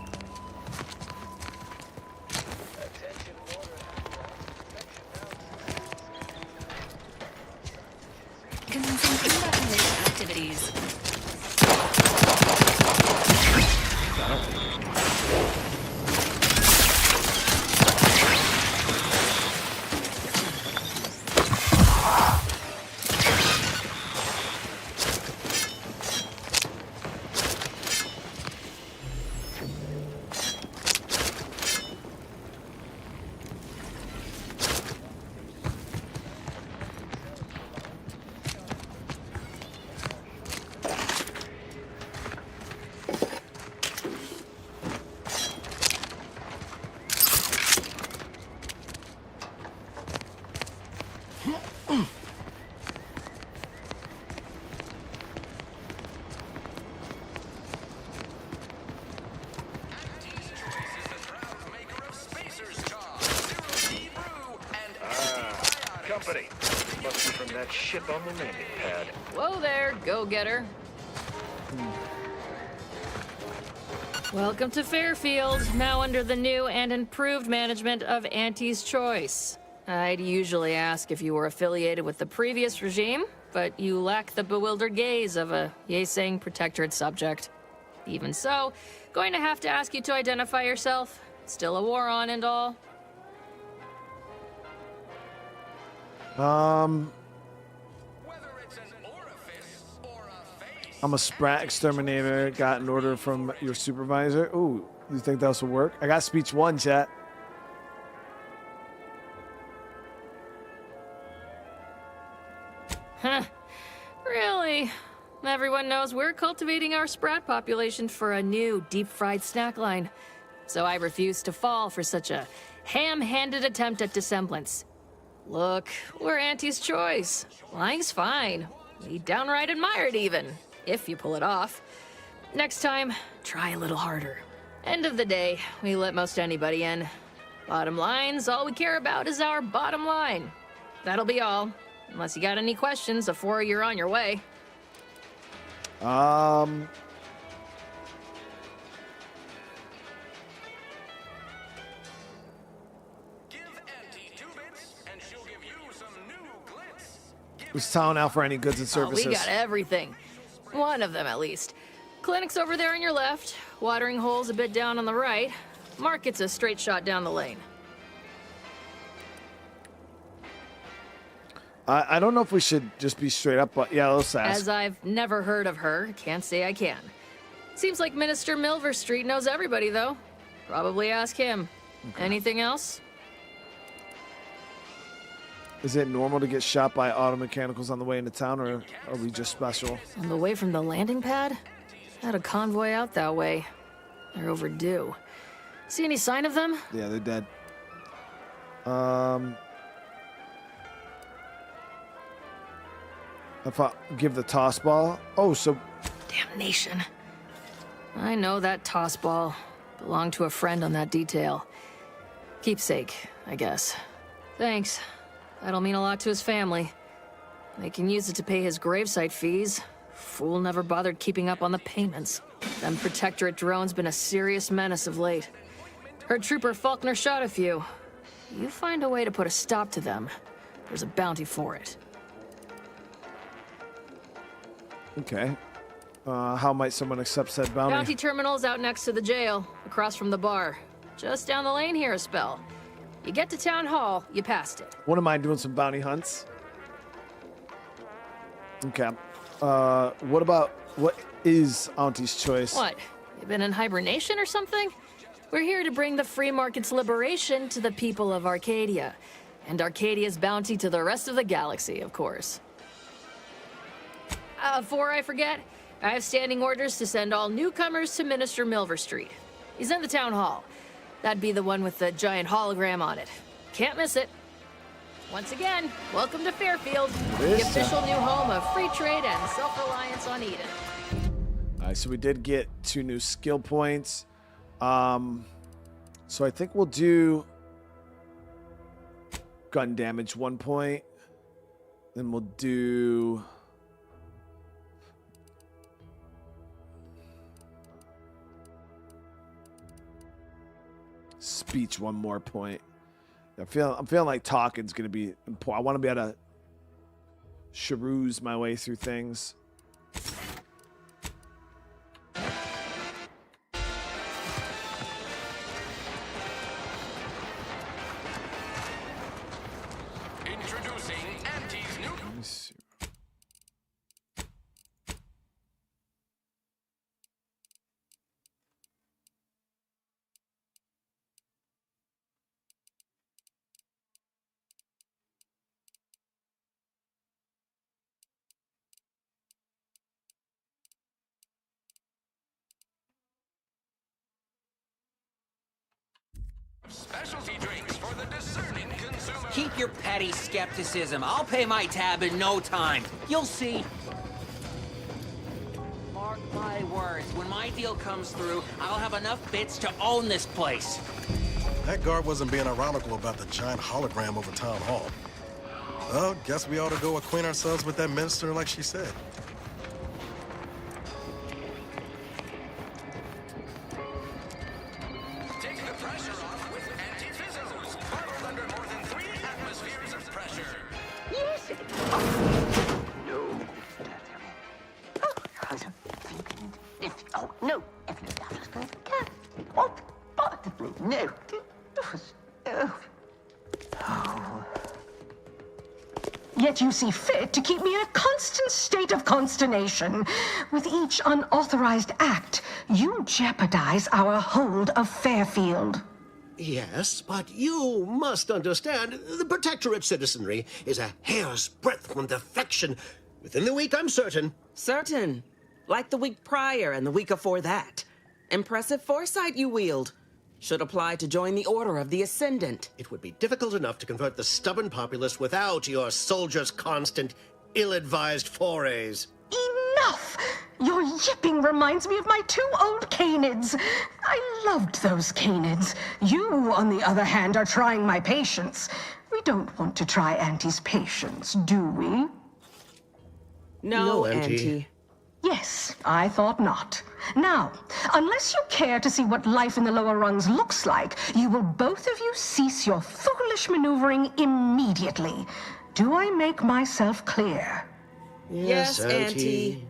Activities. Hey, must be from that ship on the landing pad. Whoa there, go-getter. Welcome to Fairfield, now under the new and improved management of Auntie's Choice. I'd usually ask if you were affiliated with the previous regime, but you lack the bewildered gaze of a yay-saying protectorate subject. Even so, going to have to ask you to identify yourself. Still a war on and all. I'm a Sprat exterminator. Got an order from your supervisor. Ooh, you think that will work? I got speech 1, chat. Huh. Really? Everyone knows we're cultivating our Sprat population for a new deep-fried snack line. So I refuse to fall for such a ham-handed attempt at dissemblance. Look, we're Auntie's Choice. Lying's fine. We downright admire it even, if you pull it off. Next time, try a little harder. End of the day, we let most anybody in. Bottom line's all we care about is our bottom line. That'll be all. Unless you got any questions before you're on your way. Who's town out for any goods and services? Oh, we got everything. One of them, at least. Clinic's over there on your left. Watering hole's a bit down on the right. Market's a straight shot down the lane. I don't know if we should just be straight up, but yeah, let's ask. As I've never heard of her, can't say I can. Seems like Minister Milverstreet knows everybody, though. Probably ask him. Okay. Anything else? Is it normal to get shot by auto mechanicals on the way into town, or are we just special? On the way from the landing pad? Had a convoy out that way. They're overdue. See any sign of them? Yeah, they're dead. If I give the toss ball. Oh, so. Damnation. I know that toss ball. Belonged to a friend on that detail. Keepsake, I guess. Thanks. That'll mean a lot to his family. They can use it to pay his gravesite fees. Fool never bothered keeping up on the payments. Them Protectorate drones been a serious menace of late. Heard Trooper Faulkner shot a few. You find a way to put a stop to them, there's a bounty for it. Okay. How might someone accept said bounty? Bounty terminal's out next to the jail, across from the bar. Just down the lane here a spell. You get to Town Hall, you passed it. What am I doing? Some bounty hunts? Okay. What is Auntie's Choice? What? You been in hibernation or something? We're here to bring the free market's liberation to the people of Arcadia. And Arcadia's bounty to the rest of the galaxy, of course. Before I forget, I have standing orders to send all newcomers to Minister Milverstreet. He's in the town hall. That'd be the one with the giant hologram on it. Can't miss it. Once again, welcome to Fairfield, the official new home of free trade and self-reliance on Eden. All right, so we did get 2 new skill points. So I think we'll do gun damage 1 point. Then we'll do speech 1 more point. I'm feeling like talking's gonna be important. I want to be able to charooze my way through things. Introducing Auntie's new. Let me see. Specialty drinks for the discerning consumer. Keep your petty skepticism. I'll pay my tab in no time. You'll see. Mark my words, when my deal comes through, I'll have enough bits to own this place. That guard wasn't being ironical about the giant hologram over Town Hall. Well, guess we ought to go acquaint ourselves with that minister like she said. Take the pressure off with anti-fizzles. Bottled under more than 3 atmospheres of pressure. Yes. No. Oh, no. Oh, possibly. No. Yet you see fit to keep me in a constant state of consternation. With each unauthorized act, you jeopardize our hold of Fairfield. Yes, but you must understand, the Protectorate citizenry is a hair's breadth from defection. Within the week, I'm certain. Certain. Like the week prior and the week before that. Impressive foresight you wield. Should apply to join the Order of the Ascendant. It would be difficult enough to convert the stubborn populace without your soldiers' constant, ill-advised forays. Enough! Your yipping reminds me of my 2 old canids. I loved those canids. You, on the other hand, are trying my patience. We don't want to try Auntie's patience, do we? No, Auntie. Yes, I thought not. Now, unless you care to see what life in the lower rungs looks like, you will both of you cease your foolish maneuvering immediately. Do I make myself clear? Yes, Auntie.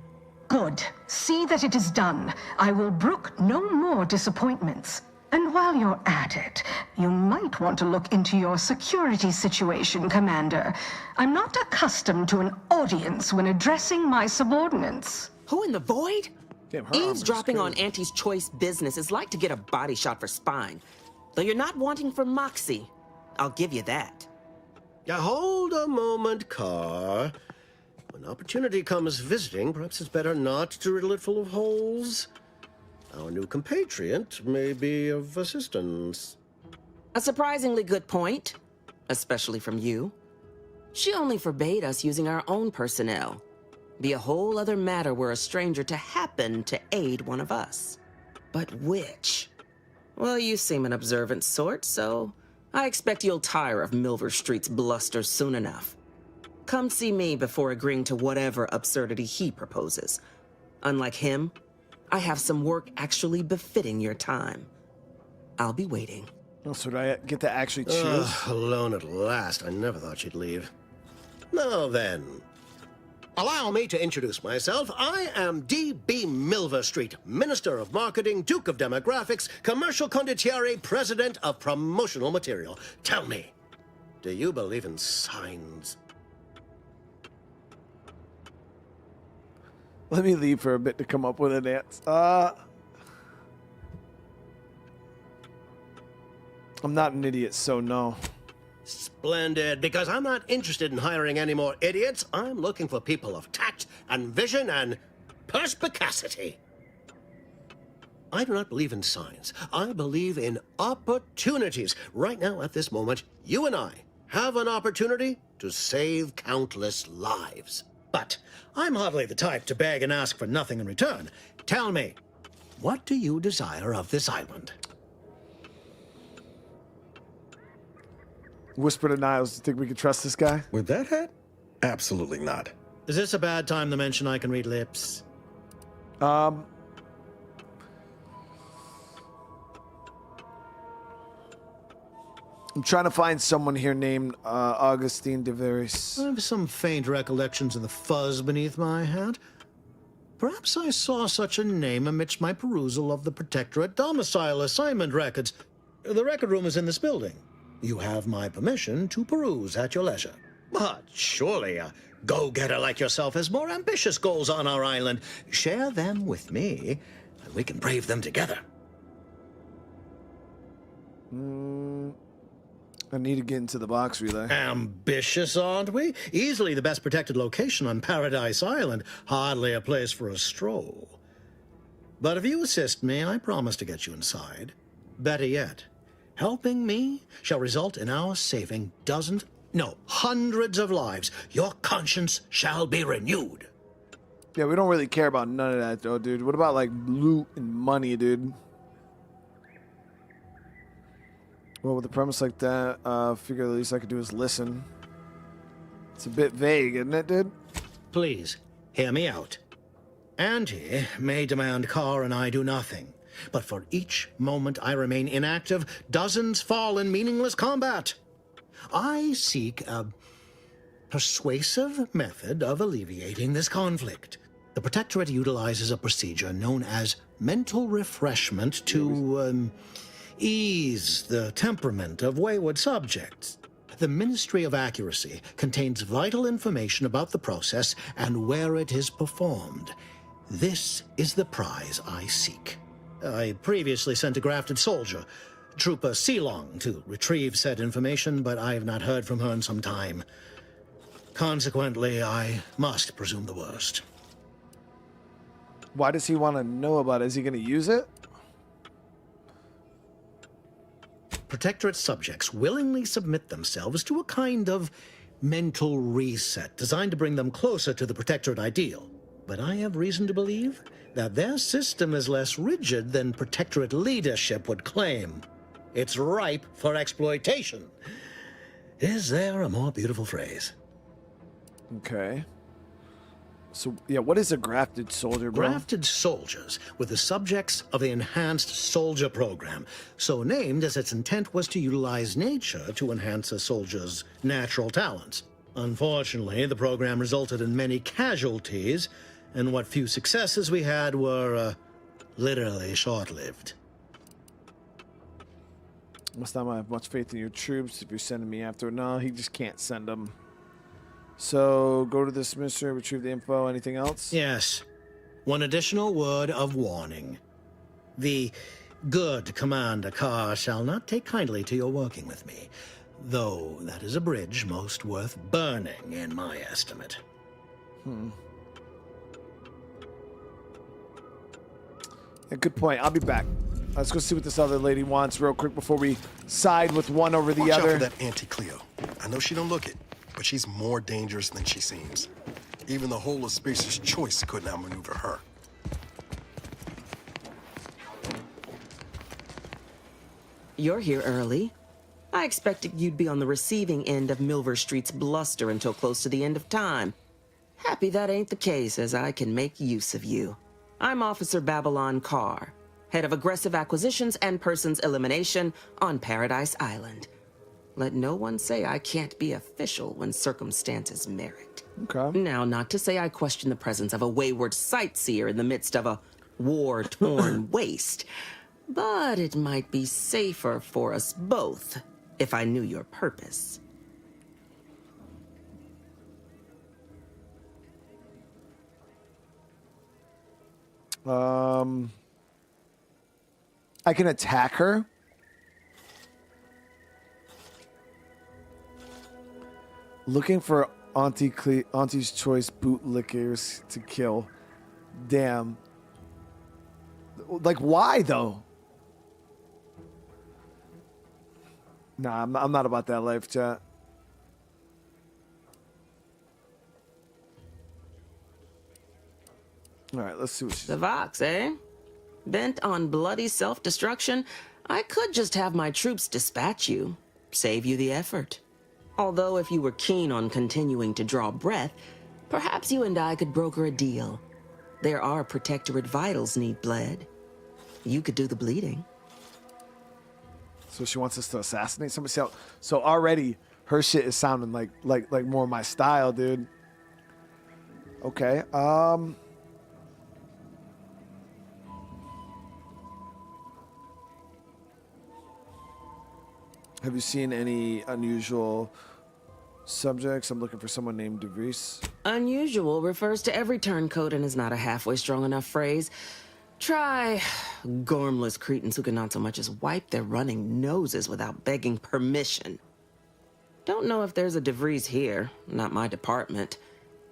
Good. See that it is done. I will brook no more disappointments. And while you're at it, you might want to look into your security situation, Commander. I'm not accustomed to an audience when addressing my subordinates. Who in the void? Damn, Eavesdropping on Auntie's choice business is like to get a body shot for spine. Though you're not wanting for moxie. I'll give you that. Now, hold a moment, Car. When opportunity comes visiting, perhaps it's better not to riddle it full of holes. Our new compatriot may be of assistance. A surprisingly good point, especially from you. She only forbade us using our own personnel. Be a whole other matter were a stranger to happen to aid one of us. But which? Well, you seem an observant sort, so I expect you'll tire of Milver Street's bluster soon enough. Come see me before agreeing to whatever absurdity he proposes. Unlike him, I have some work actually befitting your time. I'll be waiting. Oh, so do I get to actually choose? Alone at last. I never thought she'd leave. Now then, allow me to introduce myself. I am D.B. Milver Street, Minister of Marketing, Duke of Demographics, Commercial Condottiere, President of Promotional Material. Tell me, do you believe in signs? Let me leave for a bit to come up with an answer. I'm not an idiot, so no. Splendid, because I'm not interested in hiring any more idiots. I'm looking for people of tact and vision and perspicacity. I do not believe in signs. I believe in opportunities. Right now, at this moment, you and I have an opportunity to save countless lives. But I'm hardly the type to beg and ask for nothing in return. Tell me, what do you desire of this island? Whisper to Niles, do you think we can trust this guy? With that hat? Absolutely not. Is this a bad time to mention I can read lips? I'm trying to find someone here named Augustine de Veris. I have some faint recollections of the fuzz beneath my hat. Perhaps I saw such a name amidst my perusal of the Protectorate domicile assignment records. The record room is in this building. You have my permission to peruse at your leisure. But surely a go-getter like yourself has more ambitious goals on our island. Share them with me, and we can brave them together. I need to get into the box relay. Ambitious, aren't we? Easily the best protected location on Paradise Island. Hardly a place for a stroll. But if you assist me, I promise to get you inside. Better yet, helping me shall result in our saving dozens, no, hundreds of lives. Your conscience shall be renewed. Yeah, we don't really care about none of that, though, dude. What about, like, loot and money, dude? Well, with a premise like that, figure the least I could do is listen. It's a bit vague, isn't it, dude? Please, hear me out. Auntie may demand Carr and I do nothing, but for each moment I remain inactive, dozens fall in meaningless combat. I seek a persuasive method of alleviating this conflict. The Protectorate utilizes a procedure known as mental refreshment to ease the temperament of wayward subjects. The Ministry of Accuracy contains vital information about the process and where it is performed. This is the prize I seek. I previously sent a grafted soldier, Trooper Sealong, to retrieve said information, but I have not heard from her in some time. Consequently, I must presume the worst. Why does he want to know about it? Is he going to use it? Protectorate subjects willingly submit themselves to a kind of mental reset designed to bring them closer to the Protectorate ideal. But I have reason to believe that their system is less rigid than Protectorate leadership would claim. It's ripe for exploitation. Is there a more beautiful phrase? Okay. So, yeah, what is a grafted soldier, bro? Grafted soldiers were the subjects of the Enhanced Soldier Program, so named as its intent was to utilize nature to enhance a soldier's natural talents. Unfortunately, the program resulted in many casualties, and what few successes we had were, literally short-lived. Must not have much faith in your troops if you're sending me after. No, he just can't send them. So, go to this ministry, retrieve the info. Anything else? Yes. One additional word of warning. The good Commander Carr shall not take kindly to your working with me, though that is a bridge most worth burning, in my estimate. Yeah, good point. I'll be back. Let's go see what this other lady wants real quick before we side with one over the Watch other. out for that Auntie Cleo. I know she don't look it, but she's more dangerous than she seems. Even the whole of Spacer's Choice couldn't outmaneuver her. You're here early. I expected you'd be on the receiving end of Milver Street's bluster until close to the end of time. Happy that ain't the case, as I can make use of you. I'm Officer Babylon Carr, head of aggressive acquisitions and persons elimination on Paradise Island. Let no one say I can't be official when circumstances merit. Okay. Now, not to say I question the presence of a wayward sightseer in the midst of a war-torn waste, but it might be safer for us both if I knew your purpose. I can attack her. Looking for Auntie's Choice bootlickers to kill. Damn. Like, why though? Nah, I'm not about that life, chat. All right, let's see what she's... The Vox, eh? Bent on bloody self-destruction? I could just have my troops dispatch you. Save you the effort. Although if you were keen on continuing to draw breath, perhaps you and I could broker a deal. There are Protectorate vitals need bled. You could do the bleeding. So she wants us to assassinate somebody. So already her shit is sounding like more my style, dude. Okay. Have you seen any unusual subjects? I'm looking for someone named DeVries. Unusual refers to every turncoat and is not a halfway strong enough phrase. Try gormless cretins who can not so much as wipe their running noses without begging permission. Don't know if there's a DeVries here, not my department.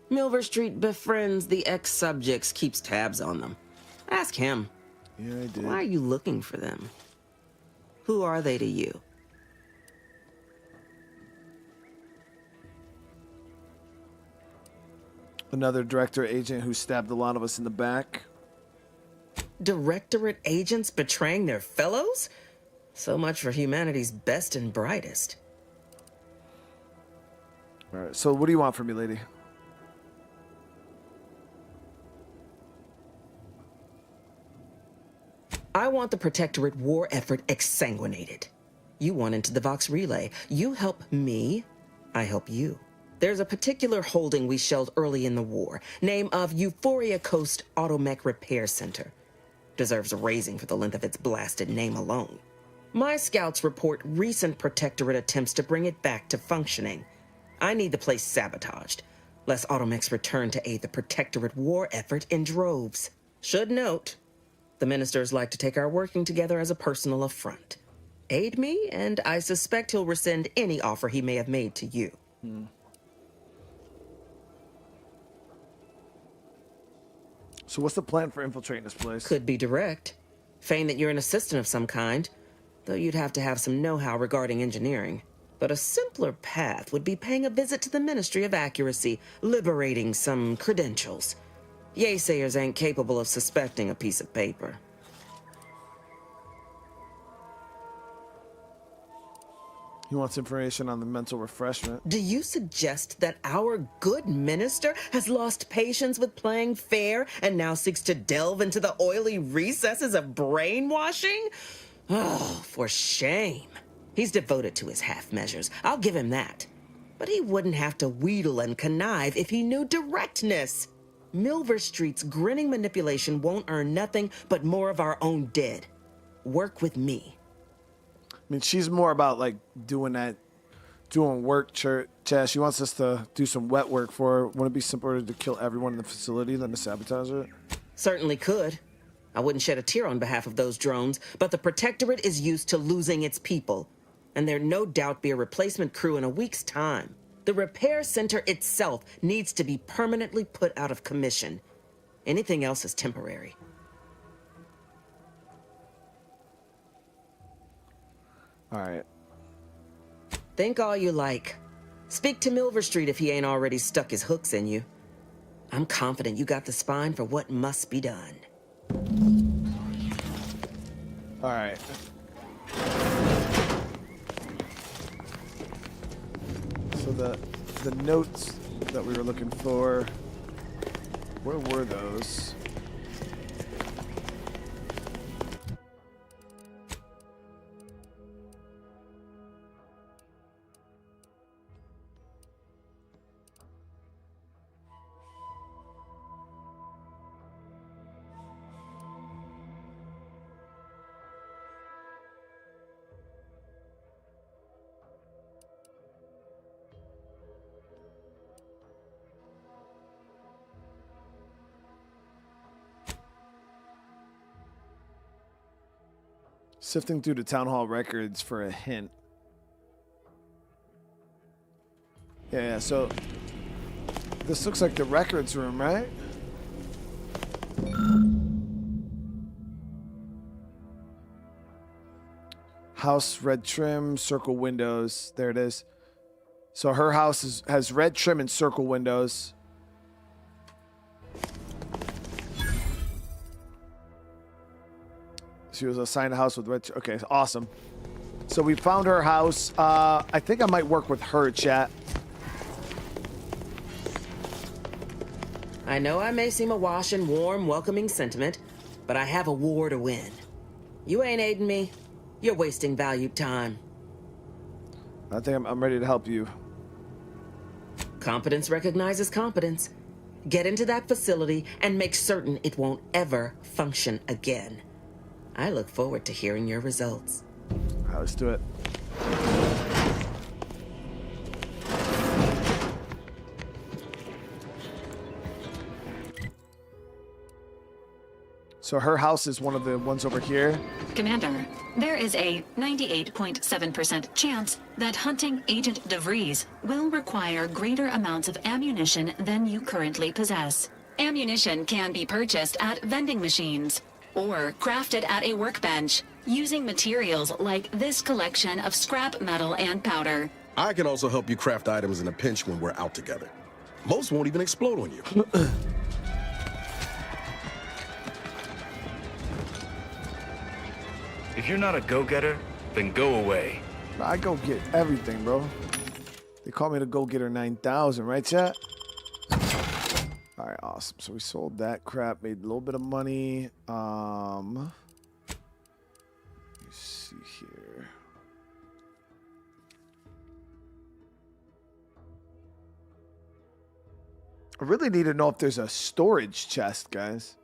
Milver Street befriends the ex-subjects, keeps tabs on them. Ask him. Yeah, I did. Why are you looking for them? Who are they to you? Another director agent who stabbed a lot of us in the back. Directorate agents betraying their fellows? So much for humanity's best and brightest. All right. So what do you want from me, lady? I want the Protectorate war effort exsanguinated. You want into the Vox Relay. You help me, I help you. There's a particular holding we shelled early in the war, name of Euphoria Coast Automech Repair Center. Deserves a raising for the length of its blasted name alone. My scouts report recent Protectorate attempts to bring it back to functioning. I need the place sabotaged, lest Automechs return to aid the Protectorate war effort in droves. Should note, the ministers like to take our working together as a personal affront. Aid me, and I suspect he'll rescind any offer he may have made to you. So what's the plan for infiltrating this place? Could be direct. Feign that you're an assistant of some kind, though you'd have to have some know-how regarding engineering. But a simpler path would be paying a visit to the Ministry of Accuracy, liberating some credentials. Yaysayers ain't capable of suspecting a piece of paper. He wants information on the mental refreshment. Do you suggest that our good minister has lost patience with playing fair and now seeks to delve into the oily recesses of brainwashing? Oh, for shame. He's devoted to his half measures. I'll give him that. But he wouldn't have to wheedle and connive if he knew directness. Milver Street's grinning manipulation won't earn nothing but more of our own dead. Work with me. I mean, she's more about like doing work, Chad. She wants us to do some wet work for her. Wouldn't it be simpler to kill everyone in the facility than to sabotage it? Certainly could. I wouldn't shed a tear on behalf of those drones, but the Protectorate is used to losing its people. And there'd no doubt be a replacement crew in a week's time. The repair center itself needs to be permanently put out of commission. Anything else is temporary. All right. Think all you like. Speak to Milver Street if he ain't already stuck his hooks in you. I'm confident you got the spine for what must be done. All right. So the notes that we were looking for, where were those? Sifting through the town hall records for a hint. Yeah, so this looks like the records room, right? House, red trim, circle windows. There it is. So her house has red trim and circle windows. She was assigned a house with red. Okay, awesome. So we found her house. I think I might work with her, chat. I know I may seem awash in warm, welcoming sentiment, but I have a war to win. You ain't aiding me. You're wasting valued time. I think I'm ready to help you. Competence recognizes competence. Get into that facility and make certain it won't ever function again. I look forward to hearing your results. All right, let's do it. So her house is one of the ones over here. Commander, there is a 98.7% chance that hunting Agent DeVries will require greater amounts of ammunition than you currently possess. Ammunition can be purchased at vending machines or crafted at a workbench using materials like this collection of scrap metal and powder. I can also help you craft items in a pinch when we're out together. Most won't even explode on you. If you're not a go-getter, then go away. I go get everything, bro. They call me to go get her 9,000, right, chat? All right, awesome. So we sold that crap, made a little bit of money. Let me see here. I really need to know if there's a storage chest, guys.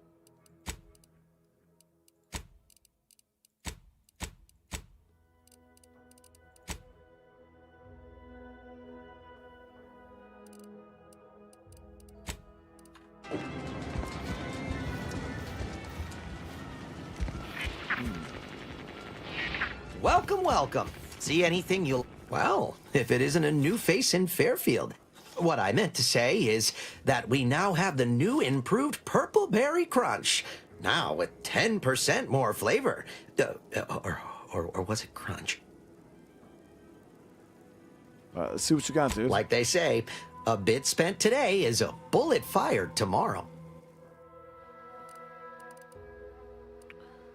Welcome, welcome. See anything you'll... Well, if it isn't a new face in Fairfield. What I meant to say is that we now have the new improved Purple Berry Crunch. Now with 10% more flavor. Or was it crunch? Let's see what you got, dude. Like they say, a bit spent today is a bullet fired tomorrow.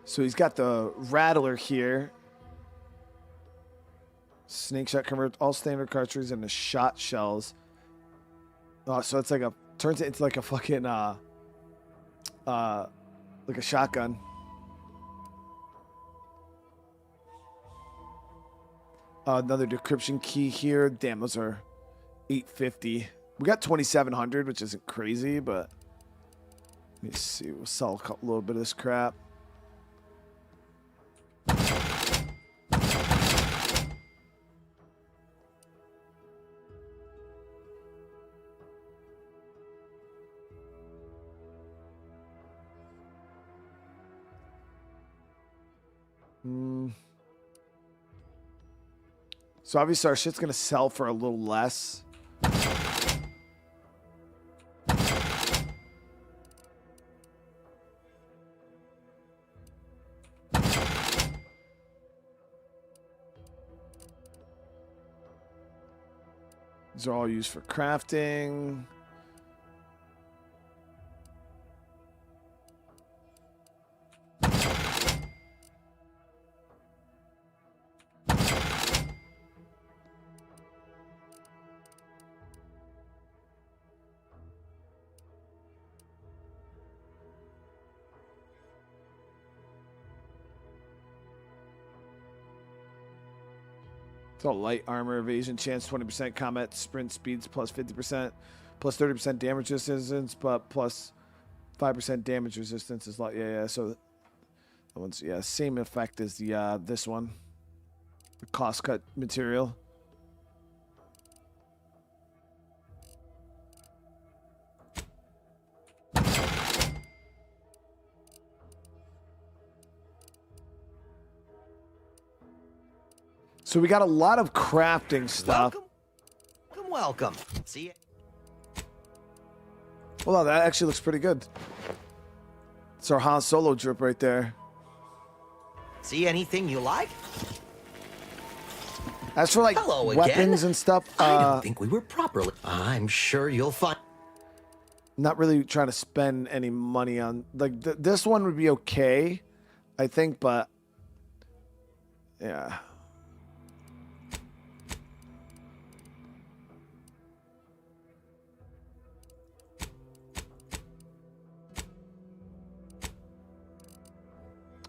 So he's got the Rattler here. Snake shot converts all standard cartridges into shot shells. So it's like turns it into like a fucking like a shotgun. Another decryption key here. Damn, those are $850. We got 2,700, which isn't crazy, but let me see. We'll sell a little bit of this crap. So obviously our shit's gonna sell for a little less. These are all used for crafting. So light armor, evasion chance, 20%, combat sprint speeds plus 50%, plus 30% damage resistance, but plus 5% damage resistance is like yeah. So that one's same effect as the this one, the cost cut material. So we got a lot of crafting stuff. Welcome. See it. Well, that actually looks pretty good. It's our Han Solo drip right there. See anything you like? As for like weapons and stuff, I don't think we were properly. I'm sure you'll find. Not really trying to spend any money on like this one would be okay, I think, but yeah.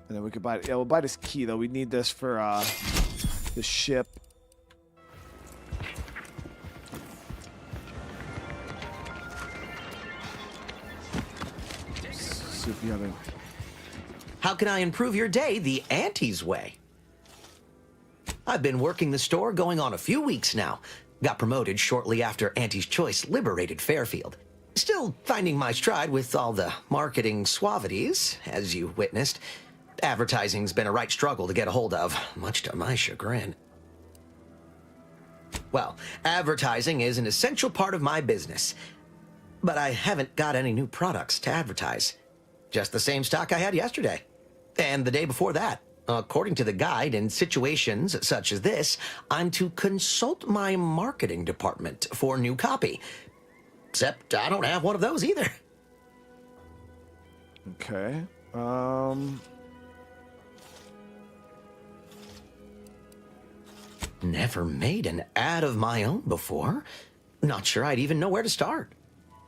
And then we could buy it. Yeah, we'll buy this key though. We need this for the ship. See if you have it. How can I improve your day the Auntie's way? I've been working the store going on a few weeks now. Got promoted shortly after Auntie's Choice liberated Fairfield. Still finding my stride with all the marketing suavities, as you witnessed. Advertising's been a right struggle to get a hold of, much to my chagrin. Well, advertising is an essential part of my business. But I haven't got any new products to advertise. Just the same stock I had yesterday. And the day before that. According to the guide, in situations such as this, I'm to consult my marketing department for new copy. Except I don't have one of those either. Okay. Never made an ad of my own before. Not sure I'd even know where to start.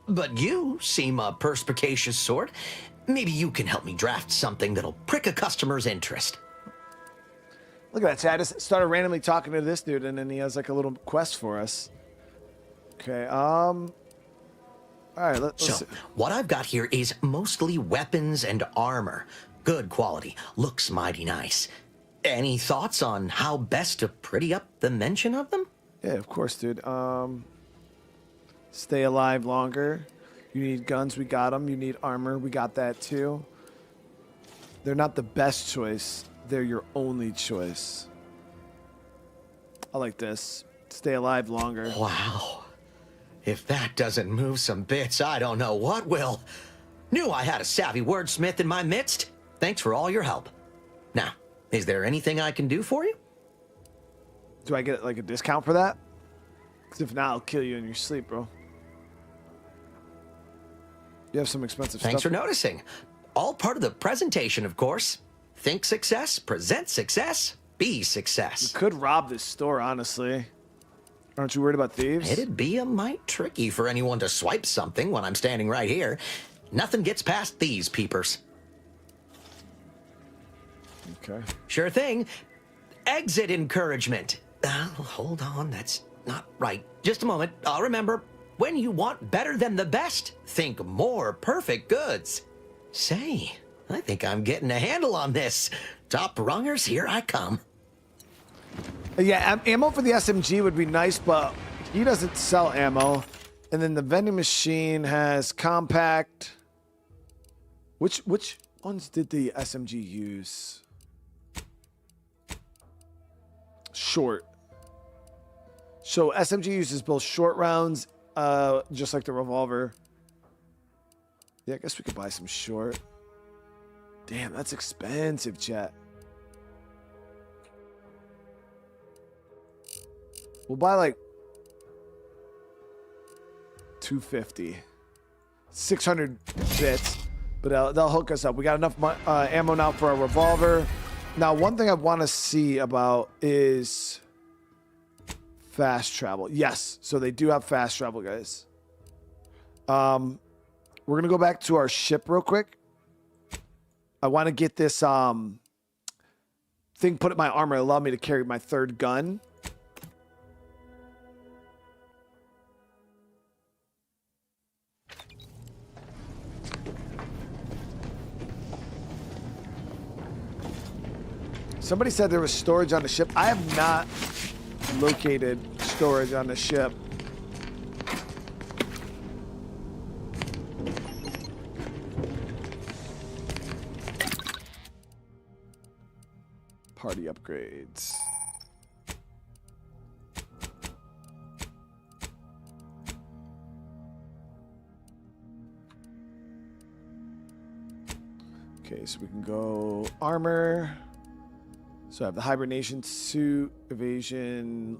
But you seem a perspicacious sort. Maybe you can help me draft something that'll prick a customer's interest. Look at that, Chad. I just started randomly talking to this dude, and then he has like a little quest for us. Okay, all right, let's see. What I've got here is mostly weapons and armor. Good quality. Looks mighty nice. Any thoughts on how best to pretty up the mention of them? Yeah, of course, dude. Stay alive longer. You need guns, we got them. You need armor, we got that too. They're not the best choice. They're your only choice. I like this. Stay alive longer. Wow. If that doesn't move some bits, I don't know what will. Knew I had a savvy wordsmith in my midst. Thanks for all your help. Now, is there anything I can do for you? Do I get like a discount for that? Because if not, I'll kill you in your sleep, bro. You have some expensive stuff. Thanks for noticing. All part of the presentation, of course. Think success, present success, be success. You could rob this store, honestly. Aren't you worried about thieves? It'd be a mite tricky for anyone to swipe something when I'm standing right here. Nothing gets past these peepers. Okay. Sure thing. Exit encouragement. Hold on, that's not right. Just a moment. I'll remember. When you want better than the best, think more perfect goods. Say, I think I'm getting a handle on this. Top rungers, here I come. Yeah, ammo for the SMG would be nice, but he doesn't sell ammo. And then the vending machine has compact. Which ones did the SMG use? Short. So SMG uses both short rounds, just like the revolver. Yeah, I guess we could buy some short. Damn, that's expensive, chat. We'll buy like 250, 600 bits, but they'll hook us up. We got enough ammo now for a revolver. Now, one thing I want to see about is fast travel. Yes, so they do have fast travel, guys. We're gonna go back to our ship real quick. I want to get this thing put in my armor, allow me to carry my third gun. Somebody said there was storage on the ship. I have not located storage on the ship. Party upgrades. Okay, so we can go armor. So I have the hibernation suit, evasion.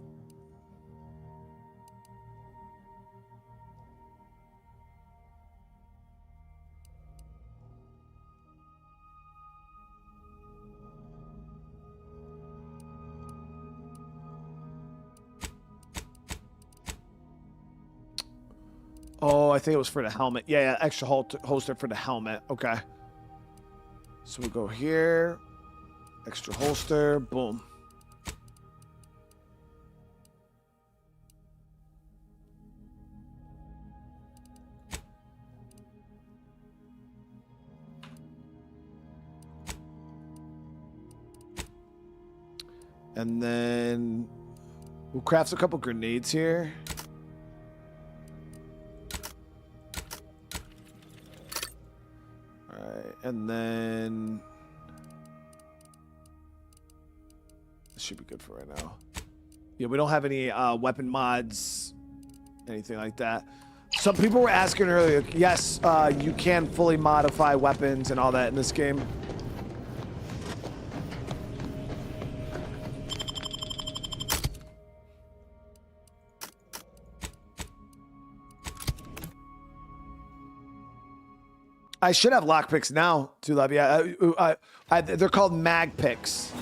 Oh, I think it was for the helmet. Yeah, extra holster for the helmet. Okay. So we'll go here. Extra holster. Boom. And then we'll craft a couple grenades here. All right, and then this should be good for right now. Yeah, we don't have any weapon mods, anything like that. Some people were asking earlier, yes, you can fully modify weapons and all that in this game. I should have lockpicks now, too, love. Yeah, they're called mag picks.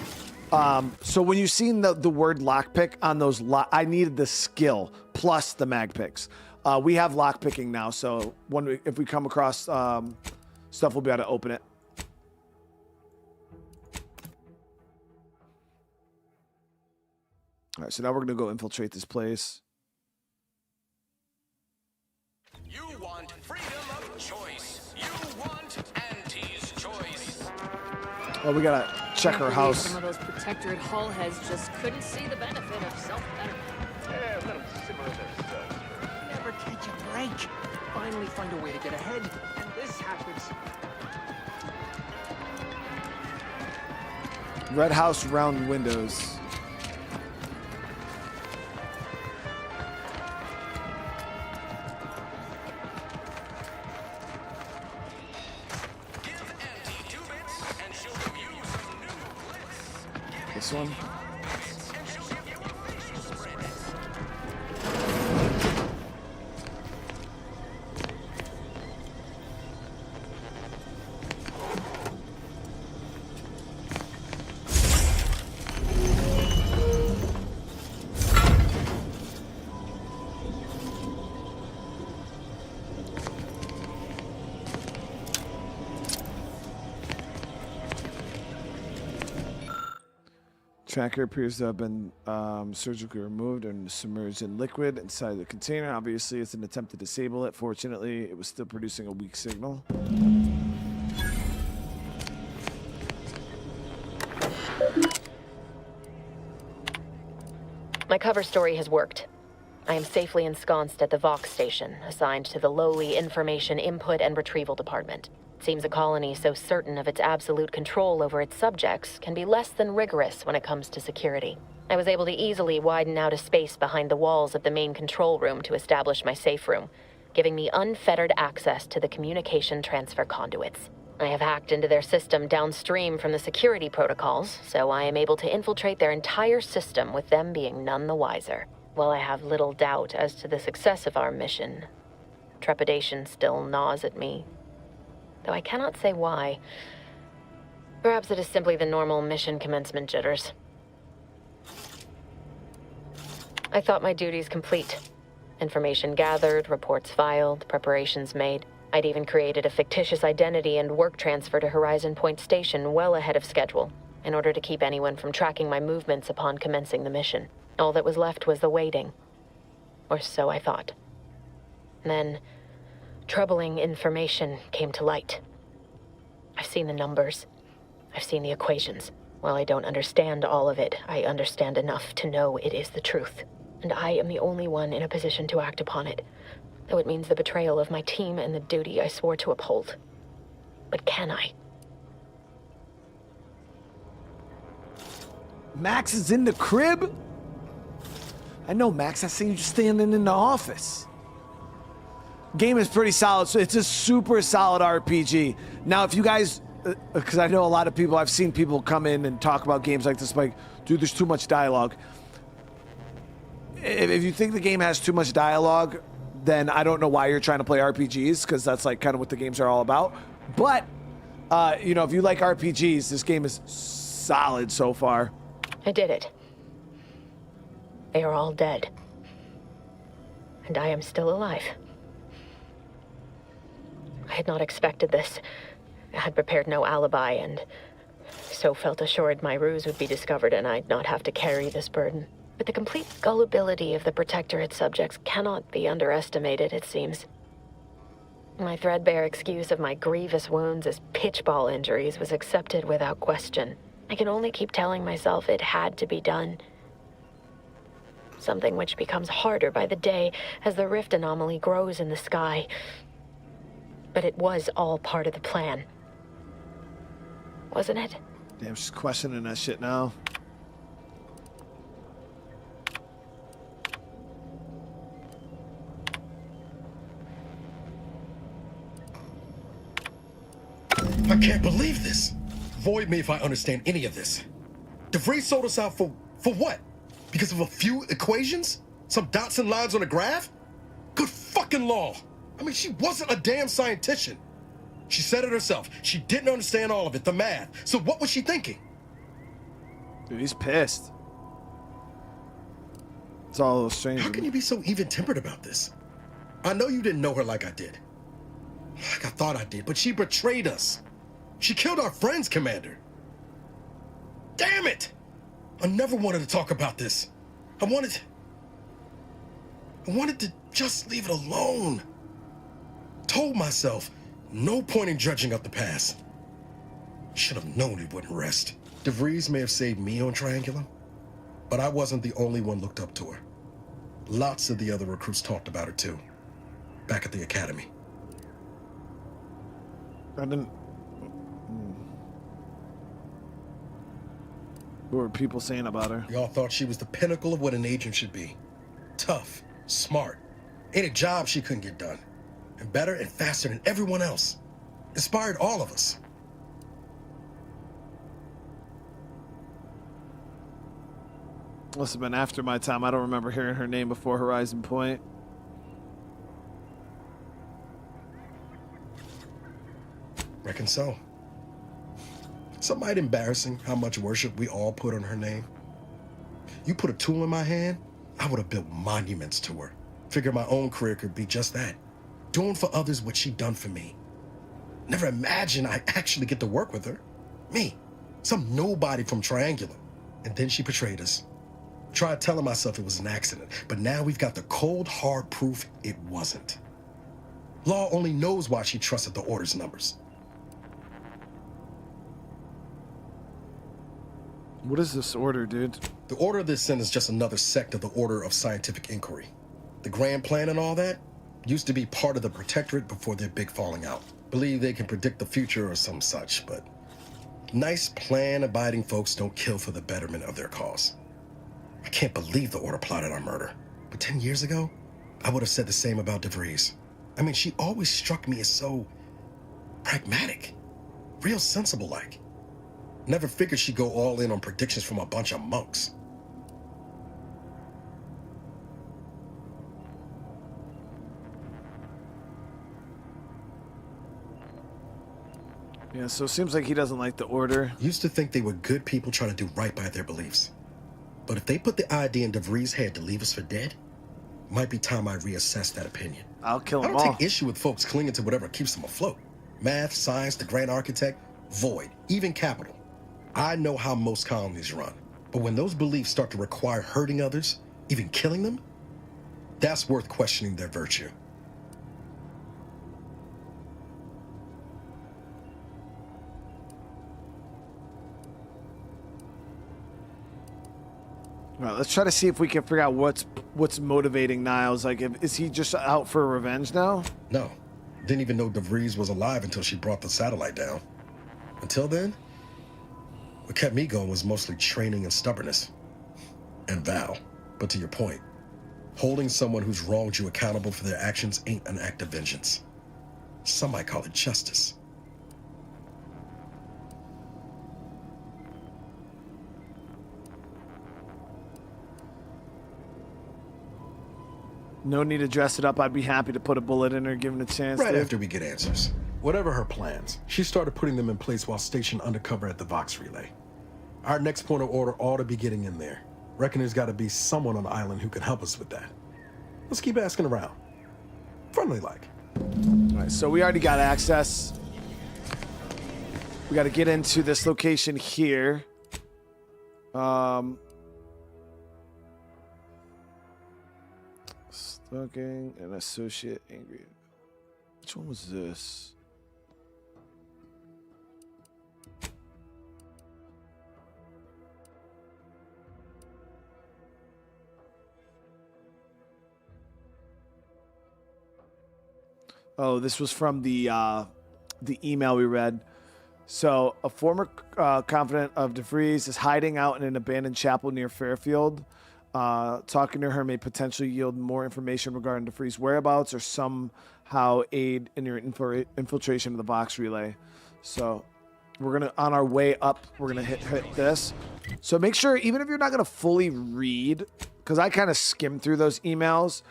So when you seen the word lockpick on those, I needed the skill plus the mag picks. We have lockpicking now, so if we come across stuff, we'll be able to open it. All right, so now we're gonna go infiltrate this place. You want freedom of choice. You want Auntie's choice. Oh, we gotta check our house. Some of those protectorate hull heads just couldn't see the benefit of self-betterment. Yeah, let them simmer themselves. Never catch a break. Finally find a way to get ahead, and this happens. Red house, round windows. This one. Tracker appears to have been surgically removed and submerged in liquid inside the container. Obviously, it's an attempt to disable it. Fortunately, it was still producing a weak signal. My cover story has worked. I am safely ensconced at the Vox station, assigned to the lowly Information Input and Retrieval Department. It seems a colony so certain of its absolute control over its subjects can be less than rigorous when it comes to security. I was able to easily widen out a space behind the walls of the main control room to establish my safe room, giving me unfettered access to the communication transfer conduits. I have hacked into their system downstream from the security protocols, so I am able to infiltrate their entire system with them being none the wiser. While I have little doubt as to the success of our mission, trepidation still gnaws at me. Though I cannot say why. Perhaps it is simply the normal mission commencement jitters. I thought my duties complete. Information gathered, reports filed, preparations made. I'd even created a fictitious identity and work transfer to Horizon Point Station well ahead of schedule, in order to keep anyone from tracking my movements upon commencing the mission. All that was left was the waiting. Or so I thought. Then, troubling information came to light. I've seen the numbers. I've seen the equations. While I don't understand all of it, I understand enough to know it is the truth. And I am the only one in a position to act upon it, though it means the betrayal of my team and the duty I swore to uphold. But can I? Max is in the crib? I know, Max. I seen you standing in the office. Game is pretty solid, so it's a super solid RPG. Now, if you guys, because I know a lot of people, I've seen people come in and talk about games like this, like, dude, there's too much dialogue. If you think the game has too much dialogue, then I don't know why you're trying to play RPGs, because that's like kind of what the games are all about. But, you know, if you like RPGs, this game is solid so far. I did it. They are all dead. And I am still alive. I had not expected this. I had prepared no alibi, and so felt assured my ruse would be discovered and I'd not have to carry this burden. But the complete gullibility of the Protectorate subjects cannot be underestimated, it seems. My threadbare excuse of my grievous wounds as pitchball injuries was accepted without question. I can only keep telling myself it had to be done. Something which becomes harder by the day as the rift anomaly grows in the sky. But it was all part of the plan. Wasn't it? Damn, she's questioning that shit now. I can't believe this. Void me if I understand any of this. DeVries sold us out for what? Because of a few equations? Some dots and lines on a graph? Good fucking law. I mean, she wasn't a damn scientist. She said it herself. She didn't understand all of it, the math. So what was she thinking? Dude, he's pissed. It's all a little strange. How can you be so even-tempered about this? I know you didn't know her like I did. Like I thought I did, but she betrayed us. She killed our friends, Commander. Damn it! I never wanted to talk about this. I wanted to just leave it alone. Told myself, no point in dredging up the past. Should have known it wouldn't rest. DeVries may have saved me on Triangulum, but I wasn't the only one looked up to her. Lots of the other recruits talked about her too, back at the academy. I didn't... What were people saying about her? Y'all thought she was the pinnacle of what an agent should be. Tough, smart, ain't a job she couldn't get done. And better and faster than everyone else. Inspired all of us. Must have been after my time. I don't remember hearing her name before Horizon Point. Reckon so. Something might embarrassing how much worship we all put on her name. You put a tool in my hand, I would have built monuments to her. Figure my own career could be just that. Doing for others what she done for me. Never imagined I'd actually get to work with her. Me, some nobody from Triangulum. And then she betrayed us. Tried telling myself it was an accident, but now we've got the cold, hard proof it wasn't. Law only knows why she trusted the Order's numbers. What is this order, dude? The Order of the Ascent is just another sect of the Order of Scientific Inquiry. The Grand Plan and all that used to be part of the Protectorate before their big falling out. Believe they can predict the future or some such, but nice plan-abiding folks don't kill for the betterment of their cause. I can't believe the Order plotted our murder. But 10 years ago, I would have said the same about DeVries. I mean, she always struck me as so pragmatic, real sensible-like. Never figured she'd go all in on predictions from a bunch of monks. Yeah, so it seems like he doesn't like the Order. Used to think they were good people trying to do right by their beliefs. But if they put the idea in DeVries' head to leave us for dead, might be time I reassess that opinion. I'll kill them all. I don't all. take issue with folks clinging to whatever keeps them afloat. Math, science, the grand architect, void, even capital. I know how most colonies run. But when those beliefs start to require hurting others, even killing them, that's worth questioning their virtue. All right, let's try to see if we can figure out what's motivating Niles. Like, is he just out for revenge now? No. Didn't even know DeVries was alive until she brought the satellite down. Until then, what kept me going was mostly training and stubbornness. And Val. But to your point, holding someone who's wronged you accountable for their actions ain't an act of vengeance. Some might call it justice. No need to dress it up. I'd be happy to put a bullet in her, given a chance. Right after we get answers. Whatever her plans, she started putting them in place while stationed undercover at the Vox Relay. Our next point of order ought to be getting in there. Reckon there's got to be someone on the island who can help us with that. Let's keep asking around. Friendly like. All right, so we already got access. We got to get into this location here. Stalking an associate angry. Which one was this? Oh, this was from the email we read. So, a former confidant of DeVries is hiding out in an abandoned chapel near Fairfield. Talking to her may potentially yield more information regarding DeVries' whereabouts or somehow aid in your infiltration of the Vox Relay. So, we're gonna, on our way up, we're gonna hit this. So make sure, even if you're not gonna fully read, because I kind of skimmed through those emails,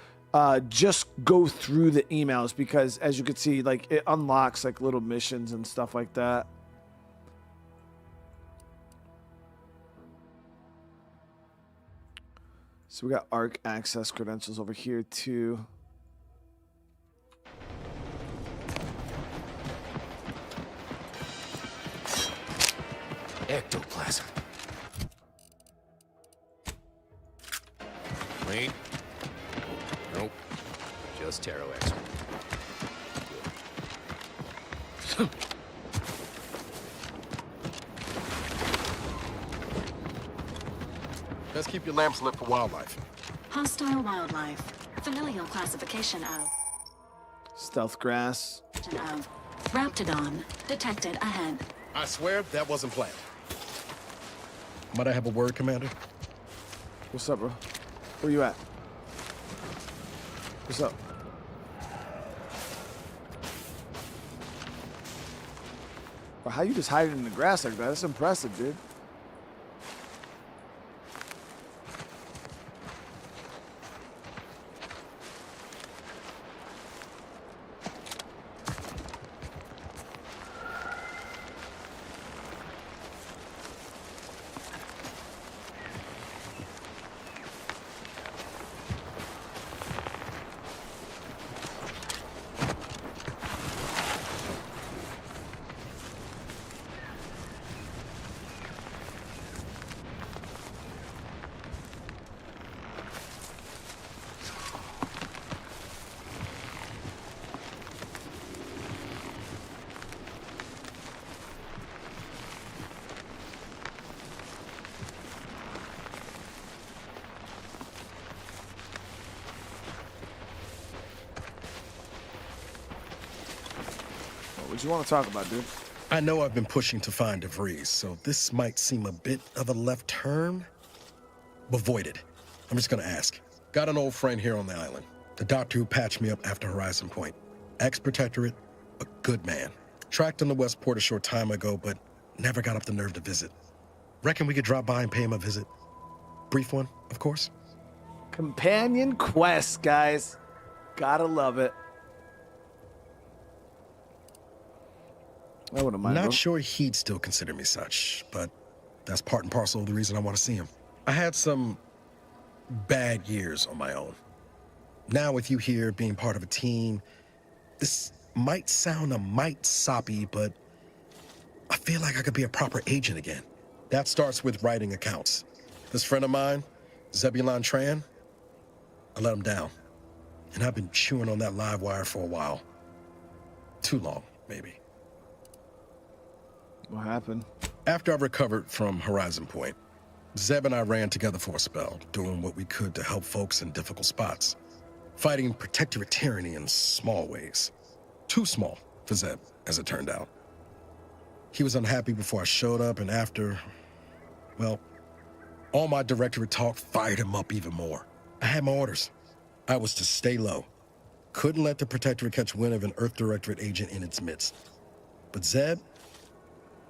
just go through the emails, because as you can see, like, it unlocks like little missions and stuff like that. So we got ARC access credentials over here too. Ectoplasm. Wait. Nope. Just Taro X. Let's keep your lamps lit for wildlife. Hostile wildlife. Familial classification of Stealth grass. Raptidon detected ahead. I swear that wasn't planned. Might I have a word, Commander? What's up, bro? Where you at? What's up? Bro, how you just hiding in the grass like that? That's impressive, dude. What you want to talk about, dude? I know I've been pushing to find DeVries, so this might seem a bit of a left turn, but void it. I'm just gonna ask. Got an old friend here on the island. The doctor who patched me up after Horizon Point. Ex-protectorate, a good man. Tracked in the Westport a short time ago, but never got up the nerve to visit. Reckon we could drop by and pay him a visit? Brief one, of course. Companion quest, guys. Gotta love it. I wouldn't mind. Not sure he'd still consider me such, but that's part and parcel of the reason I want to see him. I had some bad years on my own. Now with you here being part of a team, this might sound a mite soppy, but I feel like I could be a proper agent again. That starts with writing accounts. This friend of mine, Zebulon Tran, I let him down. And I've been chewing on that live wire for a while. Too long, maybe. What happened? After I recovered from Horizon Point, Zeb and I ran together for a spell, doing what we could to help folks in difficult spots. Fighting protectorate tyranny in small ways. Too small for Zeb, as it turned out. He was unhappy before I showed up, and after, well, all my directorate talk fired him up even more. I had my orders. I was to stay low. Couldn't let the protectorate catch wind of an Earth Directorate agent in its midst. But Zeb,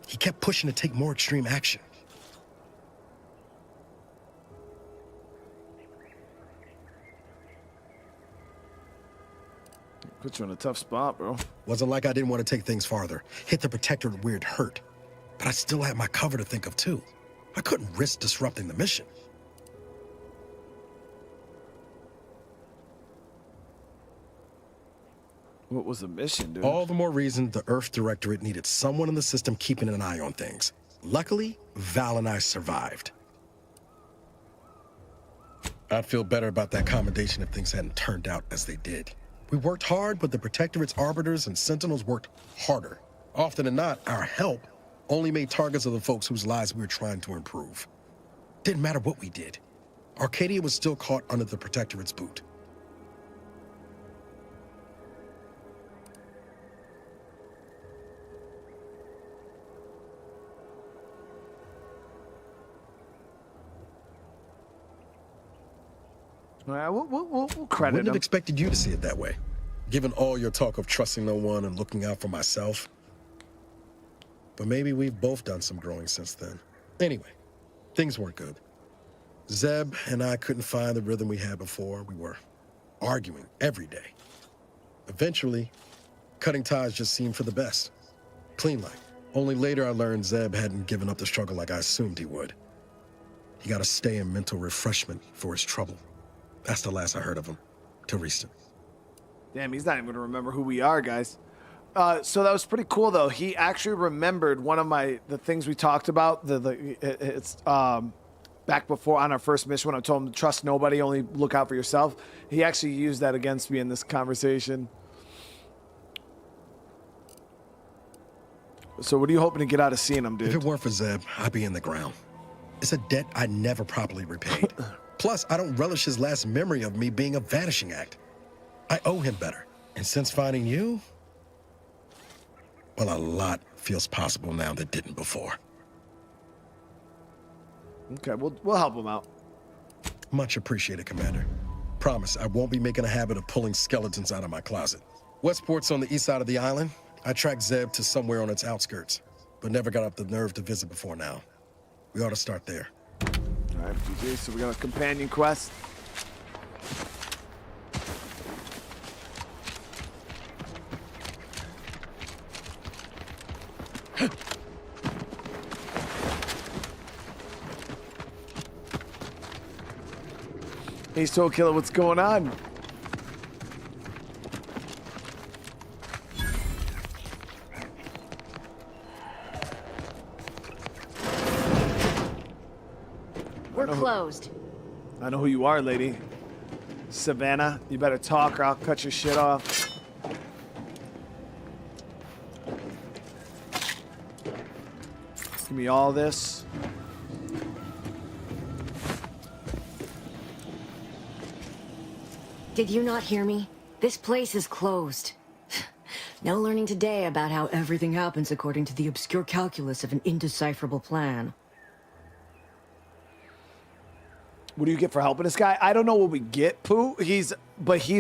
he kept pushing to take more extreme action. Put you in a tough spot, bro. Wasn't like I didn't want to take things farther. Hit the protectorate where it hurt. But I still had my cover to think of too. I couldn't risk disrupting the mission. What was the mission, dude? All the more reason the Earth Directorate needed someone in the system keeping an eye on things. Luckily, Val and I survived. I'd feel better about that commendation if things hadn't turned out as they did. We worked hard, but the Protectorate's arbiters and sentinels worked harder. Often than not, our help only made targets of the folks whose lives we were trying to improve. Didn't matter what we did. Arcadia was still caught under the Protectorate's boot. We'll I credit wouldn't him. have expected you to see it that way, given all your talk of trusting no one and looking out for myself. But maybe we've both done some growing since then. Anyway, things weren't good. Zeb and I couldn't find the rhythm we had before. We were arguing every day. Eventually, cutting ties just seemed for the best. Clean like. Only later I learned Zeb hadn't given up the struggle like I assumed he would. He got to stay in mental refreshment for his trouble. That's the last I heard of him, till recent. Damn, he's not even gonna remember who we are, guys. So that was pretty cool, though. He actually remembered one of the things we talked about. It's back before on our first mission when I told him to trust nobody, only look out for yourself. He actually used that against me in this conversation. So what are you hoping to get out of seeing him, dude? If it weren't for Zeb, I'd be in the ground. It's a debt I never properly repaid. Plus, I don't relish his last memory of me being a vanishing act. I owe him better. And since finding you, well, a lot feels possible now that didn't before. Okay, we'll help him out. Much appreciated, Commander. Promise, I won't be making a habit of pulling skeletons out of my closet. Westport's on the east side of the island. I tracked Zeb to somewhere on its outskirts, but never got up the nerve to visit before now. We ought to start there. All right, GG, so we got a companion quest. Hey, Soul Killer, what's going on? We're closed. I know who you are, lady. Savannah, you better talk or I'll cut your shit off. Give me all this. Did you not hear me? This place is closed. No learning today about how everything happens according to the obscure calculus of an indecipherable plan. What do you get for helping this guy? I don't know what we get, Pooh. He's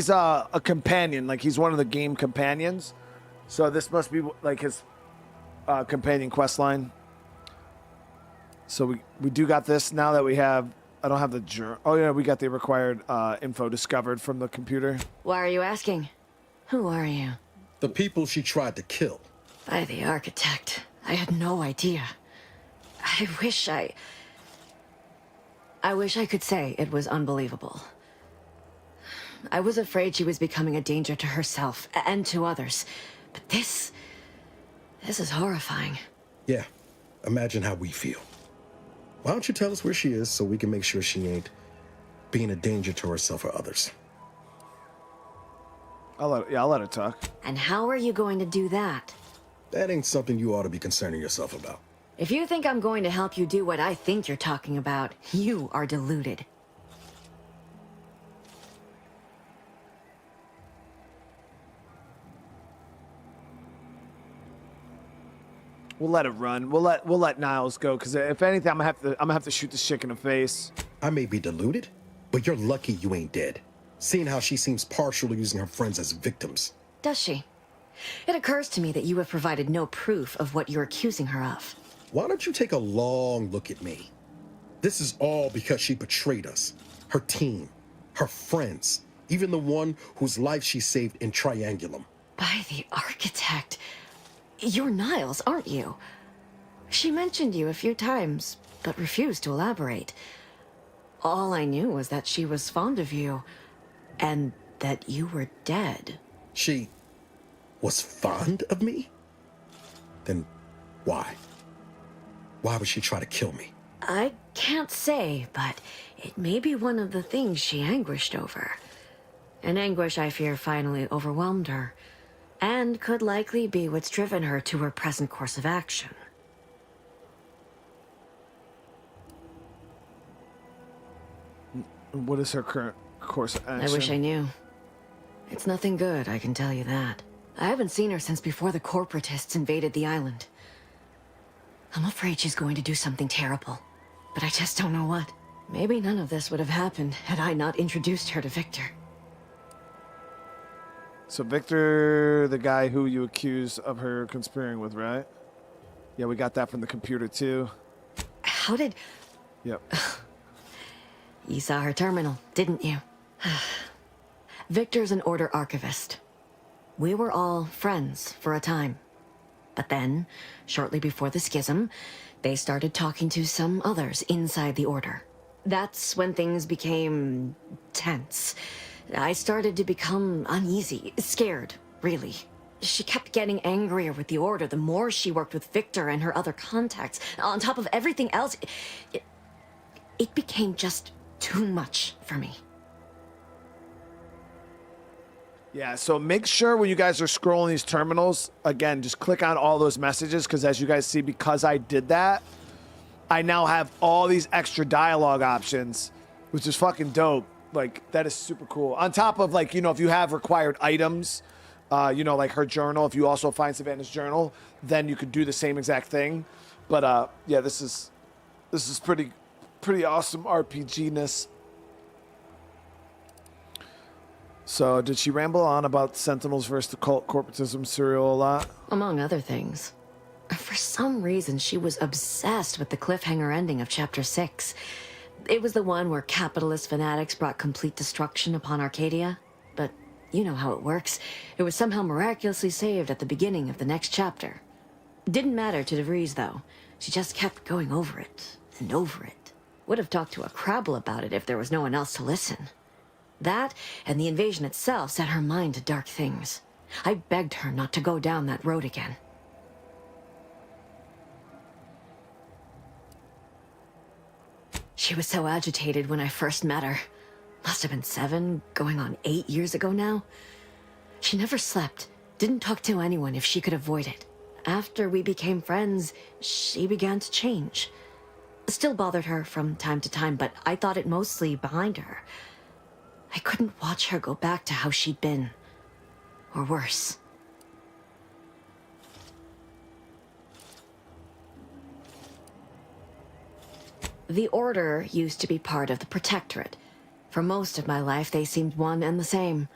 a companion. Like, he's one of the game companions. So this must be like his companion quest line. So we do got this now that we have. I don't have the journal. Oh yeah, we got the required info discovered from the computer. Why are you asking? Who are you? The people she tried to kill. By the architect. I had no idea. I wish I could say it was unbelievable. I was afraid she was becoming a danger to herself and to others. But this is horrifying. Yeah, imagine how we feel. Why don't you tell us where she is so we can make sure she ain't being a danger to herself or others? I'll let her talk. And how are you going to do that? That ain't something you ought to be concerning yourself about. If you think I'm going to help you do what I think you're talking about, you are deluded. We'll let it run. We'll let Niles go, because if anything, I'm gonna have to shoot this chick in the face. I may be deluded, but you're lucky you ain't dead. Seeing how she seems partial to using her friends as victims. Does she? It occurs to me that you have provided no proof of what you're accusing her of. Why don't you take a long look at me? This is all because she betrayed us. Her team, her friends, even the one whose life she saved in Triangulum. By the architect. You're Niles, aren't you? She mentioned you a few times, but refused to elaborate. All I knew was that she was fond of you, and that you were dead. She was fond of me? Then why? Why would she try to kill me? I can't say, but it may be one of the things she anguished over. An anguish I fear finally overwhelmed her, and could likely be what's driven her to her present course of action. What is her current course of action? I wish I knew. It's nothing good, I can tell you that. I haven't seen her since before the corporatists invaded the island. I'm afraid she's going to do something terrible, but I just don't know what. Maybe none of this would have happened had I not introduced her to Victor. So Victor, the guy who you accuse of her conspiring with, right? Yeah, we got that from the computer too. How did... Yep. You saw her terminal, didn't you? Victor's an Order archivist. We were all friends for a time. But then, shortly before the schism, they started talking to some others inside the Order. That's when things became tense. I started to become uneasy, scared, really. She kept getting angrier with the Order the more she worked with Victor and her other contacts. On top of everything else, it became just too much for me. Yeah, so make sure when you guys are scrolling these terminals, again, just click on all those messages, because as you guys see, because I did that, I now have all these extra dialogue options, which is fucking dope. Like, that is super cool. On top of, like, you know, if you have required items, you know, like her journal, if you also find Savannah's journal, then you could do the same exact thing. But yeah, this is pretty awesome RPG-ness. So, did she ramble on about Sentinels versus the cult corporatism serial a lot? Among other things. For some reason, she was obsessed with the cliffhanger ending of Chapter 6. It was the one where capitalist fanatics brought complete destruction upon Arcadia. But you know how it works. It was somehow miraculously saved at the beginning of the next chapter. Didn't matter to DeVries, though. She just kept going over it and over it. Would have talked to a Crabble about it if there was no one else to listen. That, and the invasion itself, set her mind to dark things. I begged her not to go down that road again. She was so agitated when I first met her. Must have been 7, going on 8 years ago now. She never slept, didn't talk to anyone if she could avoid it. After we became friends, she began to change. Still bothered her from time to time, but I thought it mostly behind her. I couldn't watch her go back to how she'd been. Or worse. The Order used to be part of the Protectorate. For most of my life, they seemed one and the same.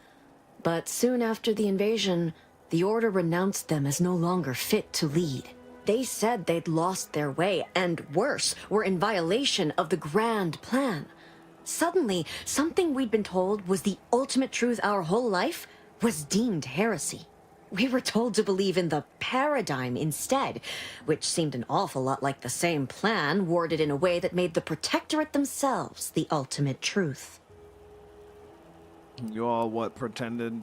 But soon after the invasion, the Order renounced them as no longer fit to lead. They said they'd lost their way, and worse, were in violation of the grand plan. Suddenly, something we'd been told was the ultimate truth our whole life was deemed heresy. We were told to believe in the paradigm instead, which seemed an awful lot like the same plan, worded in a way that made the Protectorate themselves the ultimate truth. You all, what, pretended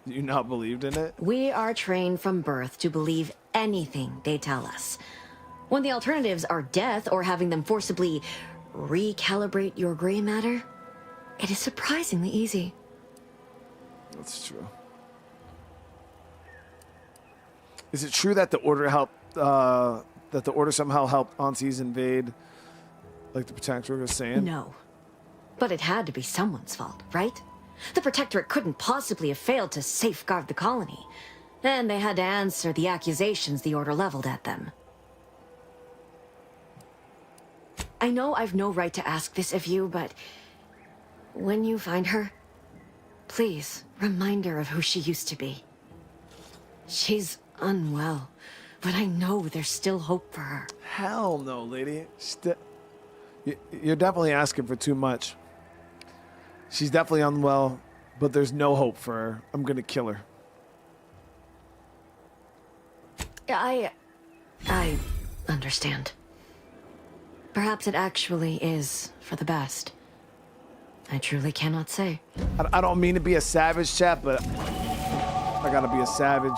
you not believed in it? We are trained from birth to believe anything they tell us. When the alternatives are death or having them forcibly recalibrate your gray matter, it is surprisingly easy. That's true. Is it true that the Order helped, that the Order somehow helped Aunties invade, like the Protectorate was saying? No. But it had to be someone's fault, right? The Protectorate couldn't possibly have failed to safeguard the colony. And they had to answer the accusations the Order leveled at them. I know I've no right to ask this of you, but when you find her, please remind her of who she used to be. She's unwell, but I know there's still hope for her. Hell no, lady. You're definitely asking for too much. She's definitely unwell, but there's no hope for her. I'm gonna kill her. I understand. Perhaps it actually is for the best. I truly cannot say. I don't mean to be a savage, chat, but I gotta be a savage.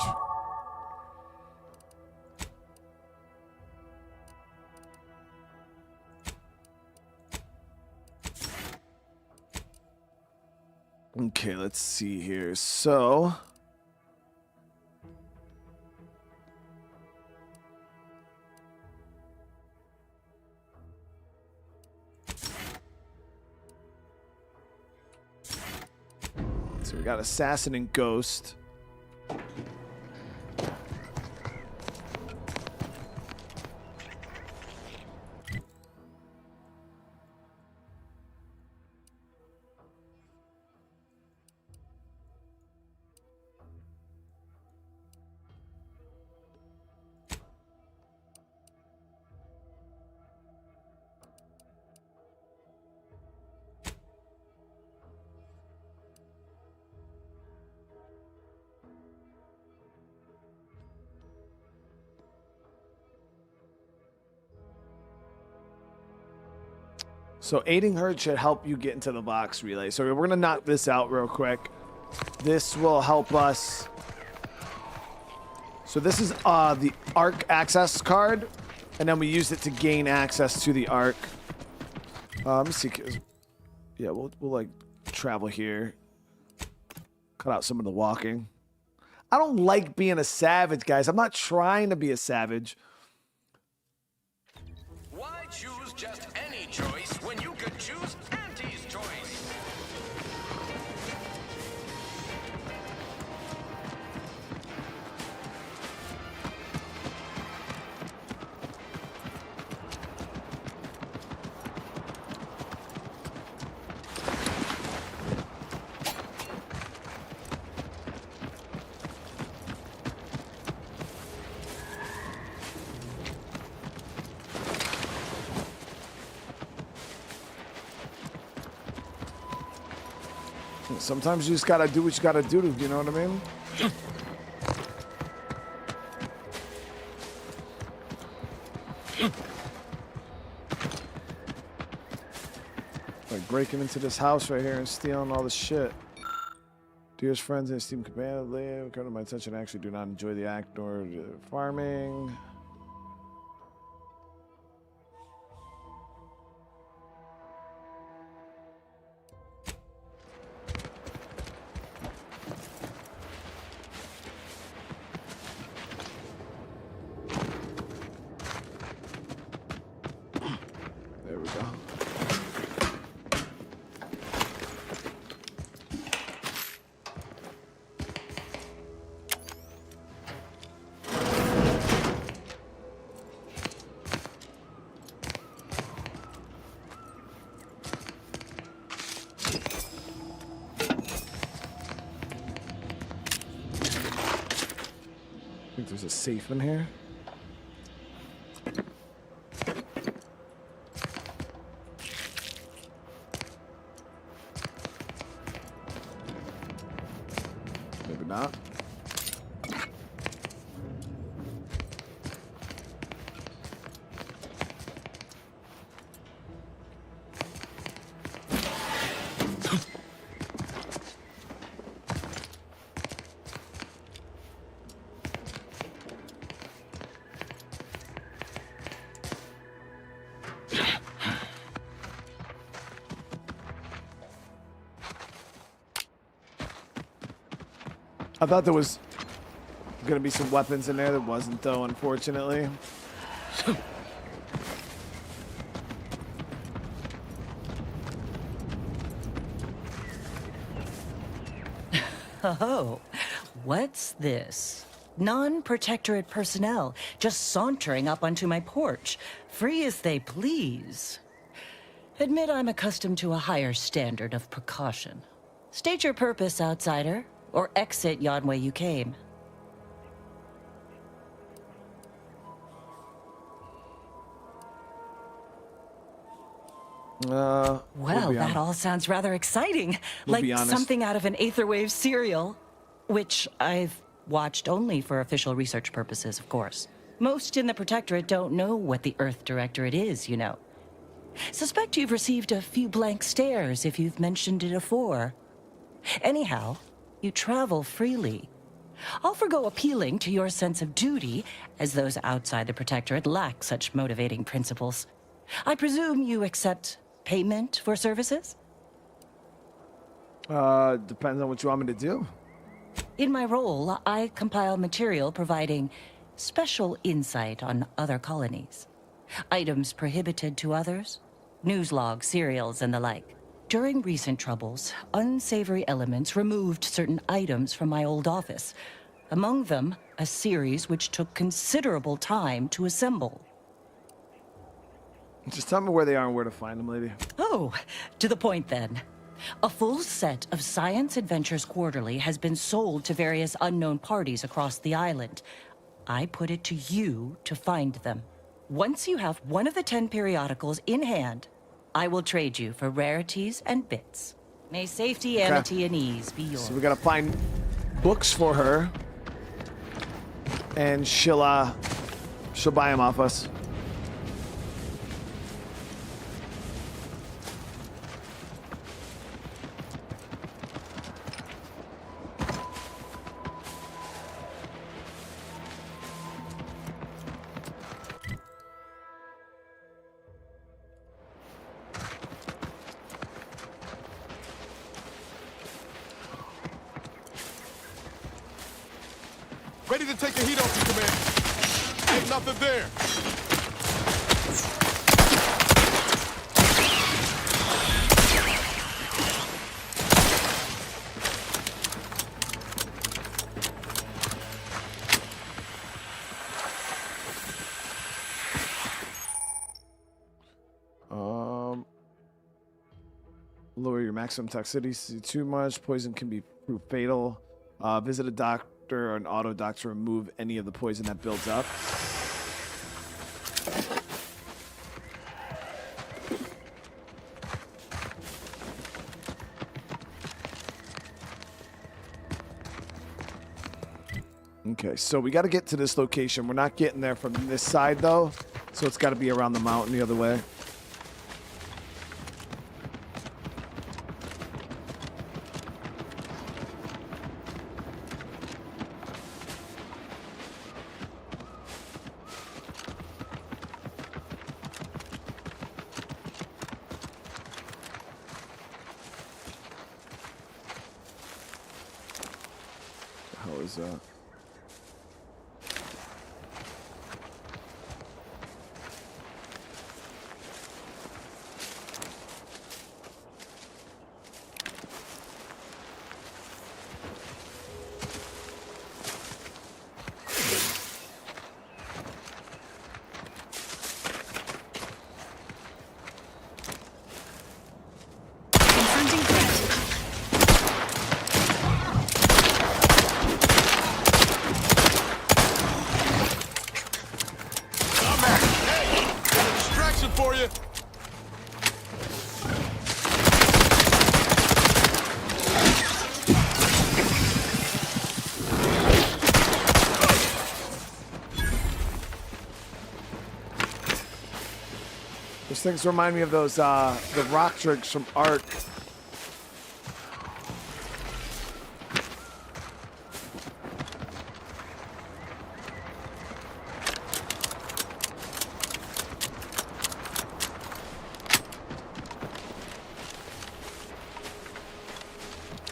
Okay, let's see here. So... So we got Assassin and Ghost. So aiding her should help you get into the box relay. So we're gonna knock this out real quick. This will help us. So this is the ARC access card, and then we use it to gain access to the ARC. Let me see. Yeah, we'll like travel here. Cut out some of the walking. I don't like being a savage, guys. I'm not trying to be a savage. Why choose just any choice when you could choose Auntie's choice? Sometimes you just gotta do what you gotta do, you know what I mean? Like breaking into this house right here and stealing all this shit. Dearest friends and esteemed companions, come to my attention. I actually do not enjoy the act nor farming. I think there's a safe in here. Maybe not. I thought there was gonna be some weapons in there. There wasn't, though, unfortunately. Oh, what's this? Non-protectorate personnel just sauntering up onto my porch, free as they please. Admit I'm accustomed to a higher standard of precaution. State your purpose, outsider. Or exit yon way you came. Well, that all sounds rather exciting. We'll like something out of an Aetherwave serial. Which I've watched only for official research purposes, of course. Most in the Protectorate don't know what the Earth Directorate is, you know. Suspect you've received a few blank stares if you've mentioned it afore. Anyhow, you travel freely. I'll forgo appealing to your sense of duty, as those outside the Protectorate lack such motivating principles. I presume you accept payment for services? Depends on what you want me to do. In my role, I compile material providing special insight on other colonies. Items prohibited to others, news logs, serials, and the like. During recent troubles, unsavory elements removed certain items from my old office. Among them, a series which took considerable time to assemble. Just tell me where they are and where to find them, lady. Oh, to the point then. A full set of Science Adventures Quarterly has been sold to various unknown parties across the island. I put it to you to find them. Once you have one of the 10 periodicals in hand, I will trade you for rarities and bits. May safety, amity, and ease be yours. So we gotta find books for her, and she'll buy them off us. Ready to take the heat off you, Commander. Ain't nothing there. Lower your maximum toxicity too much. Poison can be prove fatal. Visit a doctor or an auto doctor to remove any of the poison that builds up. Okay, so we got to get to this location. We're not getting there from this side, though, so it's got to be around the mountain the other way. How is that? For you. Those things remind me of those the rock drinks from Ark.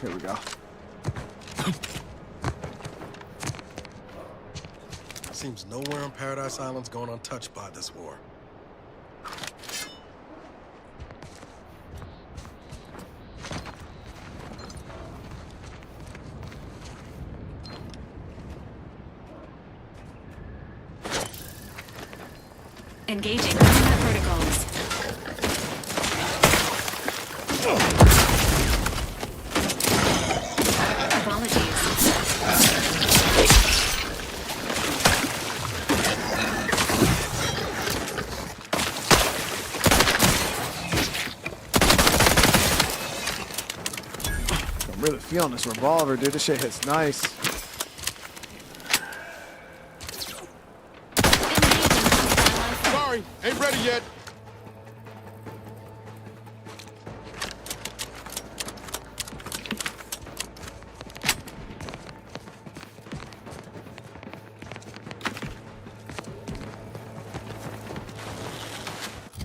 Here we go. Seems nowhere on Paradise Island's going untouched by this war. Engaging combat protocols. I'm really feeling this revolver, dude. This shit hits nice. Sorry, ain't ready yet.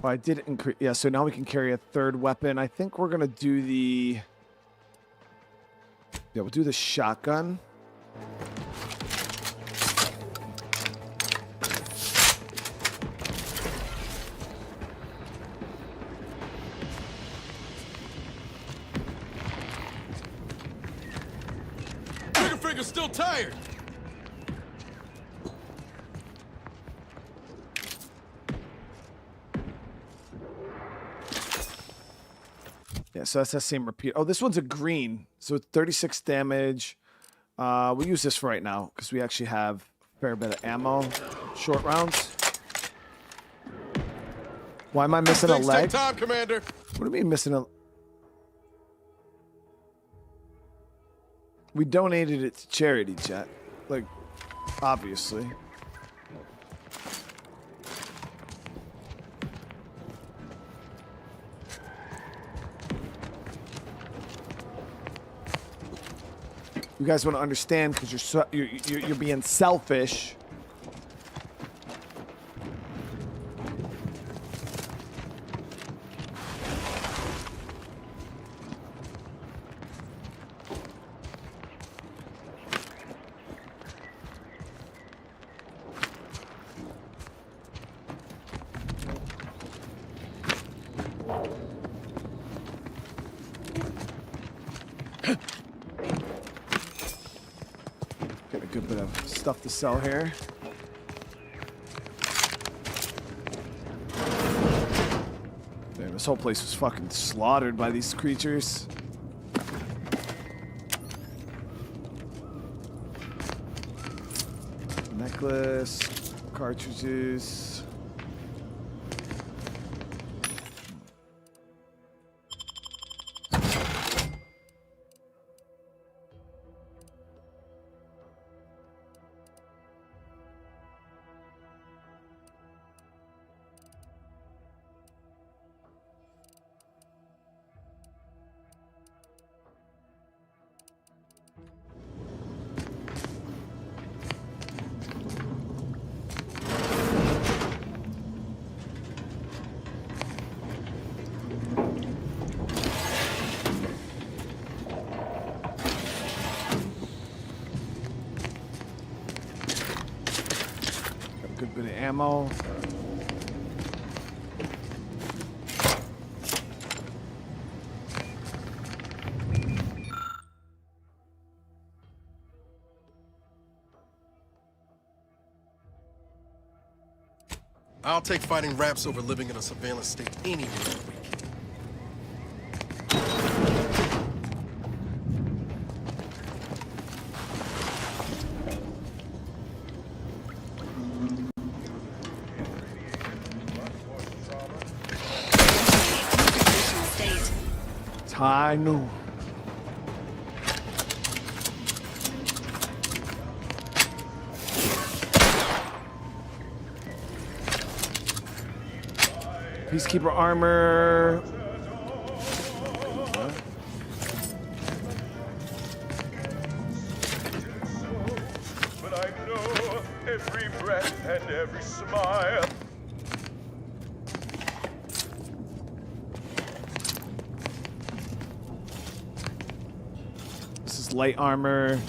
Oh, I did increase. Yeah, so now we can carry a third weapon. I think we're gonna do the. Yeah, we'll do the shotgun. Trigger finger's still tired. Yeah, so that's that same repeat. Oh, this one's a green. So it's 36 damage. We'll use this for right now because we actually have a fair bit of ammo. Short rounds. Why am I missing a leg? Take time, Commander. What do you mean missing a... We donated it to charity, chat. Like, obviously. You guys want to understand because you're being selfish. stuff to sell here. Man, this whole place was fucking slaughtered by these creatures. Necklace, cartridges. Good bit of ammo. I'll take fighting raps over living in a surveillance state any day of the week. I knew. Peacekeeper armor. But I know every breath and every smile. Light armor,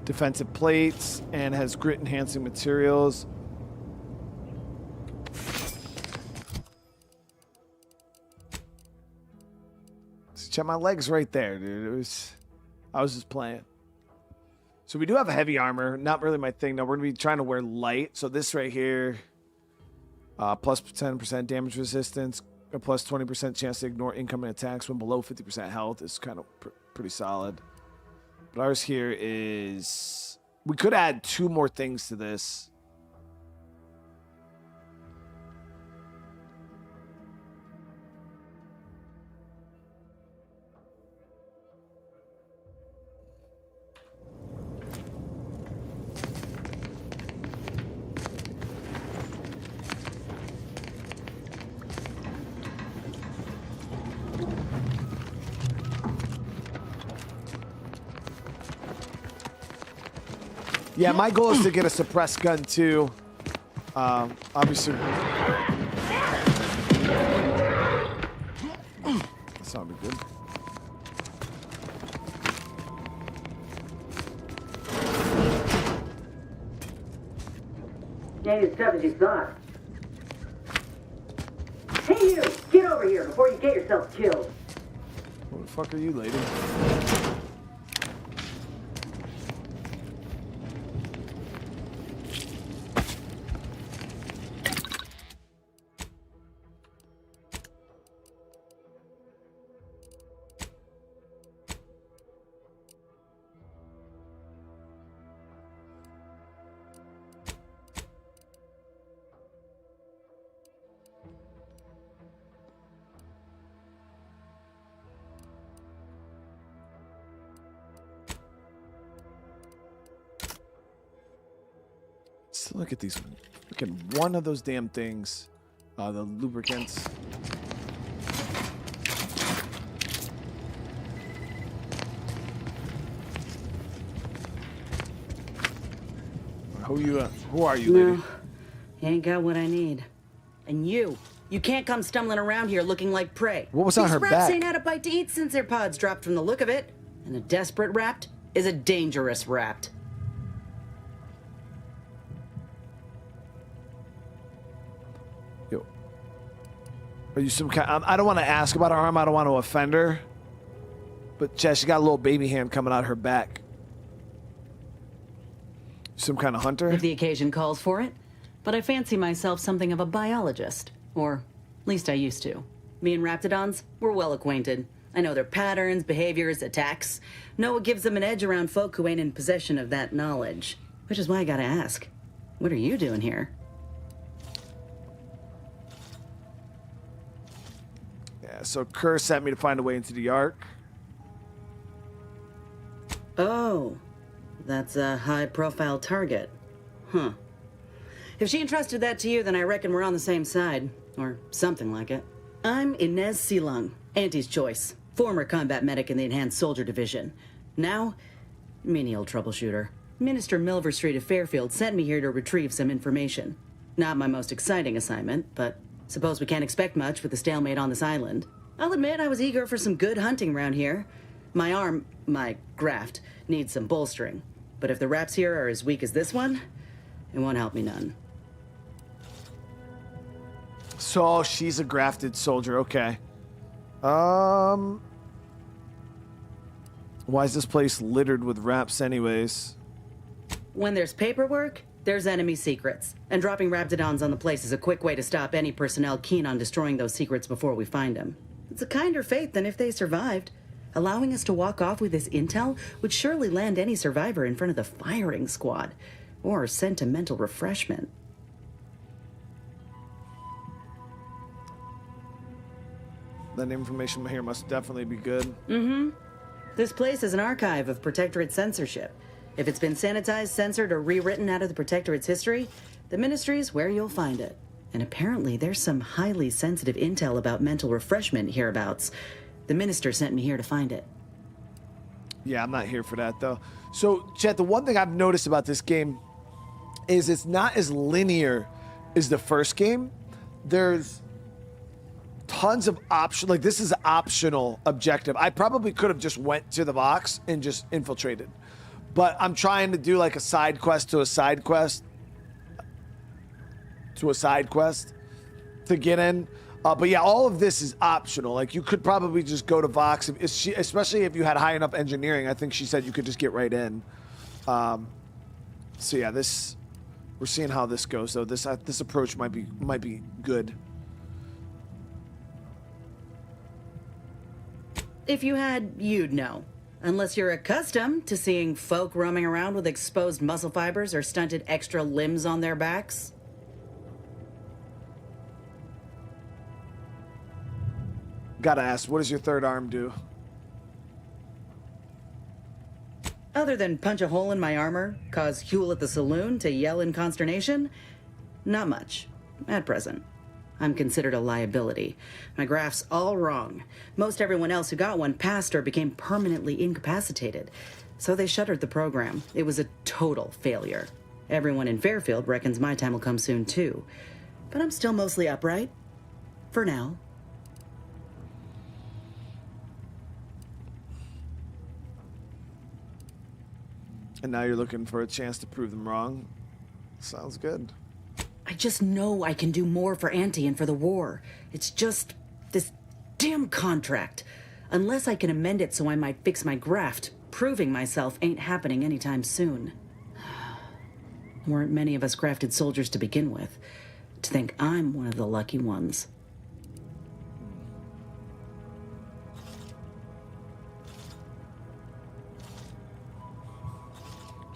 defensive plates, and has grit enhancing materials. So check my legs right there, dude. I was just playing. So we do have a heavy armor, not really my thing. No, we're gonna be trying to wear light. So this right here, plus 10% damage resistance, a plus 20% chance to ignore incoming attacks when below 50% health is kind of pretty solid. But ours here is... We could add 2 more things to this. Yeah, my goal is to get a suppressed gun too. Obviously. That sounded good. Ain't as tough as you thought. Hey you! Get over here before you get yourself killed. What the fuck are you, lady? Let's look at these. Look at one of those damn things. The lubricants. Who are you, lady? No, you ain't got what I need. And you can't come stumbling around here looking like prey. What was on her back? These back? raps ain't had a bite to eat since their pods dropped from the look of it. And a desperate rapt is a dangerous rapt. Yo. Are you some kind... I don't want to ask about her arm. I don't want to offend her. But, Chess, she got a little baby hand coming out her back. some kind of hunter? If the occasion calls for it. But I fancy myself something of a biologist. Or, at least I used to. Me and Raptidons, we're well acquainted. I know their patterns, behaviors, attacks. Know what gives them an edge around folk who ain't in possession of that knowledge. Which is why I gotta ask, what are you doing here? Yeah, so Kerr sent me to find a way into the Ark. Oh, that's a high-profile target. Huh. If she entrusted that to you, then I reckon we're on the same side. Or something like it. I'm Inez Silung, Auntie's choice. Former combat medic in the Enhanced Soldier Division. Now, menial troubleshooter. Minister Milver Street of Fairfield sent me here to retrieve some information. Not my most exciting assignment, but suppose we can't expect much with the stalemate on this island. I'll admit I was eager for some good hunting around here. My graft, needs some bolstering. But if the raps here are as weak as this one, it won't help me none. So she's a grafted soldier. Okay. Why is this place littered with raps anyways? When there's paperwork, there's enemy secrets. And dropping Raptidons on the place is a quick way to stop any personnel keen on destroying those secrets before we find them. It's a kinder fate than if they survived. Allowing us to walk off with this intel would surely land any survivor in front of the firing squad. Or sentimental refreshment. That information here must definitely be good. Mm-hmm. This place is an archive of Protectorate censorship. If it's been sanitized, censored, or rewritten out of the Protectorate's history, the Ministry's where you'll find it. And apparently there's some highly sensitive intel about mental refreshment hereabouts. The Minister sent me here to find it. Yeah, I'm not here for that, though. So, Chet, the one thing I've noticed about this game is it's not as linear as the first game. There's tons of options. Like, this is an optional objective. I probably could have just went to the box and just infiltrated. But I'm trying to do, like, a side quest to a side quest to a side quest to get in. But yeah, all of this is optional. Like, you could probably just go to Vox, especially if you had high enough engineering. I think she said you could just get right in. So yeah, we're seeing how this goes, though. This approach might be good. If you had, you'd know. Unless you're accustomed to seeing folk roaming around with exposed muscle fibers or stunted extra limbs on their backs. Gotta ask, what does your third arm do? Other than punch a hole in my armor, cause Huel at the saloon to yell in consternation? Not much, at present. I'm considered a liability. My graph's all wrong. Most everyone else who got one passed or became permanently incapacitated. So they shuttered the program. It was a total failure. Everyone in Fairfield reckons my time will come soon too. But I'm still mostly upright. For now. And now you're looking for a chance to prove them wrong. Sounds good. I just know I can do more for Auntie and for the war. It's just this damn contract. Unless I can amend it so I might fix my graft, proving myself ain't happening anytime soon. Weren't many of us grafted soldiers to begin with. To think I'm one of the lucky ones.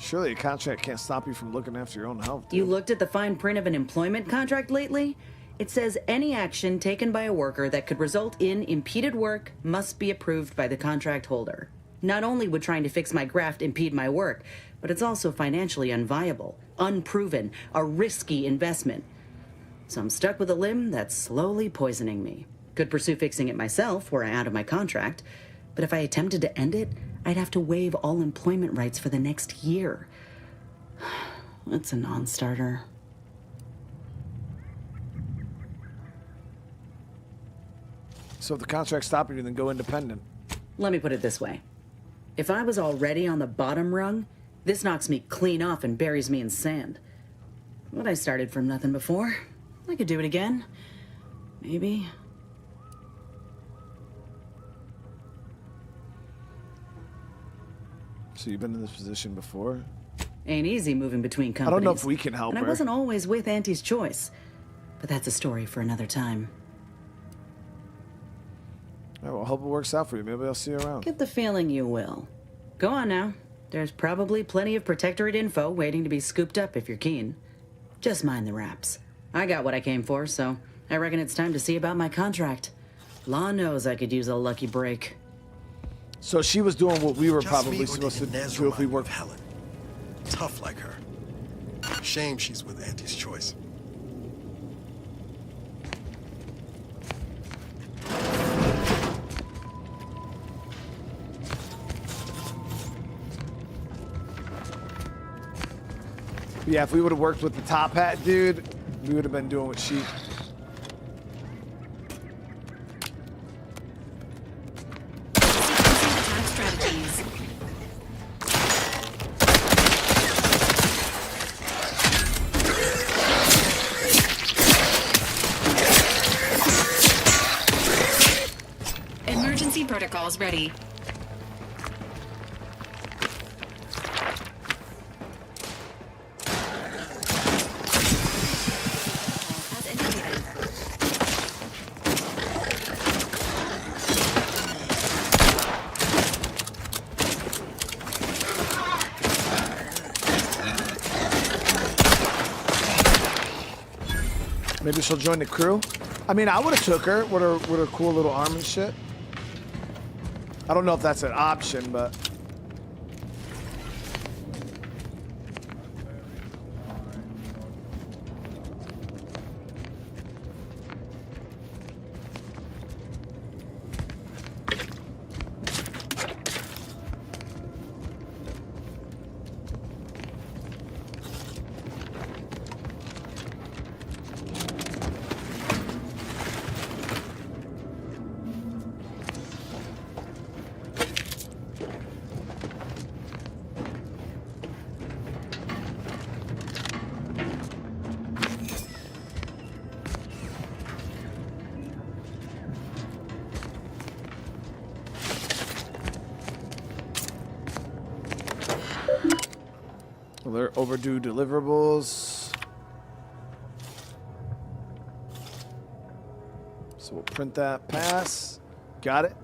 Surely a contract can't stop you from looking after your own health, dude. You looked at the fine print of an employment contract lately? It says any action taken by a worker that could result in impeded work must be approved by the contract holder. Not only would trying to fix my graft impede my work, but it's also financially unviable, unproven, a risky investment. So I'm stuck with a limb that's slowly poisoning me. Could pursue fixing it myself were I out of my contract, but if I attempted to end it, I'd have to waive all employment rights for the next year. That's a non-starter. So if the contract's stopping you, then go independent. Let me put it this way. If I was already on the bottom rung, this knocks me clean off and buries me in sand. But I started from nothing before. I could do it again. Maybe. So you've been in this position before? Ain't easy moving between companies. I don't know if we can help and her. I wasn't always with Auntie's choice. But that's a story for another time. Yeah, well, I hope it works out for you. Maybe I'll see you around. Get the feeling you will. Go on now. There's probably plenty of Protectorate info waiting to be scooped up if you're keen. Just mind the wraps. I got what I came for, so I reckon it's time to see about my contract. Law knows I could use a lucky break. So she was doing what we were Just probably me or supposed to did Inez do if we remind you worked. of Helen? Tough like her. Shame she's with Auntie's choice. Yeah, if we would have worked with the top hat dude, we would have been doing what she. Strategies. Emergency protocols ready. Maybe she'll join the crew. I mean, I would have took her with her cool little arm and shit. I don't know if that's an option, but. Alert overdue deliverables. So we'll print that pass. Got it.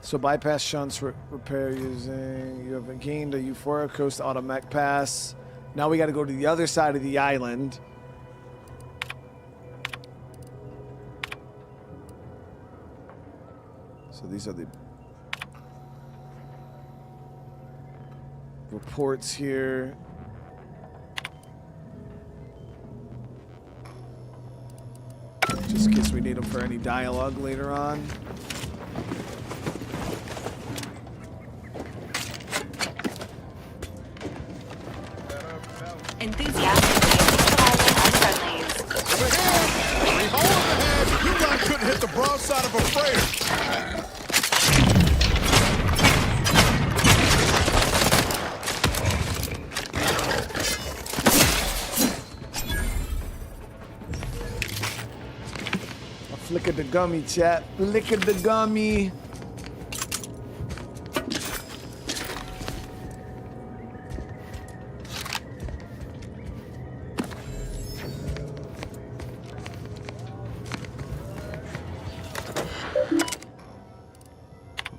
So bypass shunts repair using. You have gained a Euphoria Coast automatic pass. Now we got to go to the other side of the island. So these are the reports here. Just in case we need them for any dialogue later on. Enthusiastic. You guys couldn't hit the broadside of a freighter. Flick of the gummy, chat. Flick of the gummy.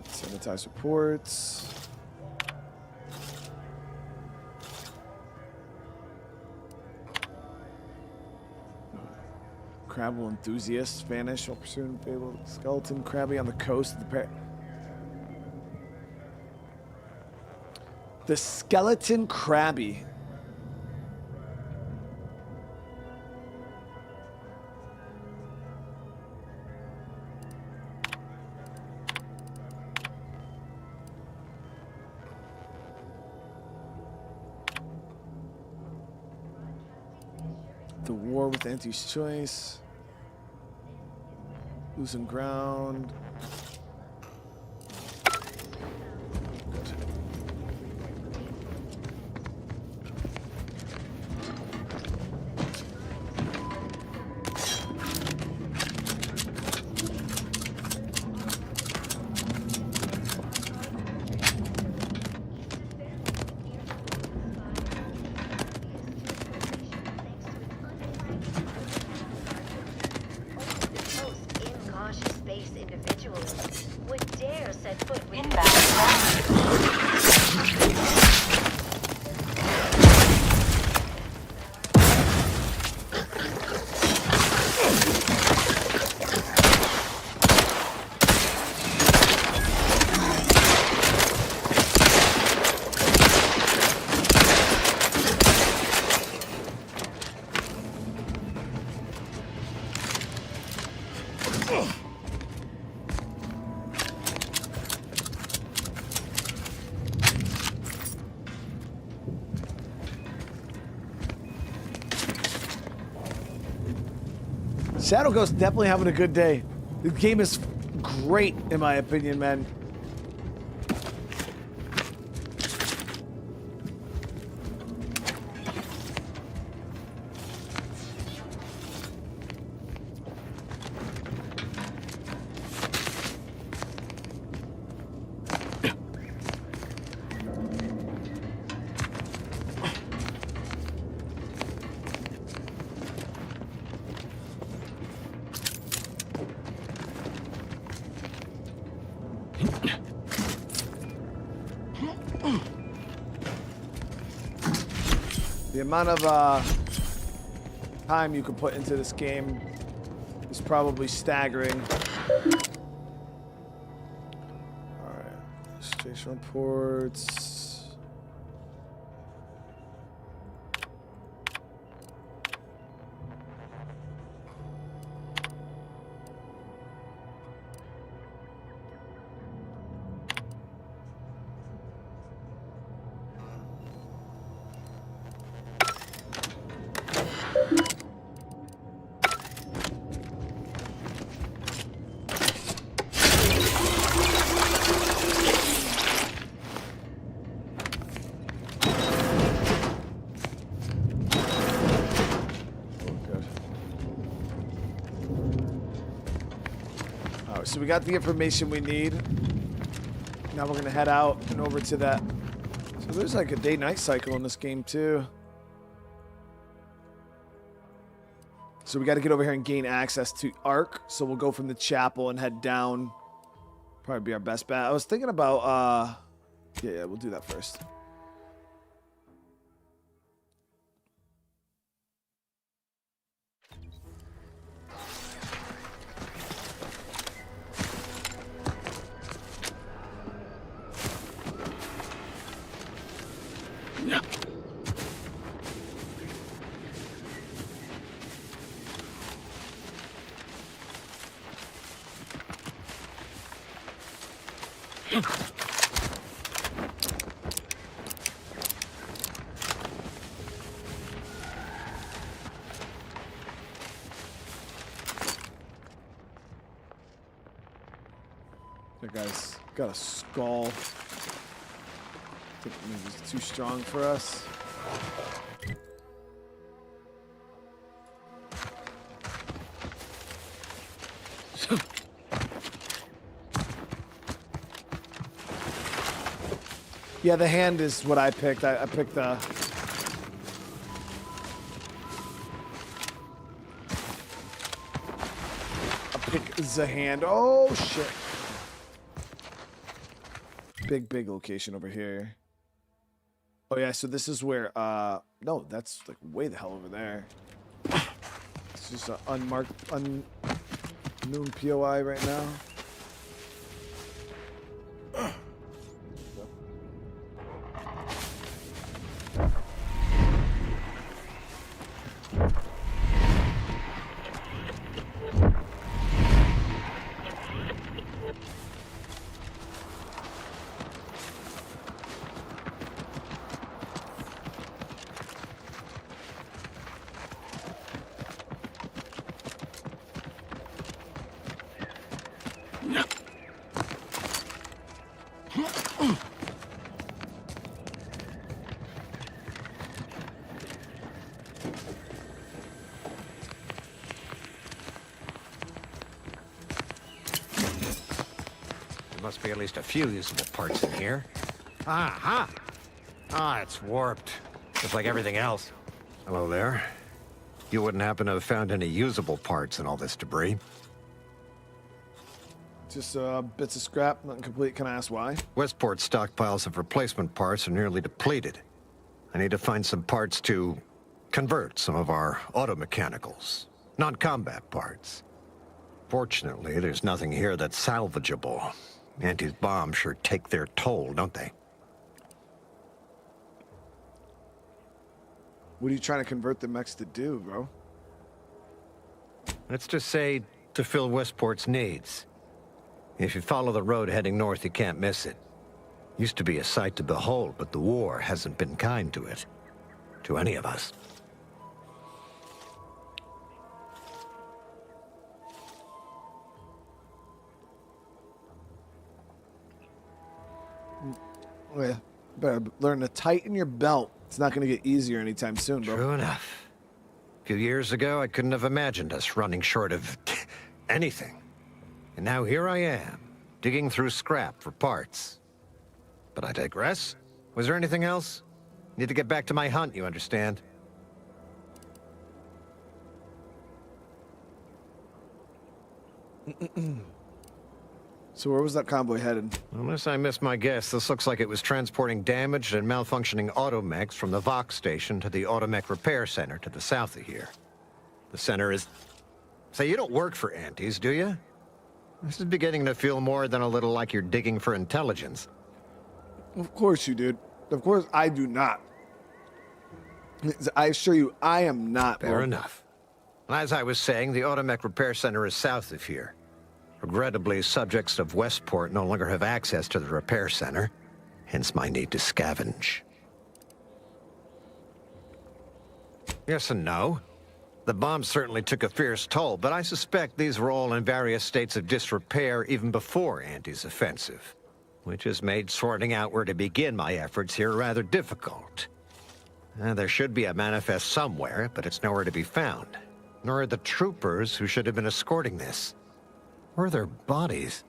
Sanitize reports. Crabble enthusiasts vanish while pursuing a fabled skeleton crabby on the coast of the The skeleton crabby. The war with Auntie's choice. Losing ground. Incautious space individuals would dare set foot within. Shadow Ghost definitely having a good day. The game is great, in my opinion, man. The amount of time you can put into this game is probably staggering. Alright, station reports. So we got the information we need. Now we're gonna head out and over to that. So there's like a day-night cycle in this game too. So we got to get over here and gain access to Ark. So we'll go from the chapel and head down. Probably be our best bet. I was thinking about yeah, we'll do that first. Yeah. That guy's got a skull. I think maybe he's too strong for us. Yeah, the hand is what I picked. I picked the... I picked the hand. Oh, shit. Big location over here. Oh, yeah, so this is where... no, that's like way the hell over there. It's just an unmarked, unknown POI right now. Must be at least a few usable parts in here. Aha! Ah, it's warped. Just like everything else. Hello there. You wouldn't happen to have found any usable parts in all this debris? Just bits of scrap, nothing complete. Can I ask why? Westport's stockpiles of replacement parts are nearly depleted. I need to find some parts to convert some of our auto-mechanicals, non-combat parts. Fortunately, there's nothing here that's salvageable. Auntie's bombs sure take their toll, don't they? What are you trying to convert the mechs to do, bro? Let's just say to fill Westport's needs. If you follow the road heading north, you can't miss it. Used to be a sight to behold, but the war hasn't been kind to it. To any of us. Yeah, better learn to tighten your belt. It's not going to get easier anytime soon, bro. True enough. A few years ago, I couldn't have imagined us running short of anything. And now here I am, digging through scrap for parts. But I digress. Was there anything else? Need to get back to my hunt, you understand? So where was that convoy headed? Unless I missed my guess, this looks like it was transporting damaged and malfunctioning automechs from the Vox station to the Automech Repair Center to the south of here. The center is... Say, you don't work for Antes, do you? This is beginning to feel more than a little like you're digging for intelligence. Of course you did. Of course I do not. I assure you, I am not. Fair enough. As I was saying, the Automech Repair Center is south of here. Regrettably, subjects of Westport no longer have access to the repair center, hence my need to scavenge. Yes and no. The bombs certainly took a fierce toll, but I suspect these were all in various states of disrepair even before Andy's offensive, which has made sorting out where to begin my efforts here rather difficult. There should be a manifest somewhere, but it's nowhere to be found. Nor are the troopers who should have been escorting this. Where are their bodies?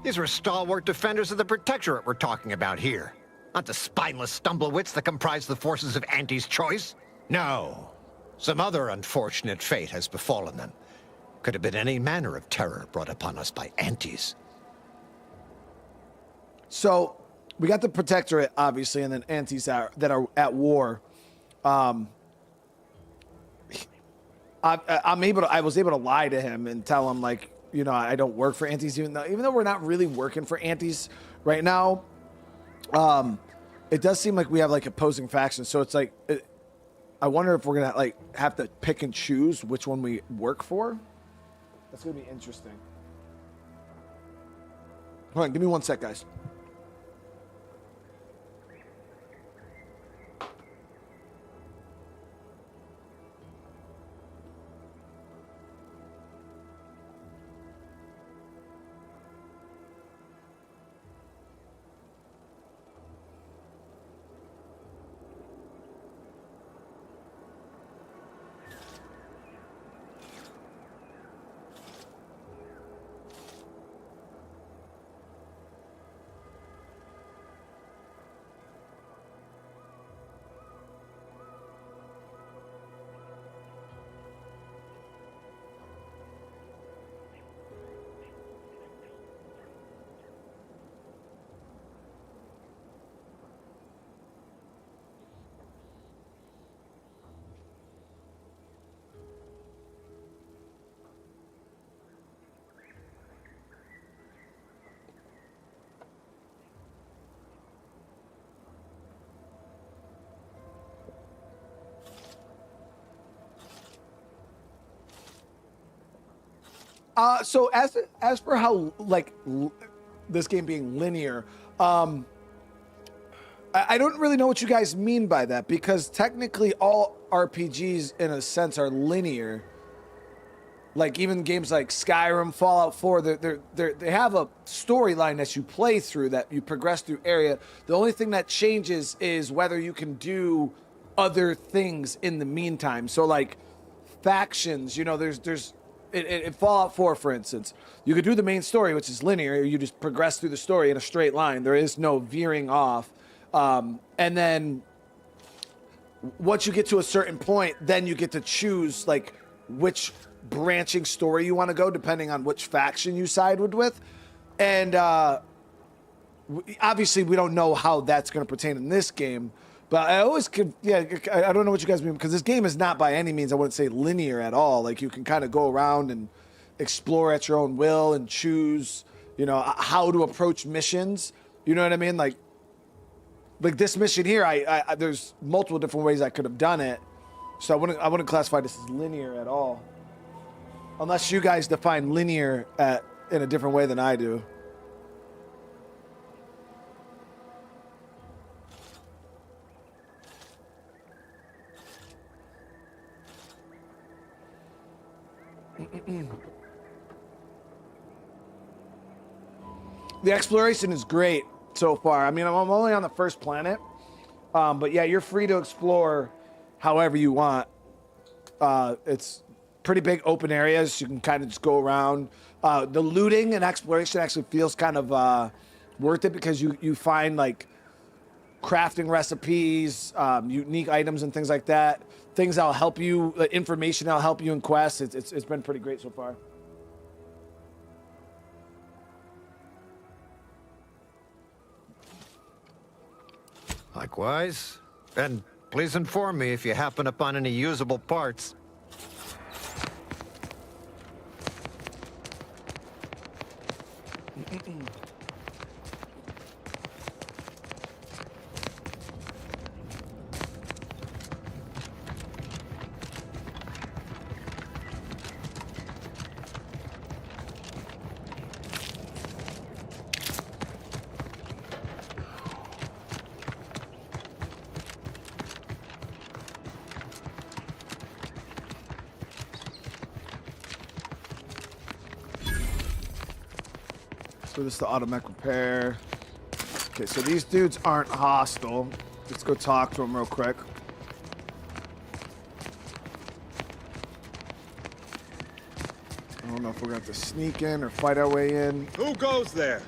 These were stalwart defenders of the Protectorate we're talking about here. Not the spineless stumblewits that comprise the forces of Anti's choice. No. Some other unfortunate fate has befallen them. Could have been any manner of terror brought upon us by Antis. So, we got the Protectorate, obviously, and then Antis that are at war. I was able to lie to him and tell him, like, you know, I don't work for Antis, even though we're not really working for Antis right now. It does seem like we have like opposing factions, so it's like, I wonder if we're gonna like have to pick and choose which one we work for. That's gonna be interesting. Hold on, give me 1 sec, guys. So as for how like this game being linear, I don't really know what you guys mean by that, because technically all RPGs in a sense are linear. Like even games like Skyrim, Fallout 4, they have a storyline that you play through, that you progress through area. The only thing that changes is whether you can do other things in the meantime. So like factions, you know, there's in Fallout 4, for instance, you could do the main story, which is linear. You just progress through the story in a straight line. There is no veering off. And then once you get to a certain point, then you get to choose like which branching story you want to go, depending on which faction you side with. And obviously, we don't know how that's going to pertain in this game. But I always could, yeah, I don't know what you guys mean, because this game is not by any means, I wouldn't say linear at all. Like, you can kind of go around and explore at your own will and choose, you know, how to approach missions. You know what I mean? Like this mission here, I there's multiple different ways I could have done it. So I wouldn't classify this as linear at all. Unless you guys define linear in a different way than I do. The exploration is great so far. I mean, I'm only on the first planet, but yeah, you're free to explore however you want. It's pretty big open areas. You can kind of just go around. The looting and exploration actually feels kind of worth it, because you find like crafting recipes, unique items and things like that. Things that'll help you, information that'll help you in quests. It's been pretty great so far. Likewise. And please inform me if you happen upon any usable parts. So this is the automech repair. Okay, so these dudes aren't hostile. Let's go talk to them real quick. I don't know if we're gonna have to sneak in or fight our way in. Who goes there?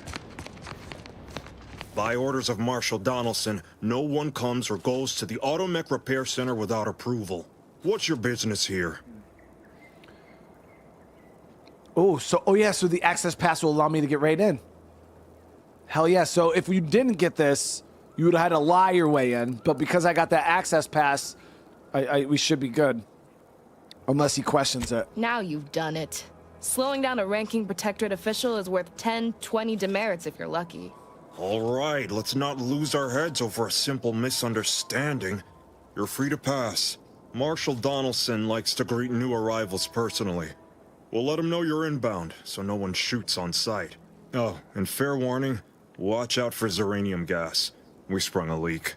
By orders of Marshal Donaldson, no one comes or goes to the automech repair center without approval. What's your business here? Oh yeah, so the access pass will allow me to get right in. Hell yeah, so if you didn't get this, you would have had to lie your way in, but because I got that access pass, we should be good. Unless he questions it. Now you've done it. Slowing down a ranking protectorate official is worth 10, 20 demerits if you're lucky. All right, let's not lose our heads over a simple misunderstanding. You're free to pass. Marshal Donaldson likes to greet new arrivals personally. We'll let him know you're inbound, so no one shoots on sight. Oh, and fair warning, watch out for xeranium gas. We sprung a leak.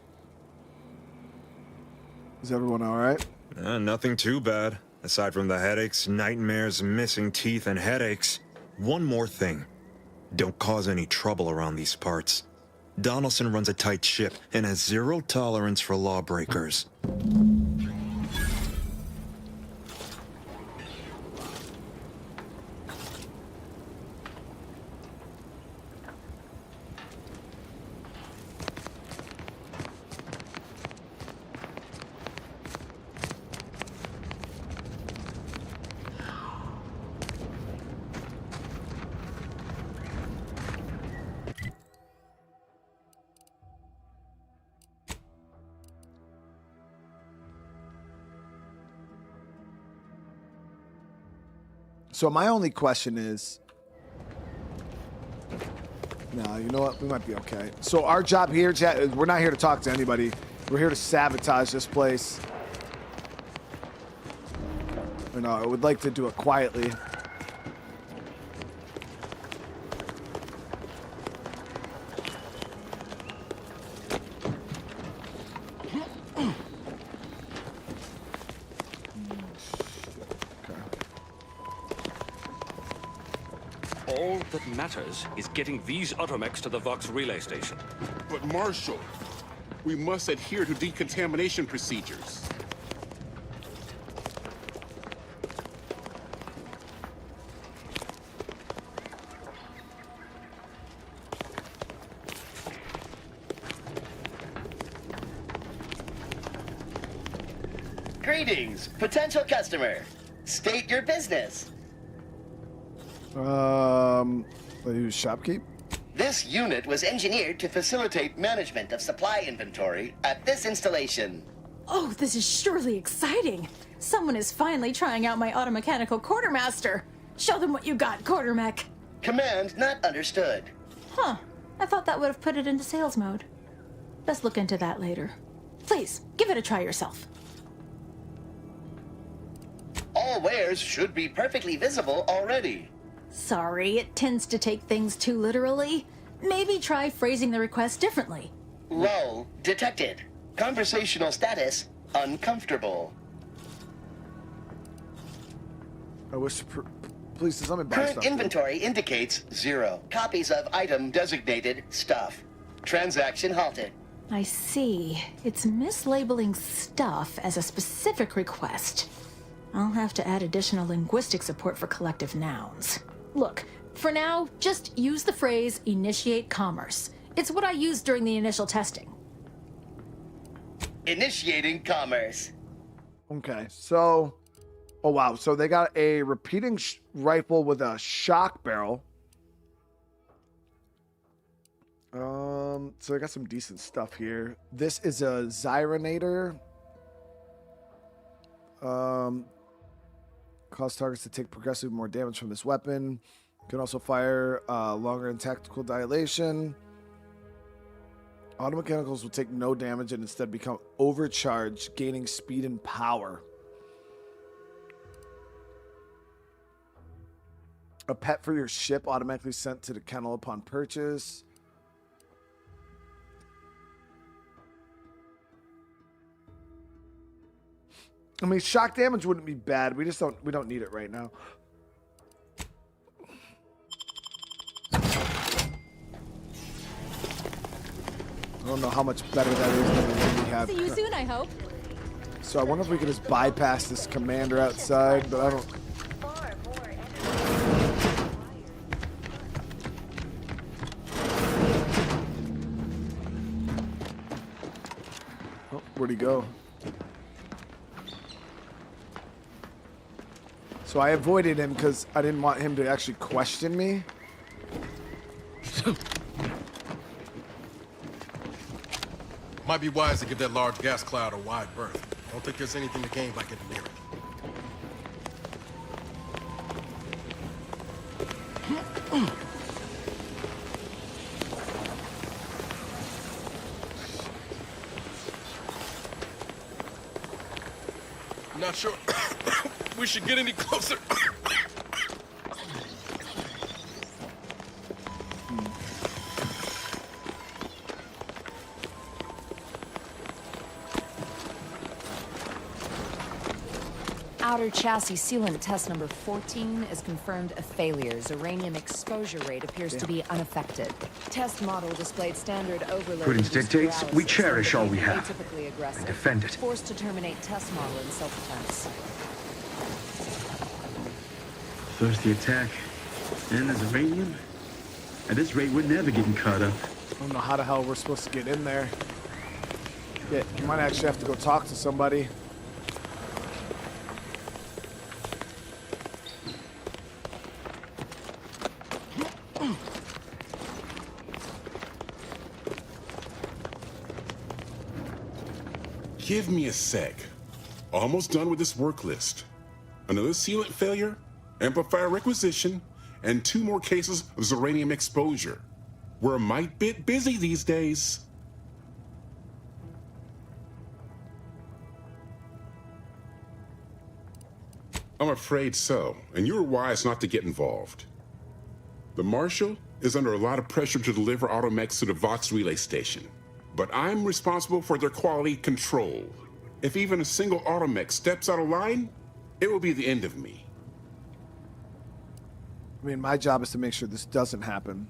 Is everyone all right? Nothing too bad. Aside from the headaches, nightmares, missing teeth, and headaches. One more thing. Don't cause any trouble around these parts. Donaldson runs a tight ship and has zero tolerance for lawbreakers. So my only question is, no, you know what? We might be okay. So our job here, chat, is we're not here to talk to anybody. We're here to sabotage this place. You know, I would like to do it quietly. All that matters is getting these automechs to the Vox relay station. But Marshal, we must adhere to decontamination procedures. Greetings, potential customer. State your business. Shopkeep? This unit was engineered to facilitate management of supply inventory at this installation. Oh, this is surely exciting. Someone is finally trying out my automechanical quartermaster. Show them what you got, quartermech. Command not understood. Huh. I thought that would have put it into sales mode. Let's look into that later. Please, give it a try yourself. All wares should be perfectly visible already. Sorry, it tends to take things too literally. Maybe try phrasing the request differently. Lull detected. Conversational status uncomfortable. I wish please let me buy Current stuff. inventory indicates 0 copies of item designated stuff. Transaction halted. I see. It's mislabeling stuff as a specific request. I'll have to add additional linguistic support for collective nouns. Look, for now, just use the phrase initiate commerce. It's what I used during the initial testing. Initiating commerce. Okay, so... Oh, wow. So they got a repeating rifle with a shock barrel. So they got some decent stuff here. This is a Xyrenator. Cause targets to take progressively more damage from this weapon. Can also fire longer in tactical dilation. Automechanicals will take no damage and instead become overcharged, gaining speed and power. A pet for your ship automatically sent to the kennel upon purchase. I mean, shock damage wouldn't be bad. We don't need it right now. I don't know how much better that is than the one we have. See you soon, I hope. So I wonder if we could just bypass this commander outside, but I don't. Oh, where'd he go? So I avoided him because I didn't want him to actually question me. Might be wise to give that large gas cloud a wide berth. Don't think there's anything to gain by getting near it. Not sure we should get any closer. Outer chassis sealant test number 14 is confirmed a failure. Uranium exposure rate appears to be unaffected. Test model displayed standard overload. Prudence dictates we cherish all we have Atypically aggressive. and defend it. Forced to terminate test model in self-defense. First the attack, then there's uranium. At this rate, we're never getting caught up. I don't know how the hell we're supposed to get in there. Yeah, you might actually have to go talk to somebody. Give me a sec. Almost done with this work list. Another sealant failure, amplifier requisition, and 2 more cases of uranium exposure. We're a mite bit busy these days. I'm afraid so, and you were wise not to get involved. The Marshal is under a lot of pressure to deliver automechs to the Vox relay station, but I'm responsible for their quality control. If even a single automech steps out of line, it will be the end of me. I mean, my job is to make sure this doesn't happen.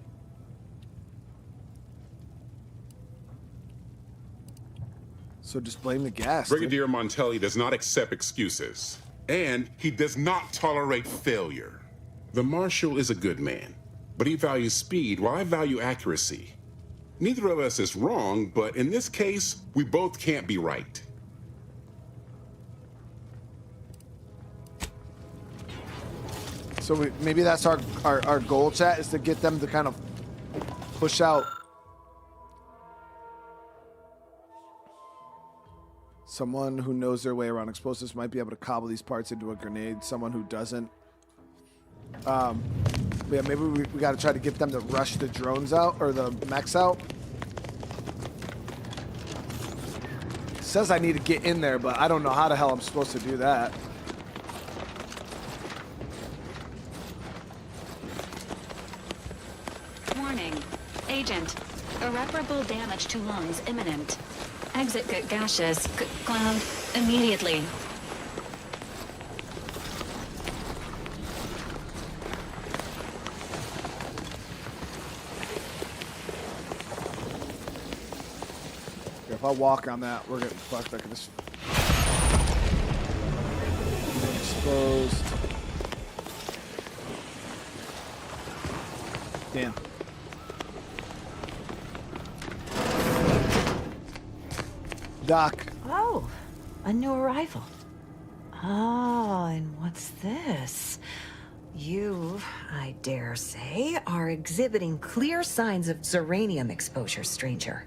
So just blame the gas. Brigadier Montelli does not accept excuses, and he does not tolerate failure. The Marshal is a good man, but he values speed while I value accuracy. Neither of us is wrong, but in this case, we both can't be right. So maybe that's our goal, chat, is to get them to kind of push out. Someone who knows their way around explosives might be able to cobble these parts into a grenade. Someone who doesn't. Yeah, maybe we got to try to get them to rush the drones out, or the mechs out. It says I need to get in there, but I don't know how the hell I'm supposed to do that. Warning. Agent. Irreparable damage to lungs imminent. Exit gaseous cloud immediately. If I walk on that, we're getting fucked. I can just exposed. Damn. Doc. Oh, a new arrival. Oh, and what's this? You, I dare say, are exhibiting clear signs of zeranium exposure, stranger.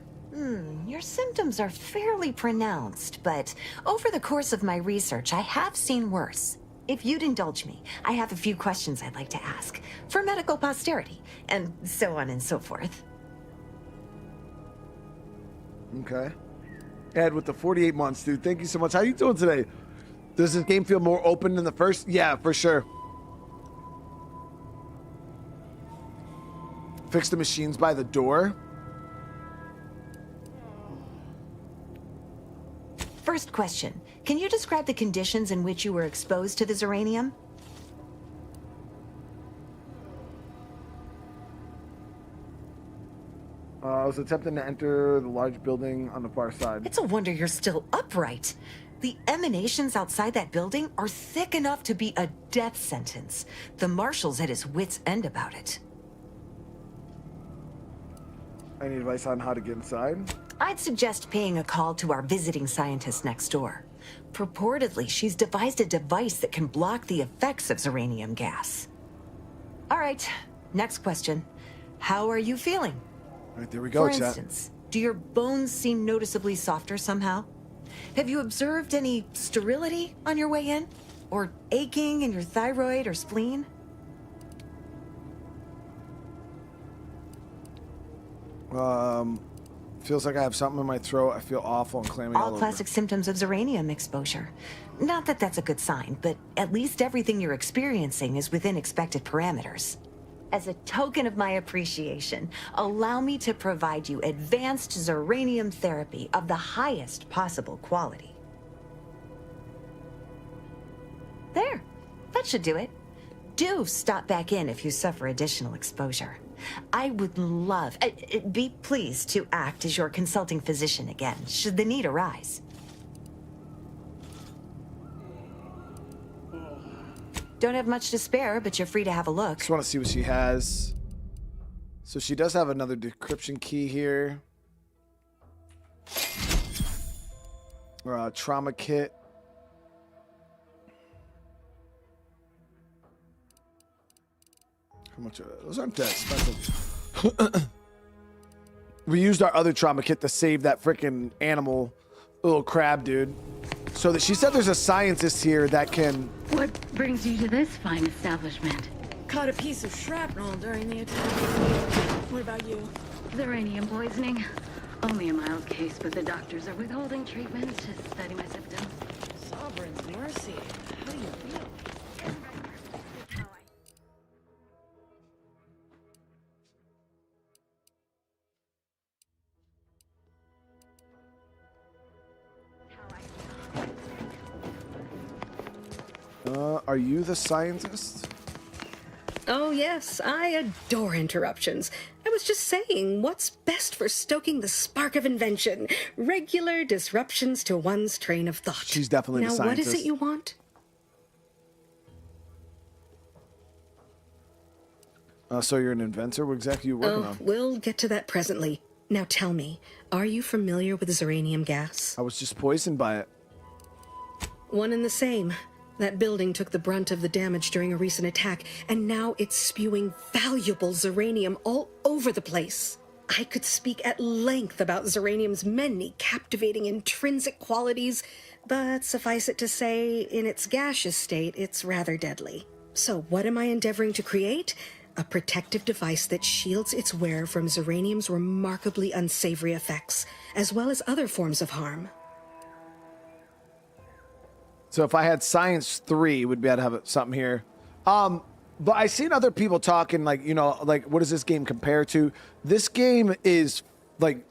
Your symptoms are fairly pronounced, but over the course of my research, I have seen worse. If you'd indulge me, I have a few questions I'd like to ask, for medical posterity, and so on and so forth. Okay. Ed with the 48 months, dude. Thank you so much. How you doing today? Does this game feel more open than the first? Yeah, for sure. Fix the machines by the door. First question. Can you describe the conditions in which you were exposed to the zeranium? I was attempting to enter the large building on the far side. It's a wonder you're still upright. The emanations outside that building are thick enough to be a death sentence. The marshal's at his wit's end about it. Any advice on how to get inside? I'd suggest paying a call to our visiting scientist next door. Purportedly, she's devised a device that can block the effects of zeranium gas. All right, next question. How are you feeling? All right, there we go, For chat. instance, do your bones seem noticeably softer somehow? Have you observed any sterility on your way in? Or aching in your thyroid or spleen? Feels like I have something in my throat. I feel awful and clammy all All over. classic symptoms of zeranium exposure. Not that that's a good sign, but at least everything you're experiencing is within expected parameters. As a token of my appreciation, allow me to provide you advanced zeranium therapy of the highest possible quality. There, that should do it. Do stop back in if you suffer additional exposure. I would love, be pleased to act as your consulting physician again, should the need arise. Don't have much to spare, but you're free to have a look. Just want to see what she has. So she does have another decryption key here. Or a trauma kit. How much? Those aren't that expensive. We used our other trauma kit to save that freaking animal, little crab dude. So that she said there's a scientist here that can. What brings you to this fine establishment? Caught a piece of shrapnel during the attack. What about you? Zeranium poisoning. Only a mild case, but the doctors are withholding treatment to study my symptoms. Sovereign's mercy. How do you feel? Are you the scientist? Oh, yes, I adore interruptions. I was just saying, what's best for stoking the spark of invention? Regular disruptions to one's train of thought. She's definitely the Now, what scientist. is it you want? So you're an inventor? What exactly are you working on? We'll get to that presently. Now tell me, are you familiar with zeranium gas? I was just poisoned by it. One and the same. That building took the brunt of the damage during a recent attack, and now it's spewing valuable Zeranium all over the place. I could speak at length about Zeranium's many captivating intrinsic qualities, but suffice it to say, in its gaseous state, it's rather deadly. So what am I endeavoring to create? A protective device that shields its wearer from Zeranium's remarkably unsavory effects, as well as other forms of harm. So if I had Science 3, we'd be able to have something here. But I've seen other people talking, like, you know, like, what does this game compare to? This game is, like,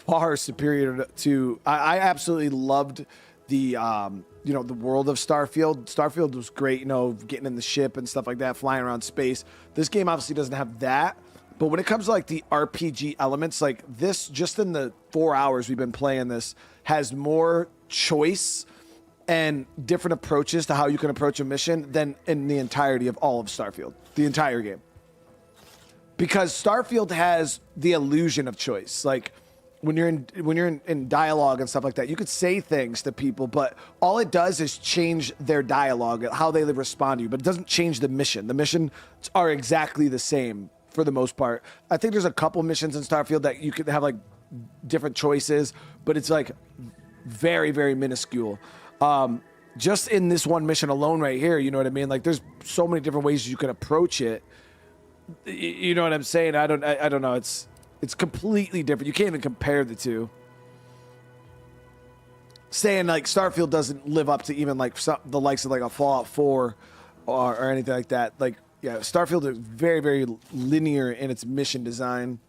far superior to... I absolutely loved the, you know, the world of Starfield. Starfield was great, you know, getting in the ship and stuff like that, flying around space. This game obviously doesn't have that. But when it comes to, like, the RPG elements, like, this, just in the 4 hours we've been playing this, has more choice and different approaches to how you can approach a mission than in the entirety of all of Starfield, the entire game. Because Starfield has the illusion of choice. Like when you're in dialogue and stuff like that, you could say things to people, but all it does is change their dialogue, how they respond to you, but it doesn't change the mission. The missions are exactly the same for the most part. I think there's a couple missions in Starfield that you could have like different choices, but it's like very, very minuscule. Just in this one mission alone right here, you know what I mean? Like there's so many different ways you can approach it. You know what I'm saying? I don't know. It's completely different. You can't even compare the two. Saying like Starfield doesn't live up to even like the likes of like a Fallout 4 or anything like that. Like, yeah, Starfield is very, very linear in its mission design.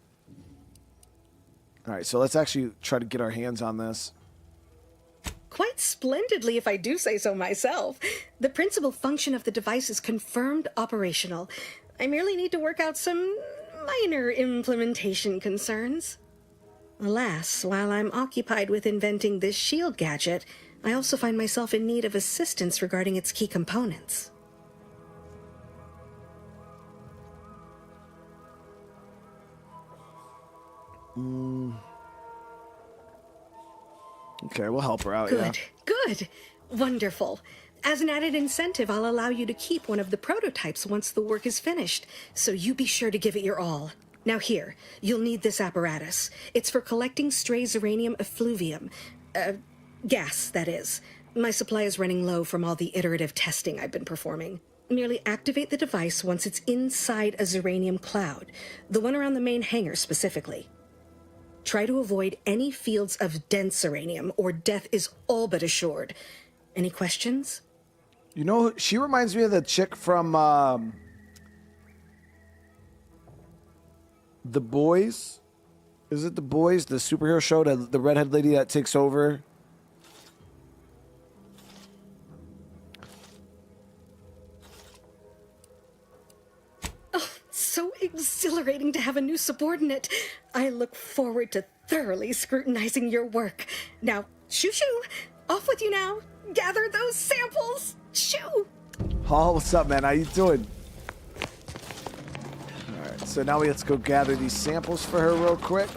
All right, so let's actually try to get our hands on this. Quite splendidly, if I do say so myself. The principal function of the device is confirmed operational. I merely need to work out some minor implementation concerns. Alas, while I'm occupied with inventing this shield gadget, I also find myself in need of assistance regarding its key components. Okay, we'll help her out. Good, yeah. Good. Wonderful. As an added incentive, I'll allow you to keep one of the prototypes once the work is finished, so you be sure to give it your all. Now here, you'll need this apparatus. It's for collecting stray Zeranium effluvium. Gas, that is. My supply is running low from all the iterative testing I've been performing. Merely activate the device once it's inside a Zeranium cloud, the one around the main hangar specifically. Try to avoid any fields of dense Zeranium, or death is all but assured. Any questions? You know, she reminds me of the chick from The Boys. Is it The Boys, the superhero show, the redhead lady that takes over? Oh, so exhilarating to have a new subordinate. I look forward to thoroughly scrutinizing your work. Now, shoo-shoo, off with you now. Gather those samples. Shoo! Oh, what's up, man? How you doing? All right, so now let's go gather these samples for her real quick.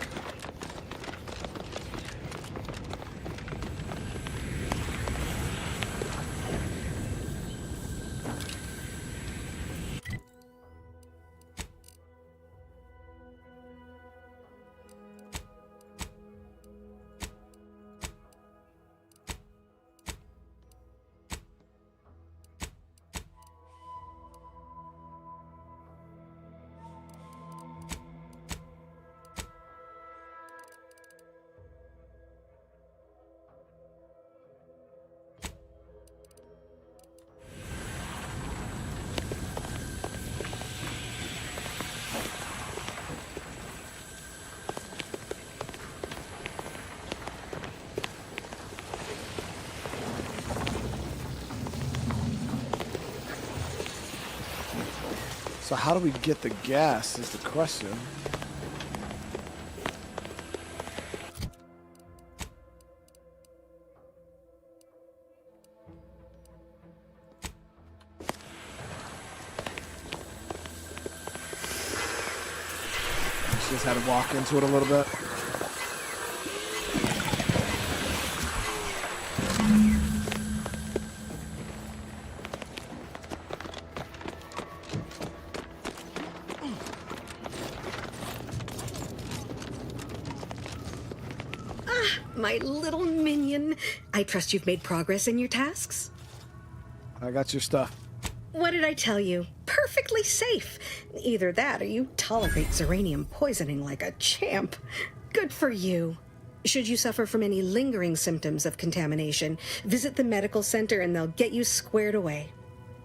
So how do we get the gas is the question. Just had to walk into it a little bit. my little minion. I trust you've made progress in your tasks? I got your stuff. What did I tell you? Perfectly safe. Either that or you tolerate Zeranium poisoning like a champ. Good for you. Should you suffer from any lingering symptoms of contamination, visit the medical center and they'll get you squared away.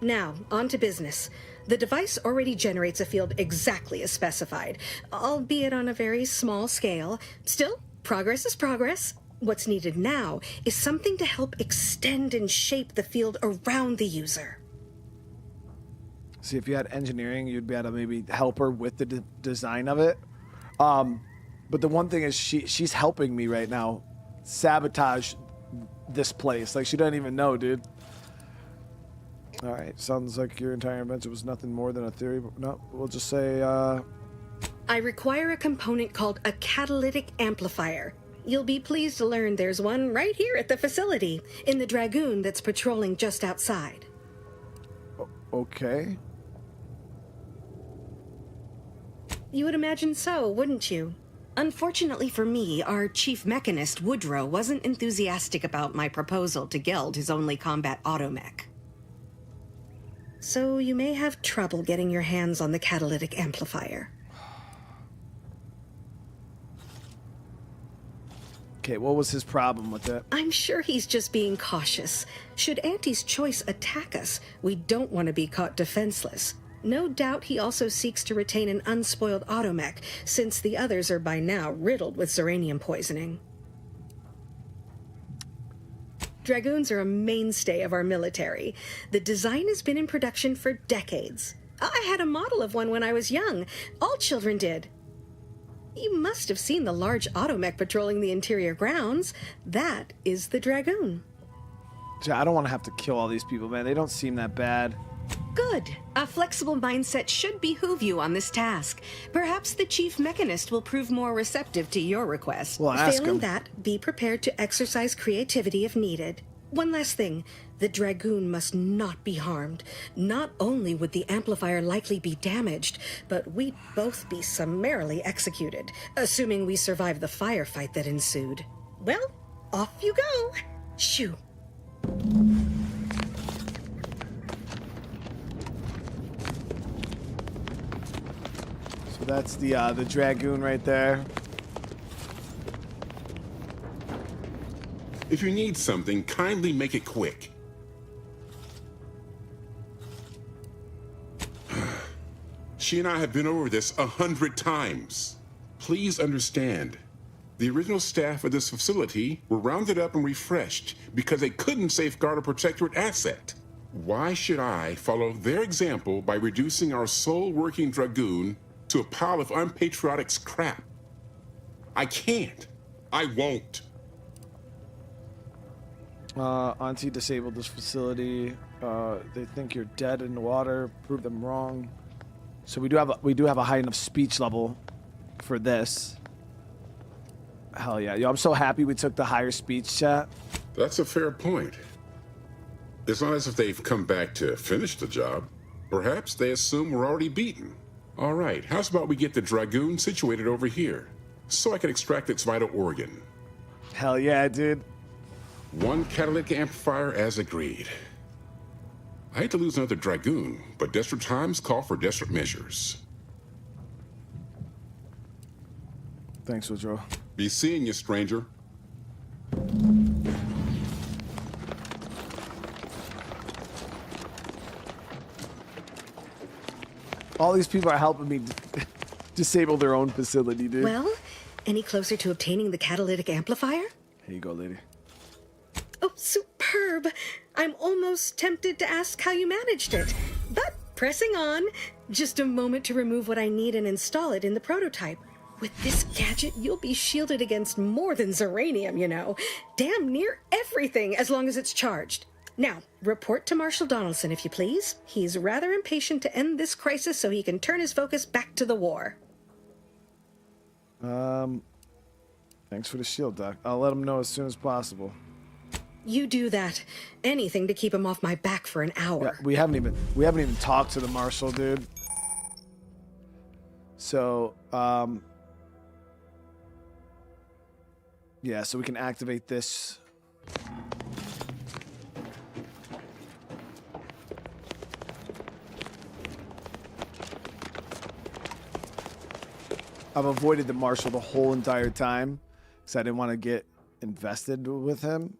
Now, on to business. The device already generates a field exactly as specified, albeit on a very small scale. Still, progress is progress. What's needed now is something to help extend and shape the field around the user. See, if you had engineering, you'd be able to maybe help her with the design of it. But the one thing is she's helping me right now sabotage this place. Like, she doesn't even know, dude. All right, sounds like your entire invention was nothing more than a theory. No, we'll just say, I require a component called a catalytic amplifier. You'll be pleased to learn there's one right here at the facility, in the Dragoon that's patrolling just outside. Okay. You would imagine so, wouldn't you? Unfortunately for me, our chief mechanist, Woodrow, wasn't enthusiastic about my proposal to geld his only combat automech. So you may have trouble getting your hands on the catalytic amplifier. Okay, what was his problem with it? I'm sure he's just being cautious. Should Auntie's choice attack us, we don't want to be caught defenseless. No doubt he also seeks to retain an unspoiled automech, since the others are by now riddled with Zeranium poisoning. Dragoons are a mainstay of our military. The design has been in production for decades. I had a model of one when I was young. All children did. You must have seen the large automech patrolling the interior grounds. That is the Dragoon. I don't want to have to kill all these people, man. They don't seem that bad. Good. A flexible mindset should behoove you on this task. Perhaps the chief mechanist will prove more receptive to your request. Well, ask Failing him. that, be prepared to exercise creativity if needed. One last thing. The Dragoon must not be harmed. Not only would the amplifier likely be damaged, but we'd both be summarily executed, assuming we survive the firefight that ensued. Well, off you go. Shoo. So that's the Dragoon right there. If you need something, kindly make it quick. She and I have been over this 100 times. Please understand, the original staff of this facility were rounded up and refreshed because they couldn't safeguard a protectorate asset. Why should I follow their example by reducing our sole working Dragoon to a pile of unpatriotic scrap? I can't. I won't. Auntie disabled this facility. They think you're dead in the water. Prove them wrong. So we do have a high enough speech level for this. Hell yeah. Yo, I'm so happy we took the higher speech, chat. That's a fair point. It's not as if they've come back to finish the job. Perhaps they assume we're already beaten. All right, how's about we get the Dragoon situated over here, so I can extract its vital organ? Hell yeah, dude. One catalytic amplifier as agreed. I hate to lose another Dragoon, but desperate times call for desperate measures. Thanks, Woodrow. Be seeing you, stranger. All these people are helping me disable their own facility, dude. Well, any closer to obtaining the catalytic amplifier? Here you go, lady. Oh, superb! I'm almost tempted to ask how you managed it. But pressing on, just a moment to remove what I need and install it in the prototype. With this gadget, you'll be shielded against more than Zeranium, you know. Damn near everything, as long as it's charged. Now, report to Marshal Donaldson, if you please. He's rather impatient to end this crisis so he can turn his focus back to the war. Thanks for the shield, Doc. I'll let him know as soon as possible. You do that. Anything to keep him off my back for an hour. Yeah, we haven't even talked to the Marshal, dude. So, Yeah, so we can activate this. I've avoided the marshal the whole entire time because I didn't want to get invested with him.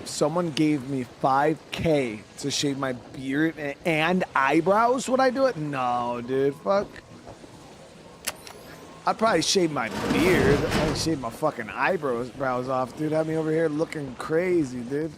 Someone gave me $5K to shave my beard and eyebrows. Would I do it? No, dude. Fuck. I'd probably shave my beard. I'd shave my fucking eyebrows off, dude. Have me over here looking crazy, dude.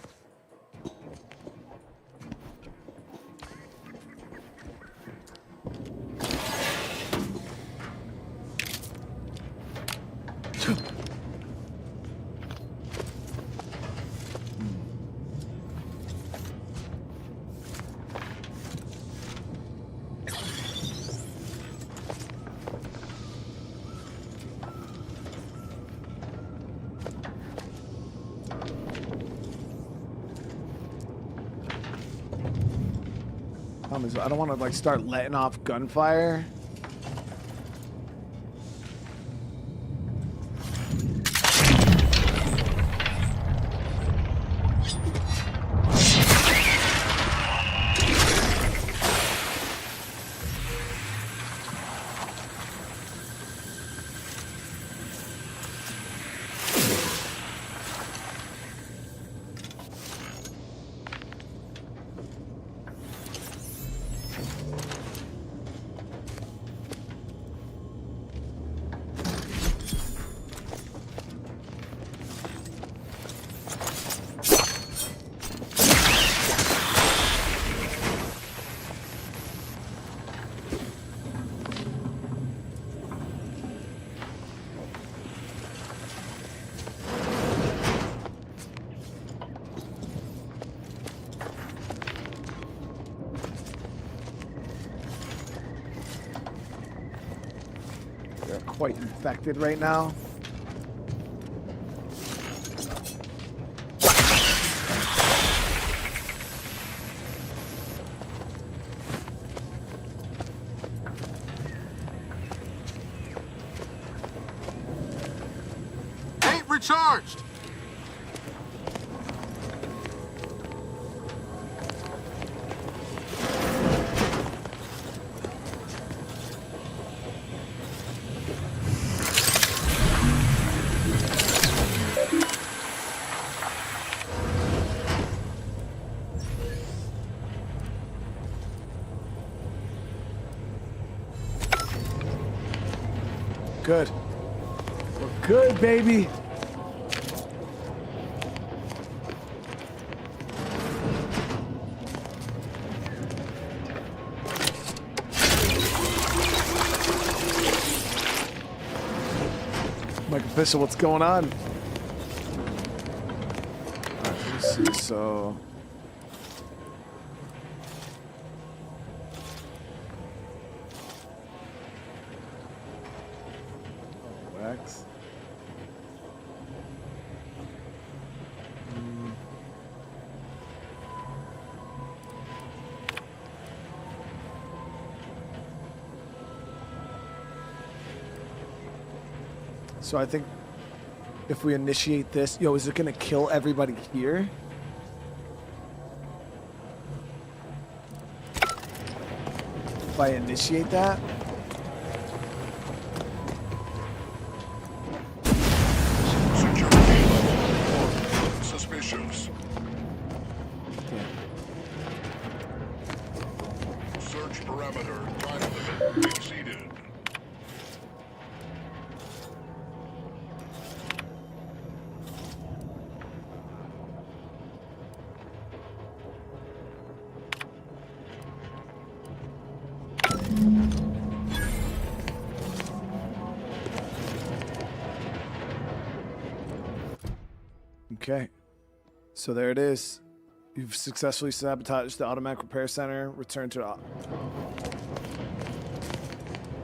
I don't want to like start letting off gunfire. Quite infected right now. Ain't recharged. Good. We're good, baby. Mike Official, what's going on? All right, let's see. So. Wax. So I think if we initiate this, yo, is it gonna kill everybody here? If I initiate that? Suspicious. Search parameter. Time limit exceeded. Okay. So there it is. You've successfully sabotaged the automatic repair center. Return to...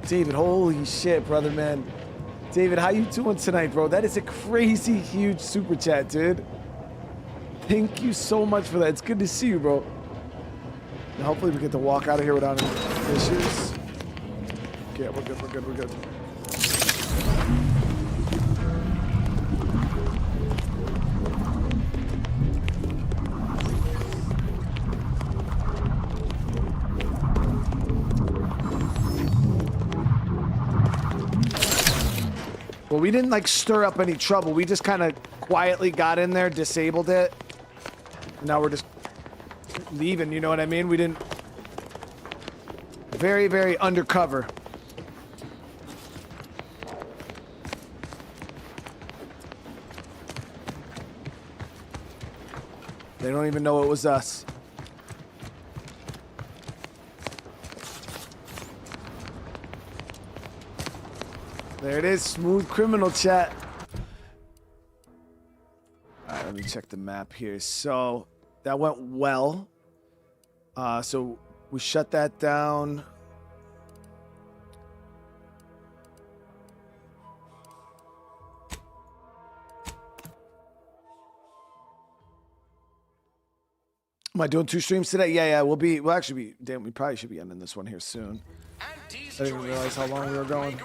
David, holy shit, brother, man. David, how you doing tonight, bro? That is a crazy, huge super chat, dude. Thank you so much for that. It's good to see you, bro. And hopefully we get to walk out of here without any issues. Okay, we're good, we're good, we're good. Well, we didn't like stir up any trouble. We just kind of quietly got in there, disabled it. Now we're just leaving, you know what I mean? We didn't... Very, very undercover. They don't even know it was us. There it is, smooth criminal chat. All right, let me check the map here. So that went well. So we shut that down. Am I doing 2 streams today? Yeah, we'll actually be, damn, we probably should be ending this one here soon. I didn't even realize how long we were going.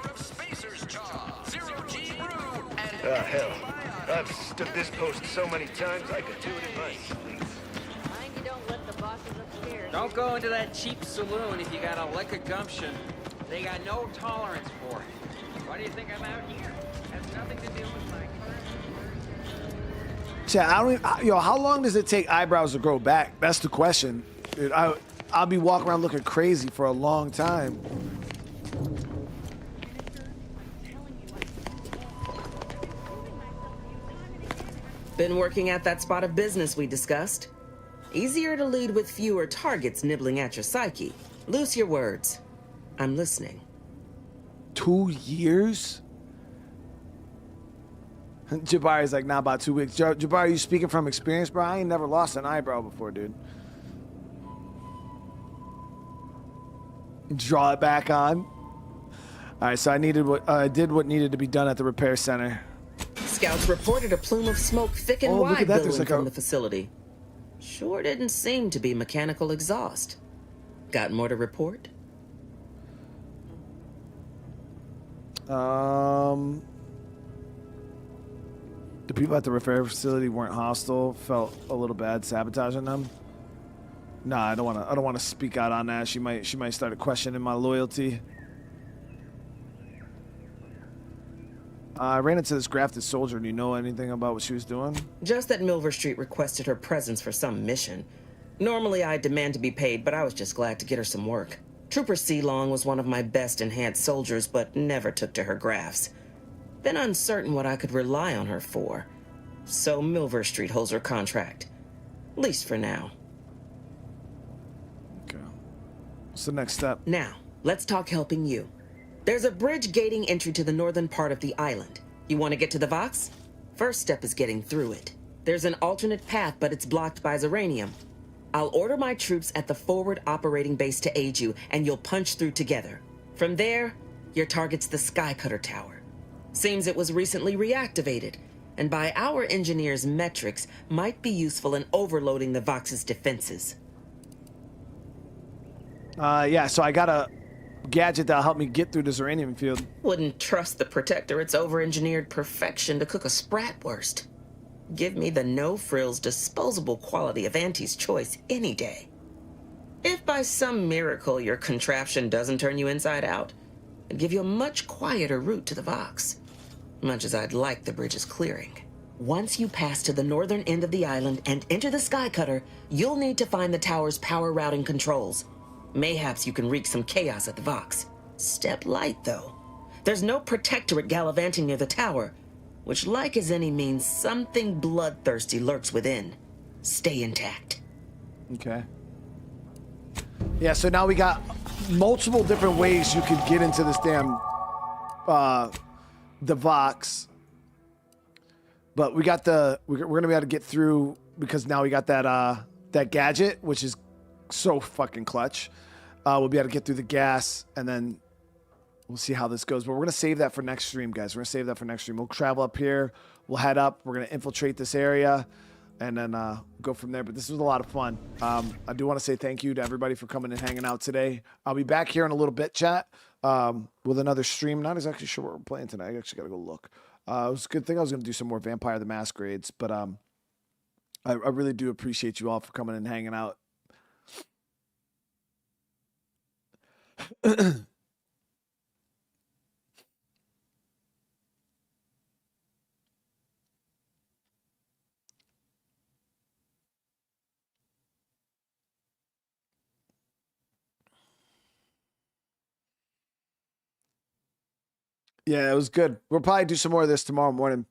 Hell. I've stood this post so many times I could do it in my sleep. Mind you don't let the bosses upstairs. Don't go into that cheap saloon if you got a lick of gumption. They got no tolerance for it. Why do you think I'm out here? Has nothing to do with my... Chat, how long does it take eyebrows to grow back? That's the question. Dude, I'll be walking around looking crazy for a long time. Been working at that spot of business we discussed. Easier to lead with fewer targets nibbling at your psyche. Loose your words. I'm listening. 2 years? Jabari's like, nah, about 2 weeks. Jabari, you speaking from experience, bro? I ain't never lost an eyebrow before, dude. Draw it back on. All right, so I did what needed to be done at the repair center. Scouts reported a plume of smoke thick and wide billowing from the facility. Sure didn't seem to be mechanical exhaust. Got more to report? The people at the repair facility weren't hostile. Felt a little bad sabotaging them. Nah, I don't want to speak out on that. She might start questioning my loyalty. I ran into this grafted soldier. Do you know anything about what she was doing? Just that Milver Street requested her presence for some mission. Normally I demand to be paid, but I was just glad to get her some work. Trooper Sealong was one of my best enhanced soldiers, but never took to her grafts. Been uncertain what I could rely on her for. So Milver Street holds her contract. At least for now. Okay. What's the next step? Now, let's talk helping you. There's a bridge gating entry to the northern part of the island. You want to get to the Vox? First step is getting through it. There's an alternate path, but it's blocked by Zeranium. I'll order my troops at the forward operating base to aid you, and you'll punch through together. From there, your target's the Skycutter Tower. Seems it was recently reactivated, and by our engineers' metrics, might be useful in overloading the Vox's defenses. Yeah, so I got a gadget that'll help me get through the Zeranium field. Wouldn't trust the Protectorate's over-engineered perfection to cook a spratwurst. Give me the no-frills, disposable quality of Auntie's choice any day. If by some miracle your contraption doesn't turn you inside out, it'd give you a much quieter route to the Vox. Much as I'd like the bridge's clearing. Once you pass to the northern end of the island and enter the Skycutter, you'll need to find the tower's power routing controls. Mayhaps you can wreak some chaos at the Vox. Step light, though. There's no Protectorate gallivanting near the tower, which, like as any, means something bloodthirsty lurks within. Stay intact. Okay. Yeah, so now we got multiple different ways you could get into this damn, the Vox. But we got we're gonna be able to get through because now we got that gadget, which is so fucking clutch. We'll be able to get through the gas, and then we'll see how this goes. But we're gonna save that for next stream, guys. We're gonna save that for next stream. We'll travel up here. We'll head up. We're gonna infiltrate this area, and then go from there. But this was a lot of fun. I do want to say thank you to everybody for coming and hanging out today. I'll be back here in a little bit, chat, with another stream. Not exactly sure what we're playing tonight. I actually gotta go look. It was a good thing I was gonna do some more Vampire the Masquerades, but I really do appreciate you all for coming and hanging out. Yeah, it was good. We'll probably do some more of this tomorrow morning.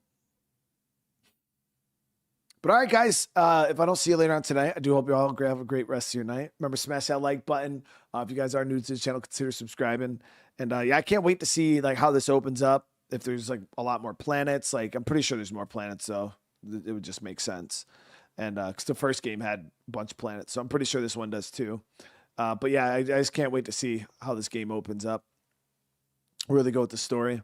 But all right, guys, if I don't see you later on tonight, I do hope you all have a great rest of your night. Remember, smash that like button. If you guys are new to the channel, consider subscribing. And yeah, I can't wait to see like how this opens up. If there's like a lot more planets, like I'm pretty sure there's more planets, so it would just make sense. And because the first game had a bunch of planets, so I'm pretty sure this one does too. But yeah, I just can't wait to see how this game opens up. Really go with the story.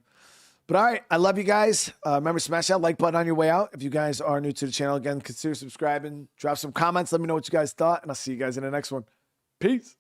But all right, I love you guys. Remember, smash that like button on your way out. If you guys are new to the channel, again, consider subscribing. Drop some comments. Let me know what you guys thought, and I'll see you guys in the next one. Peace.